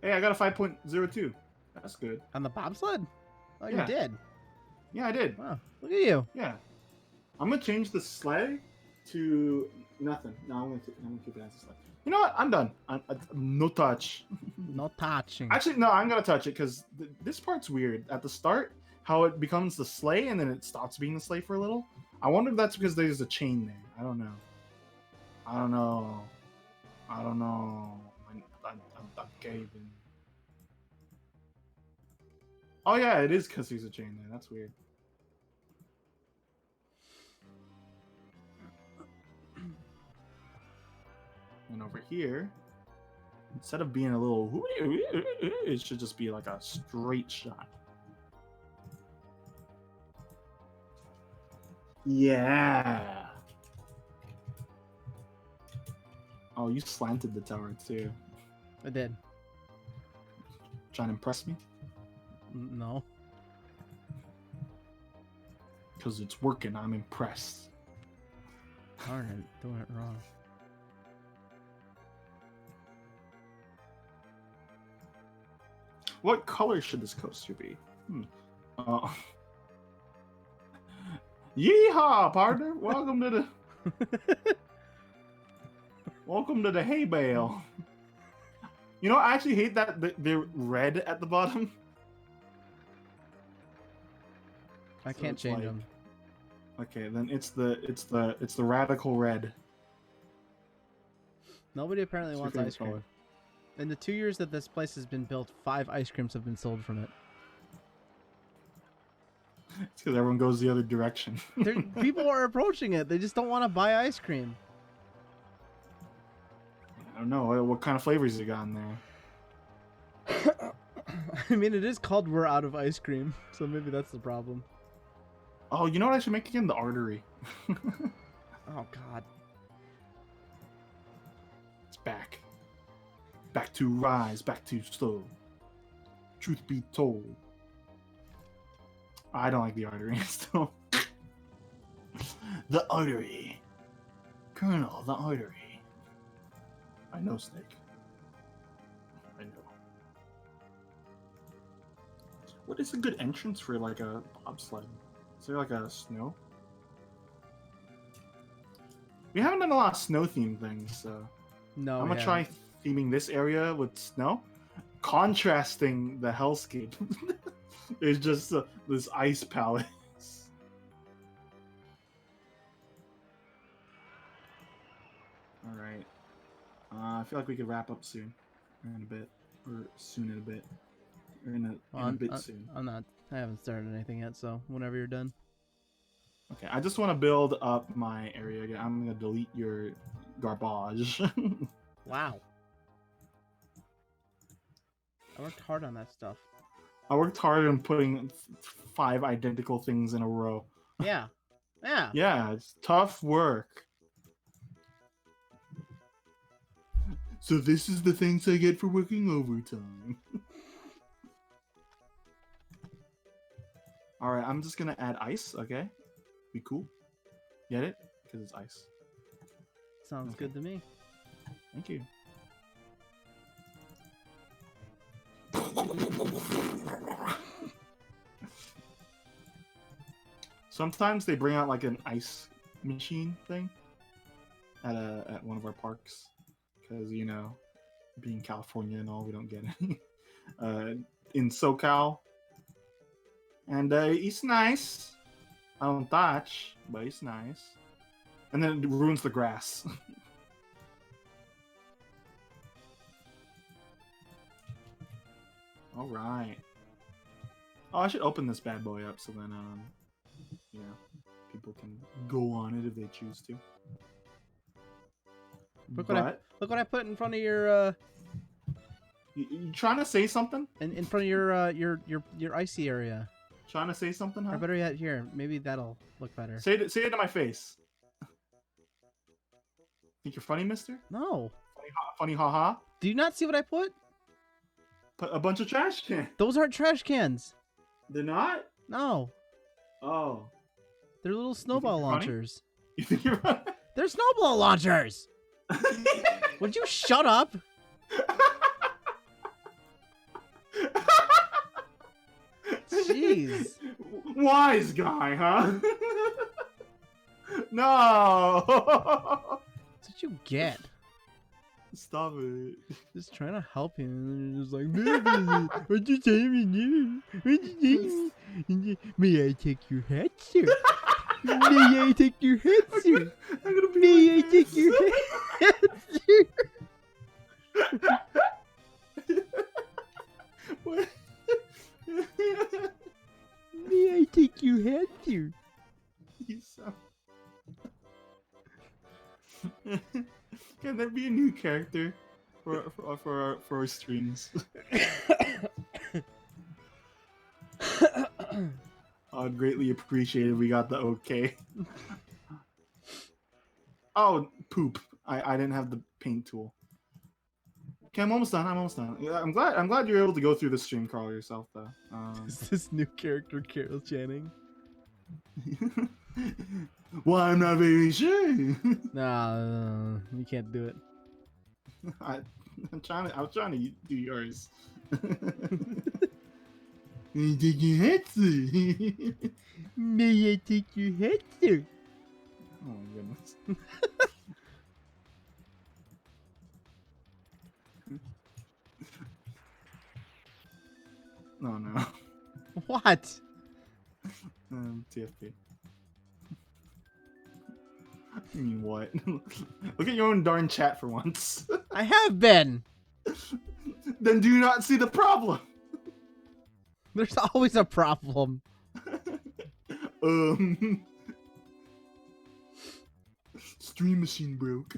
Hey, I got a 5.02. That's good. On the bobsled? Oh, Yeah. you did. Yeah, I did. Wow, look at you. Yeah. I'm gonna change the sleigh to nothing. No, I'm gonna keep it as a sleigh. You know what? I'm done. No touch. No touching. Actually, no, I'm gonna touch it because this part's weird. At the start, how it becomes the sleigh and then it stops being the sleigh for a little. I wonder if that's because there's a chain there. I don't know. I'm caving. Oh yeah, it is because there's a chain there. That's weird. And over here, instead of being a little, it should just be like a straight shot. Yeah. Oh, you slanted the tower too. I did. Trying to impress me? No. Because it's working, I'm impressed. Darn it, doing it wrong. What color should this coaster be? Yeehaw, partner! Welcome to the hay bale. You know, I actually hate that they're red at the bottom. I can't change them. Okay, then it's the radical red. Nobody apparently What's wants your ice favorite cream. In the 2 years that this place has been built, 5 ice creams have been sold from it. It's because everyone goes the other direction. People are approaching it. They just don't want to buy ice cream. I don't know what kind of flavors you got in there. I mean, it is called We're Out of Ice Cream, so maybe that's the problem. Oh, you know what I should make again? The artery. Oh, God. It's back. Back to rise, back to slow. Truth be told. I don't like the artery still. The artery. Colonel, the artery. I know, Snake. I know. What is a good entrance for like a bobsled? Is there like a snow? We haven't done a lot of snow themed things, so No, I'm gonna try theming this area with snow, contrasting the hellscape. There's just this ice palace. All right. I feel like we could wrap up soon, in a bit, or soon in a bit, or in a bit soon. I haven't started anything yet, so whenever you're done. Okay, I just want to build up my area again. I'm gonna delete your garbage. Wow. I worked hard on that stuff. I worked hard on putting 5 identical things in a row. Yeah. Yeah. Yeah, it's tough work. So this is the things I get for working overtime. Alright, I'm just gonna add ice, okay? Be cool. Get it? Because it's ice. Sounds good to me. Thank you. Sometimes they bring out like an ice machine thing at one of our parks, because you know, being California and all, we don't get any in SoCal, and it's nice. I don't touch, but it's nice. And then it ruins the grass. All right. Oh, I should open this bad boy up so then, you know, people can go on it if they choose to. Look what I put in front of your You trying to say something? in front of your icy area. Trying to say something, huh? Or better yet, here, maybe that'll look better. Say it to my face. Think you're funny, mister? No. Funny haha? Do you not see what I put? Put a bunch of trash cans. Those aren't trash cans. They're not? No. Oh. They're little snowball launchers. You think you're funny? They're snowball launchers. Would you shut up? Jeez. Wise guy, huh? No. That's what you get. Stop it. Just trying to help him, and just like, what you saying? What you saying? May I take your hat, sir? May I take your hat, sir? May I take your hat, sir? What? May I take your hat, sir? You sound... Can there be a new character for our streams? I'd greatly appreciate it if we got the okay. Oh, poop! I didn't have the paint tool. Okay, I'm almost done. I'm almost done. Yeah, I'm glad you were able to go through the stream crawl yourself, though. Is this new character Carol Channing? Well, I'm not very sure. No, you can't do it. I was trying to do yours. May I take your hat, sir? May I take your hat, sir? Oh my goodness. Oh no. What? TFP. You mean what? Look at your own darn chat for once. I have been. Then do you not see the problem? There's always a problem. Stream machine broke.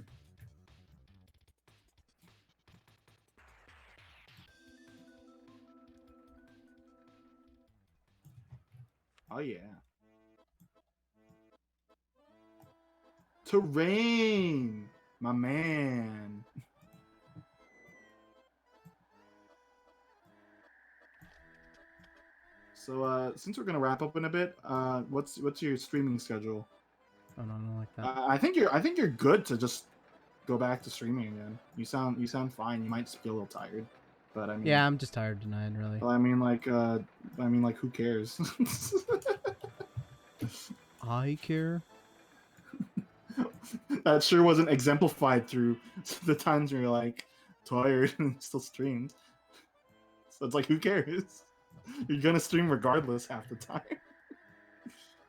Oh yeah. Terrain, my man. So since we're gonna wrap up in a bit, what's your streaming schedule? Oh no, I don't like that. I think you're good to just go back to streaming again. You sound fine. You might just feel a little tired, but I mean. Yeah, I'm just tired tonight, really. Well, I mean, like, who cares? I care. That sure wasn't exemplified through the times where you're like tired and still streamed. So it's like, who cares? You're gonna stream regardless half the time.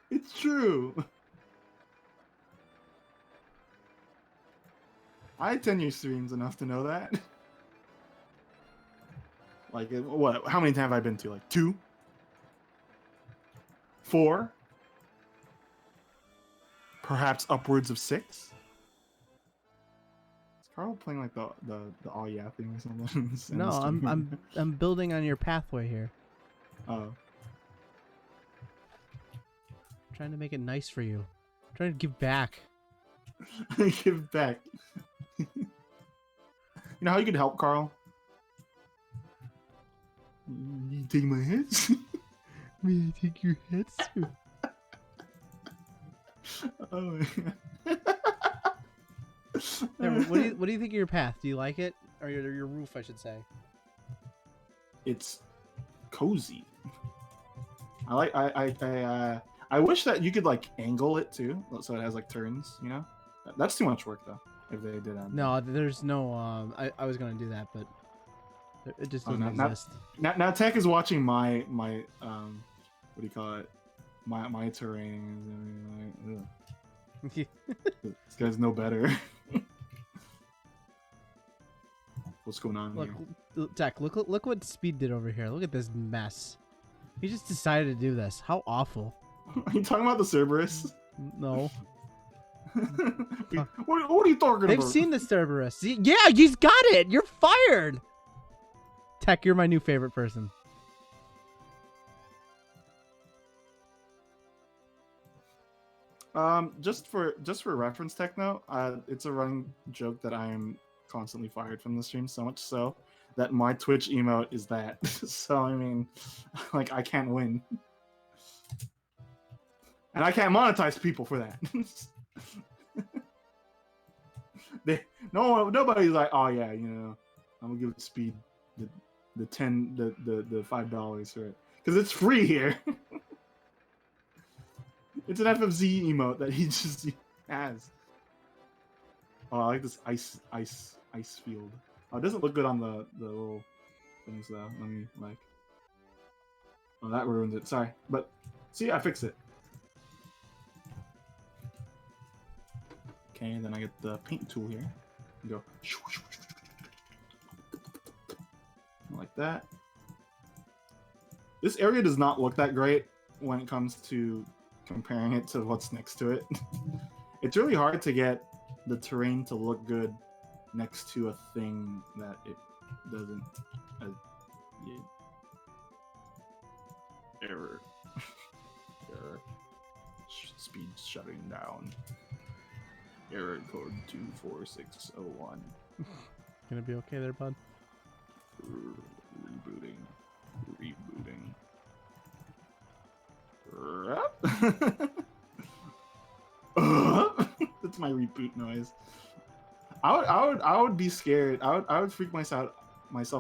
It's true. I attend your streams enough to know that. Like, what? How many times have I been to? Like 2? 4? Perhaps upwards of 6? Is Carl playing like the oh yeah thing or something? No, I'm building on your pathway here. Oh. Trying to make it nice for you. Trying to give back. Give back. You know how you could help, Carl? You take my heads? May I take your head, sir? Oh. Yeah, what do you think of your path? Do you like it, or your roof, I should say? It's cozy. I I wish that you could like angle it too, so it has like turns. You know, that's too much work though. If they did that. No, there's no. I was gonna do that, but it just Oh, doesn't exist. now Tech is watching my what do you call it? My terrain. Like, this guy's no better. What's going on Look, here? Tech, look what Speed did over here. Look at this mess. He just decided to do this. How awful. Are you talking about the Cerberus? No. What are you talking They've about? seen the Cerberus. Yeah, he's got it. You're fired. Tech, you're my new favorite person. Just for reference, Techno, it's a running joke that I am constantly fired from the stream, so much so that my Twitch emote is that. So I mean, like I can't win, and I can't monetize people for that. Nobody's like, oh yeah, you know, I'm gonna give Speed the $5 for it because it's free here. It's an FFZ emote that he just has. Oh, I like this ice field. Oh, it doesn't look good on the little things though. Let me like. Oh, that ruins it. Sorry, but see, I fixed it. Okay, then I get the paint tool here. And go like that. This area does not look that great when it comes to comparing it to what's next to it. It's really hard to get the terrain to look good next to a thing that it doesn't. Yeah. Error. Error. Speed shutting down. Error code 24601. Gonna be okay there, bud? Rebooting. That's my reboot noise. I would be scared. I would freak myself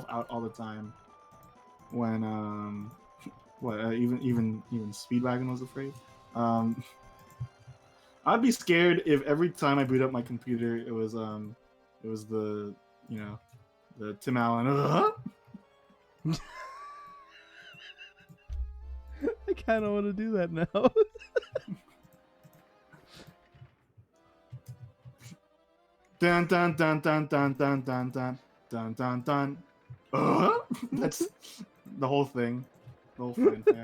out all the time when even Speedwagon was afraid. I'd be scared if every time I boot up my computer it was the the Tim Allen. I kind of want to do that now. Dun dun dun dun dun dun dun dun dun dun dun. That's the whole thing. The whole fanfare.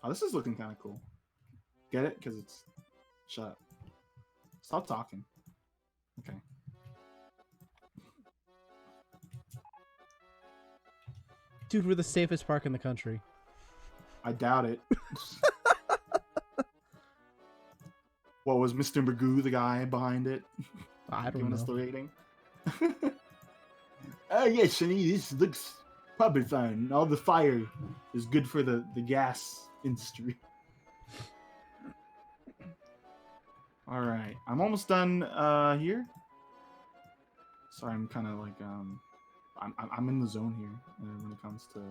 Oh, this is looking kind of cool. Get it? Because it's... Shut up. Stop talking. Okay. Dude, we're the safest park in the country. I doubt it. What, was Mr. Magoo the guy behind it? I don't Giving know. us the rating? Oh, yes, Sonny, this looks probably fine. All the fire is good for the gas industry. All right, I'm almost done here. Sorry, I'm kind of like I'm in the zone here when it comes to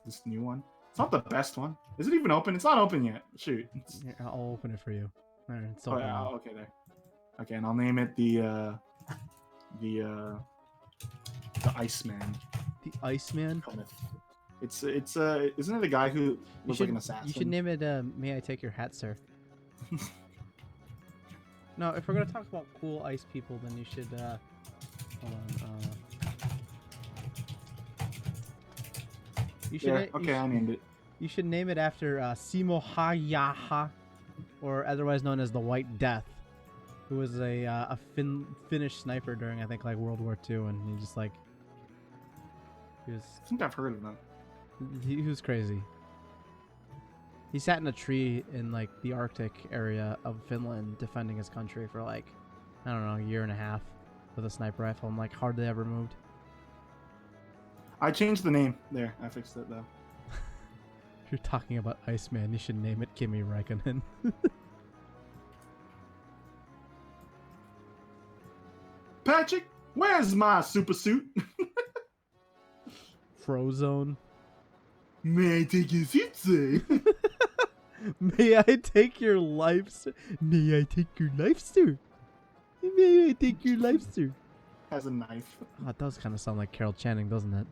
this new one. It's not the best one. Is it even open? It's not open yet. Shoot. Here, I'll open it for you. There, it's Oh, open. yeah, okay, there. Okay, and I'll name it the Iceman. The Iceman? It's isn't it the guy who looks like an assassin? You should name it May I Take Your Hat, Sir? No, if we're gonna talk about cool ice people, then you should hold on. You should I named it. You should name it after Simo Hayaha, or otherwise known as the White Death, who was a Finnish sniper during, I think, like World War II, and he just like he was. I think I've heard of that. He was crazy. He sat in a tree in like the Arctic area of Finland defending his country for like, I don't know, a year and a half with a sniper rifle, and like hardly ever moved. I changed the name. There, I fixed it though. If you're talking about Iceman, you should name it Kimi Räikkönen. Patrick, where's my super suit? Frozone. May I take your seat, sir? May I take your life, sir? May I take your life, sir? May I take your life, sir? Has a knife. Oh, it does kind of sound like Carol Channing, doesn't it?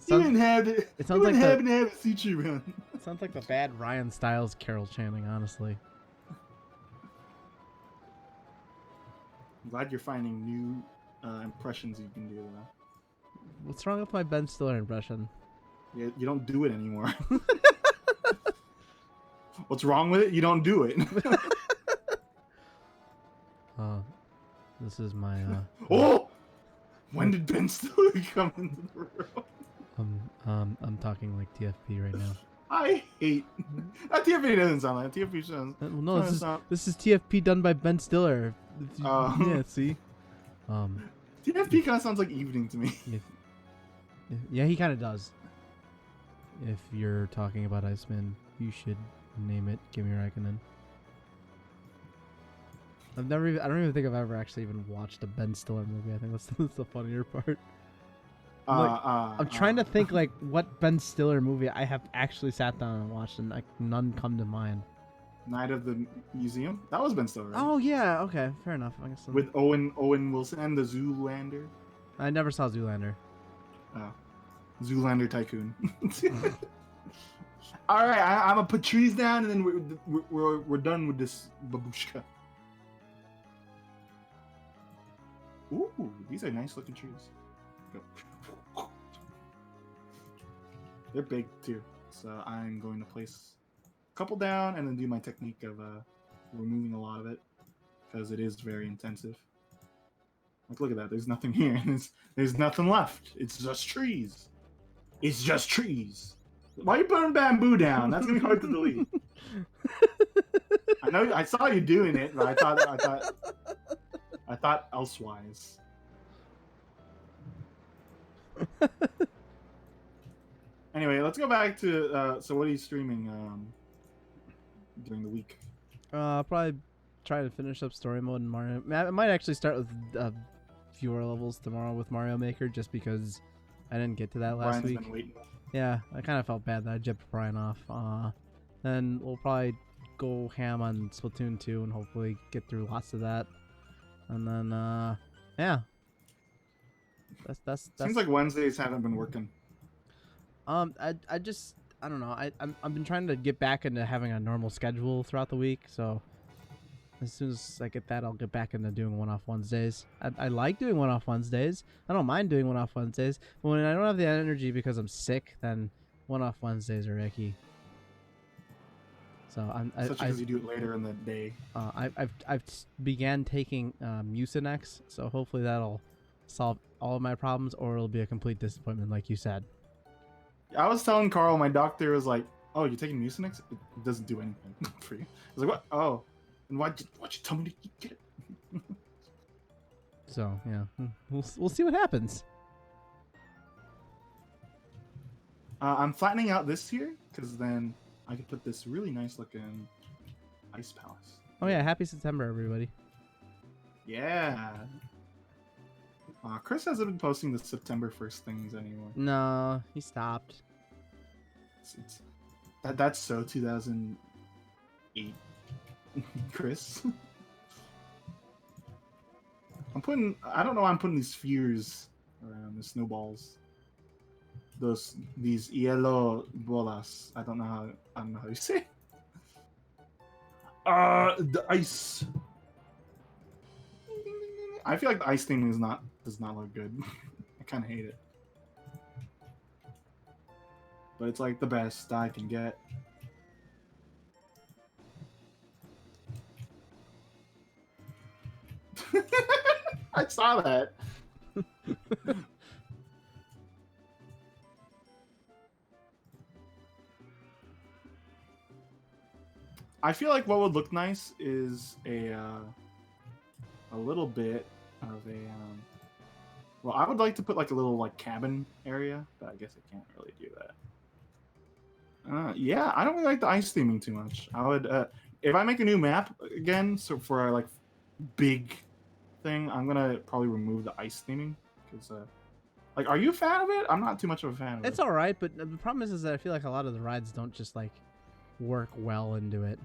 You didn't have it. It sounds like have a sushi run. sounds like the bad Ryan Stiles Carol Channing, honestly. I'm glad you're finding new impressions you can do. What's wrong with my Ben Stiller impression? You don't do it anymore. What's wrong with it? You don't do it. This is my Oh! When did Ben Stiller come into the room? I'm talking like TFP right now. I hate that. TFP doesn't sound like that. TFP sounds. Well, no, this is TFP done by Ben Stiller. Yeah, see. TFP kind of sounds like evening to me. Yeah, he kind of does. If you're talking about Iceman, you should name it Gimme Raikkonen. I don't even think I've ever actually even watched a Ben Stiller movie. I think that's the funnier part. I'm trying to think like what Ben Stiller movie I have actually sat down and watched, and like none come to mind. Night of the Museum. That was Ben Stiller. Right? Oh yeah, okay, fair enough. I guess with Owen Wilson and the Zoolander. I never saw Zoolander. Oh, Zoolander Tycoon. All right, I'm gonna put trees down, and then we're done with this babushka. Ooh, these are nice looking trees. Go. They're big too, so I'm going to place a couple down and then do my technique of removing a lot of it because it is very intensive. Like, look at that. There's nothing here. There's nothing left. It's just trees. It's just trees. Why are you putting bamboo down? That's gonna be hard to delete. I know. I saw you doing it, but I thought elsewise. Anyway, let's go back to. So, what are you streaming during the week? Probably try to finish up story mode in Mario. I might actually start with fewer levels tomorrow with Mario Maker, just because I didn't get to that last week. Been waiting. Yeah, I kind of felt bad that I gypped Brian off. Then we'll probably go ham on Splatoon 2 and hopefully get through lots of that. And then, yeah. That's Seems like Wednesdays haven't been working. I don't know. I've been trying to get back into having a normal schedule throughout the week. So as soon as I get that, I'll get back into doing one-off Wednesdays. I like doing one-off Wednesdays. I don't mind doing one-off Wednesdays. But when I don't have the energy because I'm sick, then one-off Wednesdays are icky. So because you do it later in the day. I've began taking Mucinex, so hopefully that'll solve all of my problems, or it'll be a complete disappointment, like you said. I was telling Carl, my doctor was like, "Oh, you're taking Mucinex? It doesn't do anything for you." I was like, "What? Oh, and why'd you tell me to get it?" So yeah, we'll see what happens. I'm flattening out this here because then I could put this really nice looking ice palace. Oh yeah, happy September, everybody. Yeah. Chris hasn't been posting the September 1st things anymore. No, he stopped. That's so 2008, Chris. I don't know why I'm putting these spheres around, the snowballs. These yellow bolas. I don't know how you say it. The ice. I feel like the ice thing does not look good. I kind of hate it. But it's like the best I can get. I saw that. I feel like what would look nice is a little bit of a well, I would like to put like a little like cabin area, but I guess I can't really do that. Yeah, I don't really like the ice theming too much. I would if I make a new map again, so for a like big thing, I'm gonna probably remove the ice theming because Like, are you a fan of it? I'm not too much of a fan of It's it. all right, but the problem is that I feel like a lot of the rides don't just like work well into it.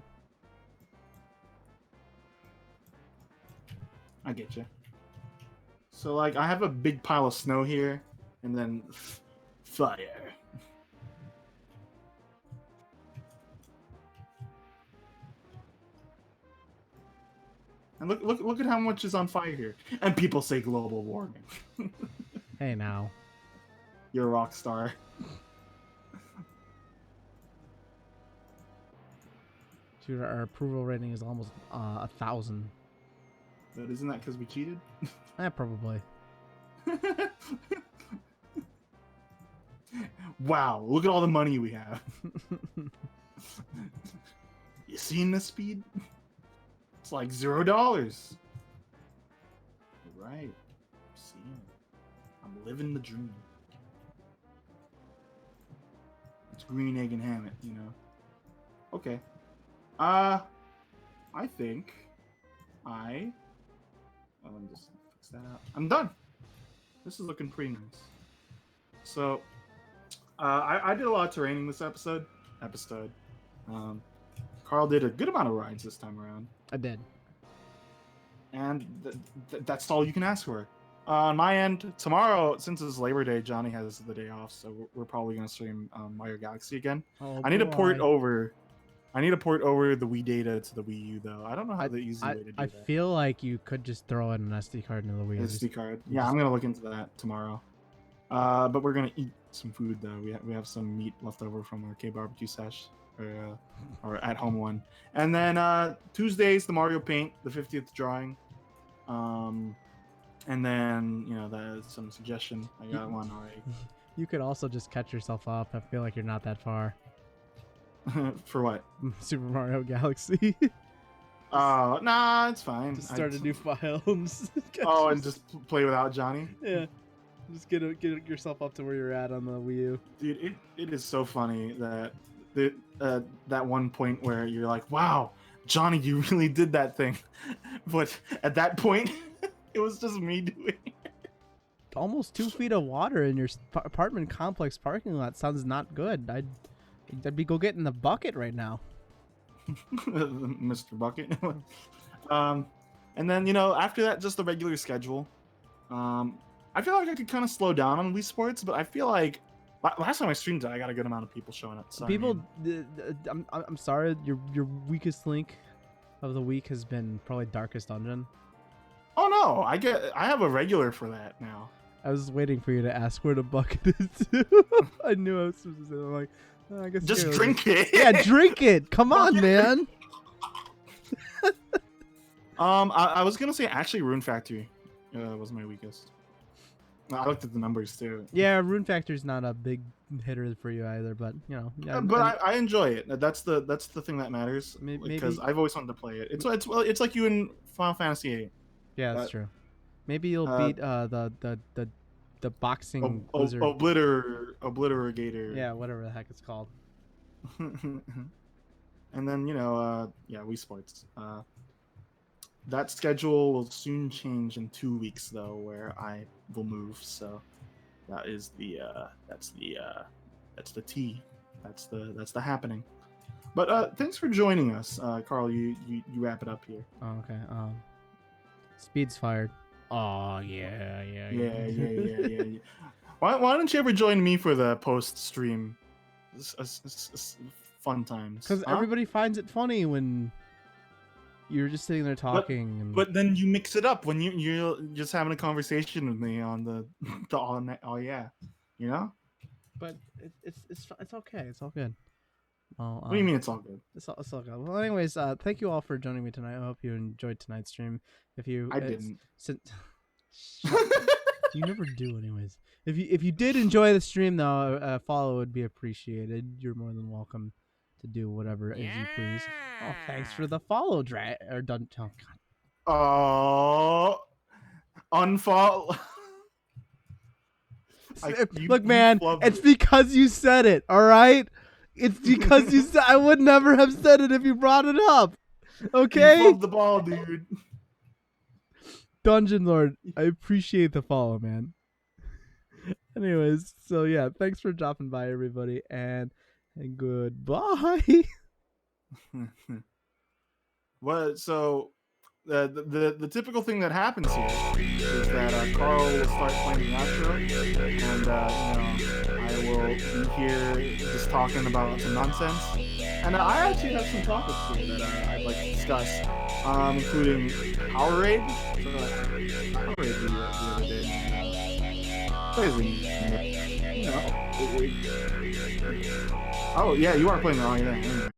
I get you. So, like, I have a big pile of snow here, and then fire. And look at how much is on fire here. And people say global warming. Hey, now. You're a rock star. Dude, our approval rating is almost 1,000. But isn't that because we cheated? Probably. Wow, look at all the money we have. You seen this speed? It's like $0. Right. I'm seeing it. I'm living the dream. It's green egg and ham it, you know. Okay. I think let me just fix that out. I'm done. This is looking pretty nice. So, I did a lot of terraining this episode. Carl did a good amount of rides this time around. I did. And that's all you can ask for. On my end, tomorrow, since it's Labor Day, Johnny has the day off, so we're probably going to stream Mario Galaxy again. Oh, I need to port boy. over the Wii data to the Wii U, though. I don't know how the easy way to do I that. feel like you could just throw in an SD card into the Wii. SD card. Yeah, I'm gonna look into that tomorrow. But we're gonna eat some food though. We have some meat left over from our K barbecue sesh, or at home one. And then Tuesday's the Mario Paint, the 50th drawing. And then some suggestion. I got one already. You could also just catch yourself up. I feel like you're not that far. For what? Super Mario Galaxy. Nah, it's fine. Just start a new file. And just play without Johnny. Yeah. Just get yourself up to where you're at on the Wii U. Dude, it is so funny that that one point where you're like, wow, Johnny, you really did that thing. But at that point, it was just me doing it. Almost 2 feet of water in your apartment complex parking lot sounds not good. I'd be go getting the bucket right now. Mr. Bucket. And then, after that, just the regular schedule. I feel like I could kind of slow down on Wii Sports, but I feel like last time I streamed it, I got a good amount of people showing up. So I'm sorry, your weakest link of the week has been probably Darkest Dungeon. Oh no, I have a regular for that now. I was waiting for you to ask where the bucket is. I knew I was supposed to say that. I'm like, I guess just drink it. Yeah, drink it. Come on, man. I was gonna say actually Rune Factory was my weakest. I looked at the numbers too. Yeah, Rune Factory's not a big hitter for you either, but Yeah, but I enjoy it. That's the thing that matters. Because I've always wanted to play it. It's like you in Final Fantasy VIII. Yeah, that's true. Maybe you'll beat the boxing wizard. Obliterator. Yeah, whatever the heck it's called. And then Wii Sports. That schedule will soon change in 2 weeks though, where I will move. So that is that's the T. That's the happening. But thanks for joining us, Carl. You wrap it up here. Oh, okay. Speed's fired. Oh yeah. Why don't you ever join me for the post stream? Fun times. Because everybody finds it funny when you're just sitting there talking. But then you mix it up when you're just having a conversation with me on the oh yeah, But it's okay. It's all good. Well, what do you mean it's all good? It's all good. Well, anyways, thank you all for joining me tonight. I hope you enjoyed tonight's stream. If you, I didn't. You never do, anyways. If you did enjoy the stream, though, a follow would be appreciated. You're more than welcome to do whatever as you please. Oh, thanks for the follow, done. Oh, God. Oh, unfollow. Look, man, it's because you said it. All right. It's because you said. I would never have said it if you brought it up. Okay. You flubbed the ball, dude. Dungeon Lord, I appreciate the follow, man. Anyways, so yeah, thanks for dropping by, everybody, and goodbye. What? So the typical thing that happens here is that Carl will start playing the outro, and I will be here just talking about some nonsense. And I actually have some topics here that I'd like to discuss, including Powerade. So, Powerade the other day. Crazy. You know, oh yeah, you are playing. Oh yeah. Anyway.